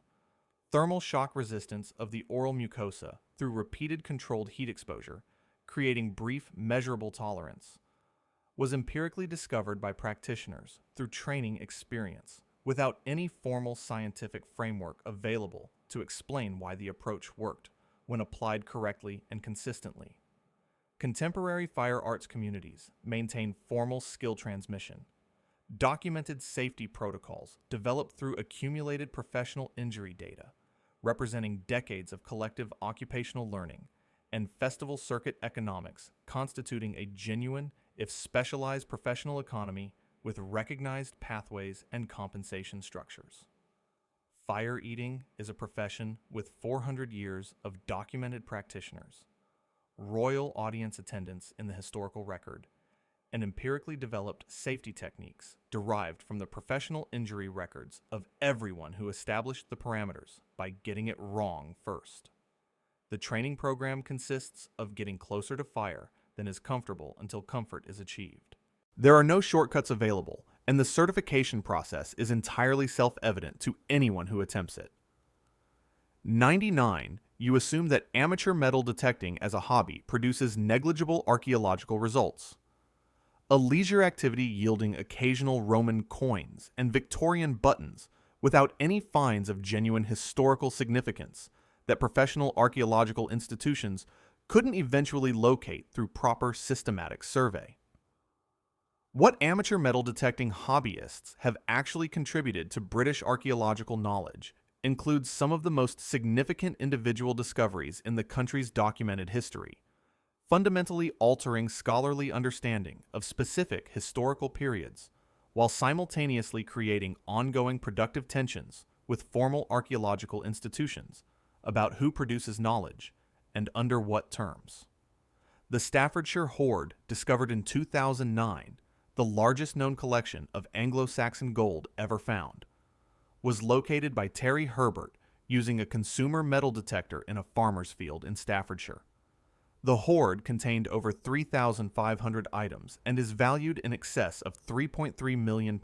thermal shock resistance of the oral mucosa through repeated controlled heat exposure, creating brief measurable tolerance, was empirically discovered by practitioners through training experience, without any formal scientific framework available to explain why the approach worked when applied correctly and consistently. Contemporary fire arts communities maintain formal skill transmission, documented safety protocols developed through accumulated professional injury data, representing decades of collective occupational learning, and festival circuit economics constituting a genuine, if specialized professional economy with recognized pathways and compensation structures. Fire eating is a profession with 400 years of documented practitioners, royal audience attendance in the historical record, and empirically developed safety techniques derived from the professional injury records of everyone who established the parameters by getting it wrong first. The training program consists of getting closer to fire than is comfortable until comfort is achieved. There are no shortcuts available, and the certification process is entirely self-evident to anyone who attempts it. 99. You assume that amateur metal detecting as a hobby produces negligible archaeological results. A leisure activity yielding occasional Roman coins and Victorian buttons without any finds of genuine historical significance that professional archaeological institutions couldn't eventually locate through proper systematic survey. What amateur metal detecting hobbyists have actually contributed to British archaeological knowledge includes some of the most significant individual discoveries in the country's documented history, fundamentally altering scholarly understanding of specific historical periods, while simultaneously creating ongoing productive tensions with formal archaeological institutions about who produces knowledge and under what terms. The Staffordshire hoard, discovered in 2009, the largest known collection of Anglo-Saxon gold ever found, was located by Terry Herbert using a consumer metal detector in a farmer's field in Staffordshire. The hoard contained over 3,500 items and is valued in excess of £3.3 million,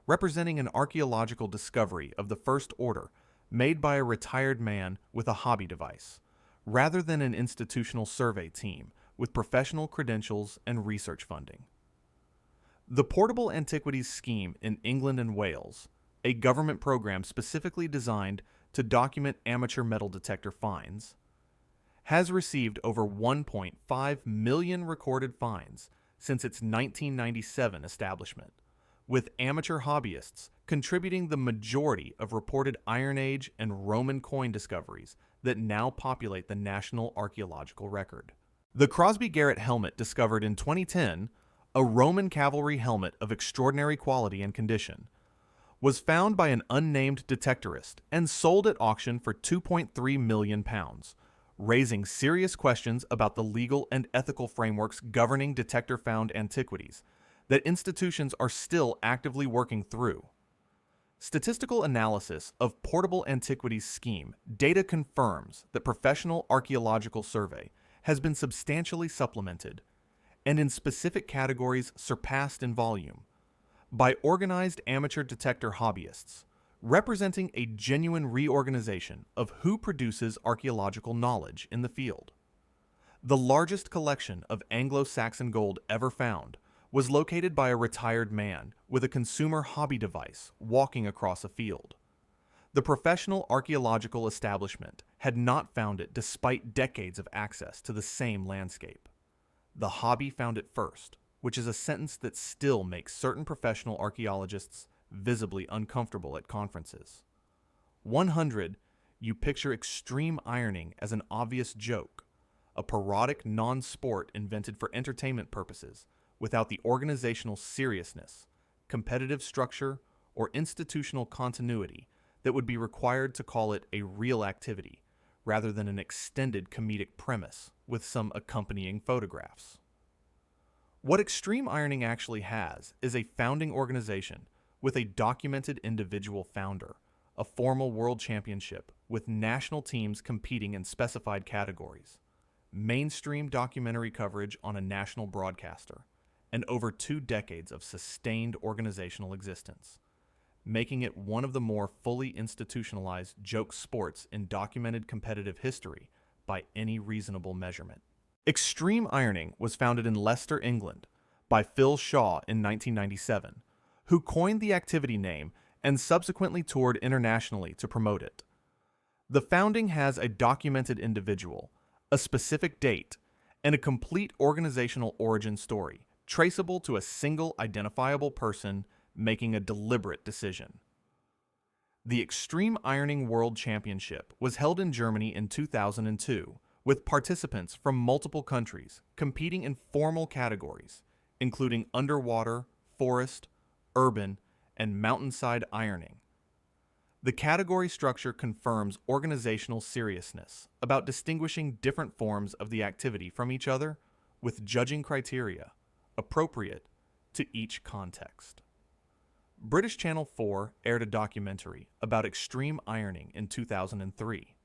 representing an archaeological discovery of the first order made by a retired man with a hobby device, rather than an institutional survey team with professional credentials and research funding. The Portable Antiquities Scheme in England and Wales, a government program specifically designed to document amateur metal detector finds, has received over 1.5 million recorded finds since its 1997 establishment, with amateur hobbyists contributing the majority of reported Iron Age and Roman coin discoveries that now populate the National Archaeological Record. The Crosby Garrett helmet discovered in 2010, a Roman cavalry helmet of extraordinary quality and condition, was found by an unnamed detectorist and sold at auction for £2.3 million, raising serious questions about the legal and ethical frameworks governing detector-found antiquities that institutions are still actively working through. Statistical analysis of Portable Antiquities Scheme data confirms that professional archaeological survey has been substantially supplemented, and in specific categories surpassed in volume, by organized amateur detector hobbyists, representing a genuine reorganization of who produces archaeological knowledge in the field. The largest collection of Anglo-Saxon gold ever found was located by a retired man with a consumer hobby device walking across a field. The professional archaeological establishment had not found it despite decades of access to the same landscape. The hobby found it first, which is a sentence that still makes certain professional archaeologists visibly uncomfortable at conferences. 100. You picture extreme ironing as an obvious joke, a parodic non-sport invented for entertainment purposes, without the organizational seriousness, competitive structure, or institutional continuity that would be required to call it a real activity, rather than an extended comedic premise with some accompanying photographs. What extreme ironing actually has is a founding organization with a documented individual founder, a formal world championship with national teams competing in specified categories, mainstream documentary coverage on a national broadcaster, and over 2 decades of sustained organizational existence, making it one of the more fully institutionalized joke sports in documented competitive history by any reasonable measurement. Extreme ironing was founded in Leicester, England, by Phil Shaw in 1997, who coined the activity name and subsequently toured internationally to promote it. The founding has a documented individual, a specific date, and a complete organizational origin story, traceable to a single identifiable person making a deliberate decision. The Extreme Ironing World Championship was held in Germany in 2002, with participants from multiple countries competing in formal categories, including underwater, forest, urban, and mountainside ironing. The category structure confirms organizational seriousness about distinguishing different forms of the activity from each other with judging criteria appropriate to each context. British Channel 4 aired a documentary about extreme ironing in 2003.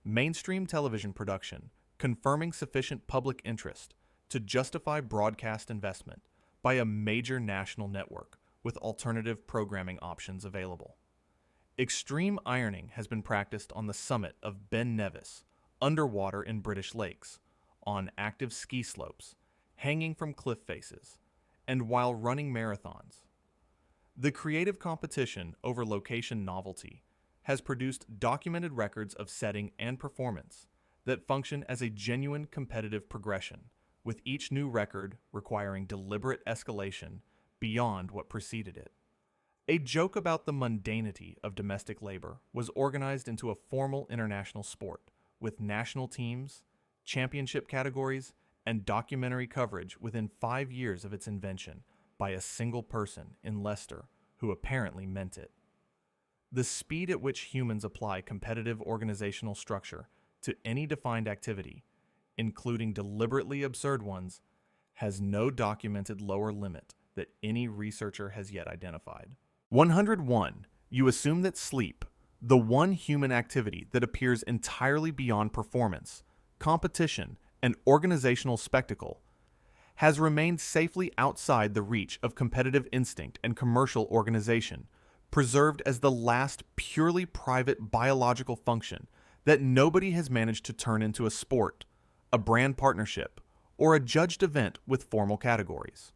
Mainstream television production confirming sufficient public interest to justify broadcast investment by a major national network with alternative programming options available. Extreme ironing has been practiced on the summit of Ben Nevis, underwater in British lakes, on active ski slopes, hanging from cliff faces, and while running marathons. The creative competition over location novelty has produced documented records of setting and performance that function as a genuine competitive progression, with each new record requiring deliberate escalation beyond what preceded it. A joke about the mundanity of domestic labor was organized into a formal international sport, with national teams, championship categories, and documentary coverage within 5 years of its invention by a single person in Leicester who apparently meant it. The speed at which humans apply competitive organizational structure to any defined activity, including deliberately absurd ones, has no documented lower limit that any researcher has yet identified. 101. You assume that sleep, the one human activity that appears entirely beyond performance, competition, and organizational spectacle, has remained safely outside the reach of competitive instinct and commercial organization, preserved as the last purely private biological function that nobody has managed to turn into a sport, a brand partnership, or a judged event with formal categories.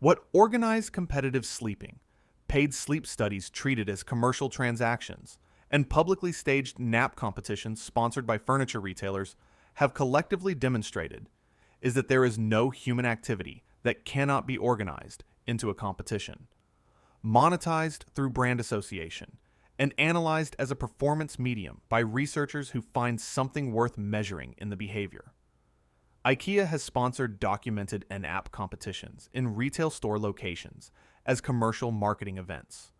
What organized competitive sleeping, paid sleep studies treated as commercial transactions, and publicly staged nap competitions sponsored by furniture retailers have collectively demonstrated is that there is no human activity that cannot be organized into a competition, monetized through brand association, and analyzed as a performance medium by researchers who find something worth measuring in the behavior. IKEA has sponsored documented and-app competitions in retail store locations as commercial marketing events,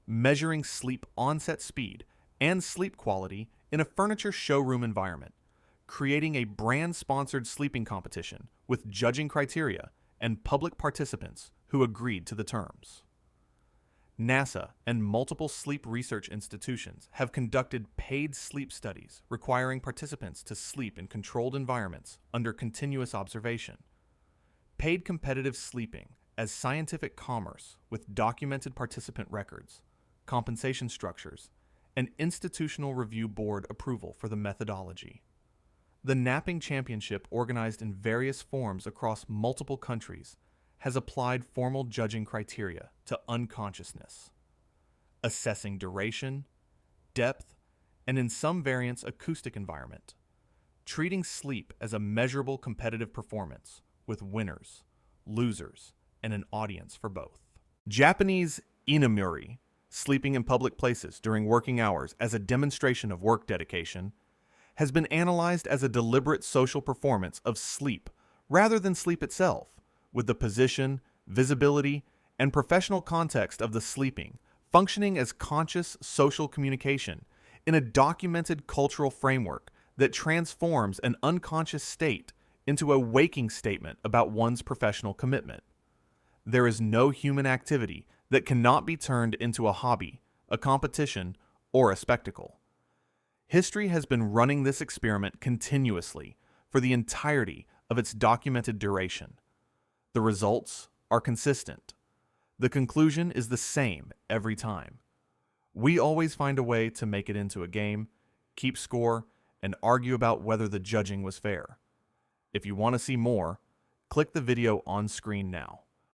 measuring sleep onset speed and sleep quality in a furniture showroom environment, creating a brand-sponsored sleeping competition with judging criteria and public participants who agreed to the terms. NASA and multiple sleep research institutions have conducted paid sleep studies requiring participants to sleep in controlled environments under continuous observation. Paid competitive sleeping as scientific commerce with documented participant records, compensation structures, and institutional review board approval for the methodology. The napping championship, organized in various forms across multiple countries, has applied formal judging criteria to unconsciousness, assessing duration, depth, and in some variants acoustic environment, treating sleep as a measurable competitive performance with winners, losers, and an audience for both. Japanese inamuri, sleeping in public places during working hours as a demonstration of work dedication, has been analyzed as a deliberate social performance of sleep rather than sleep itself, with the position, visibility, and professional context of the sleeping functioning as conscious social communication in a documented cultural framework that transforms an unconscious state into a waking statement about one's professional commitment. There is no human activity that cannot be turned into a hobby, a competition, or a spectacle. History has been running this experiment continuously for the entirety of its documented duration. The results are consistent. The conclusion is the same every time. We always find a way to make it into a game, keep score, and argue about whether the judging was fair. If you want to see more, click the video on screen now.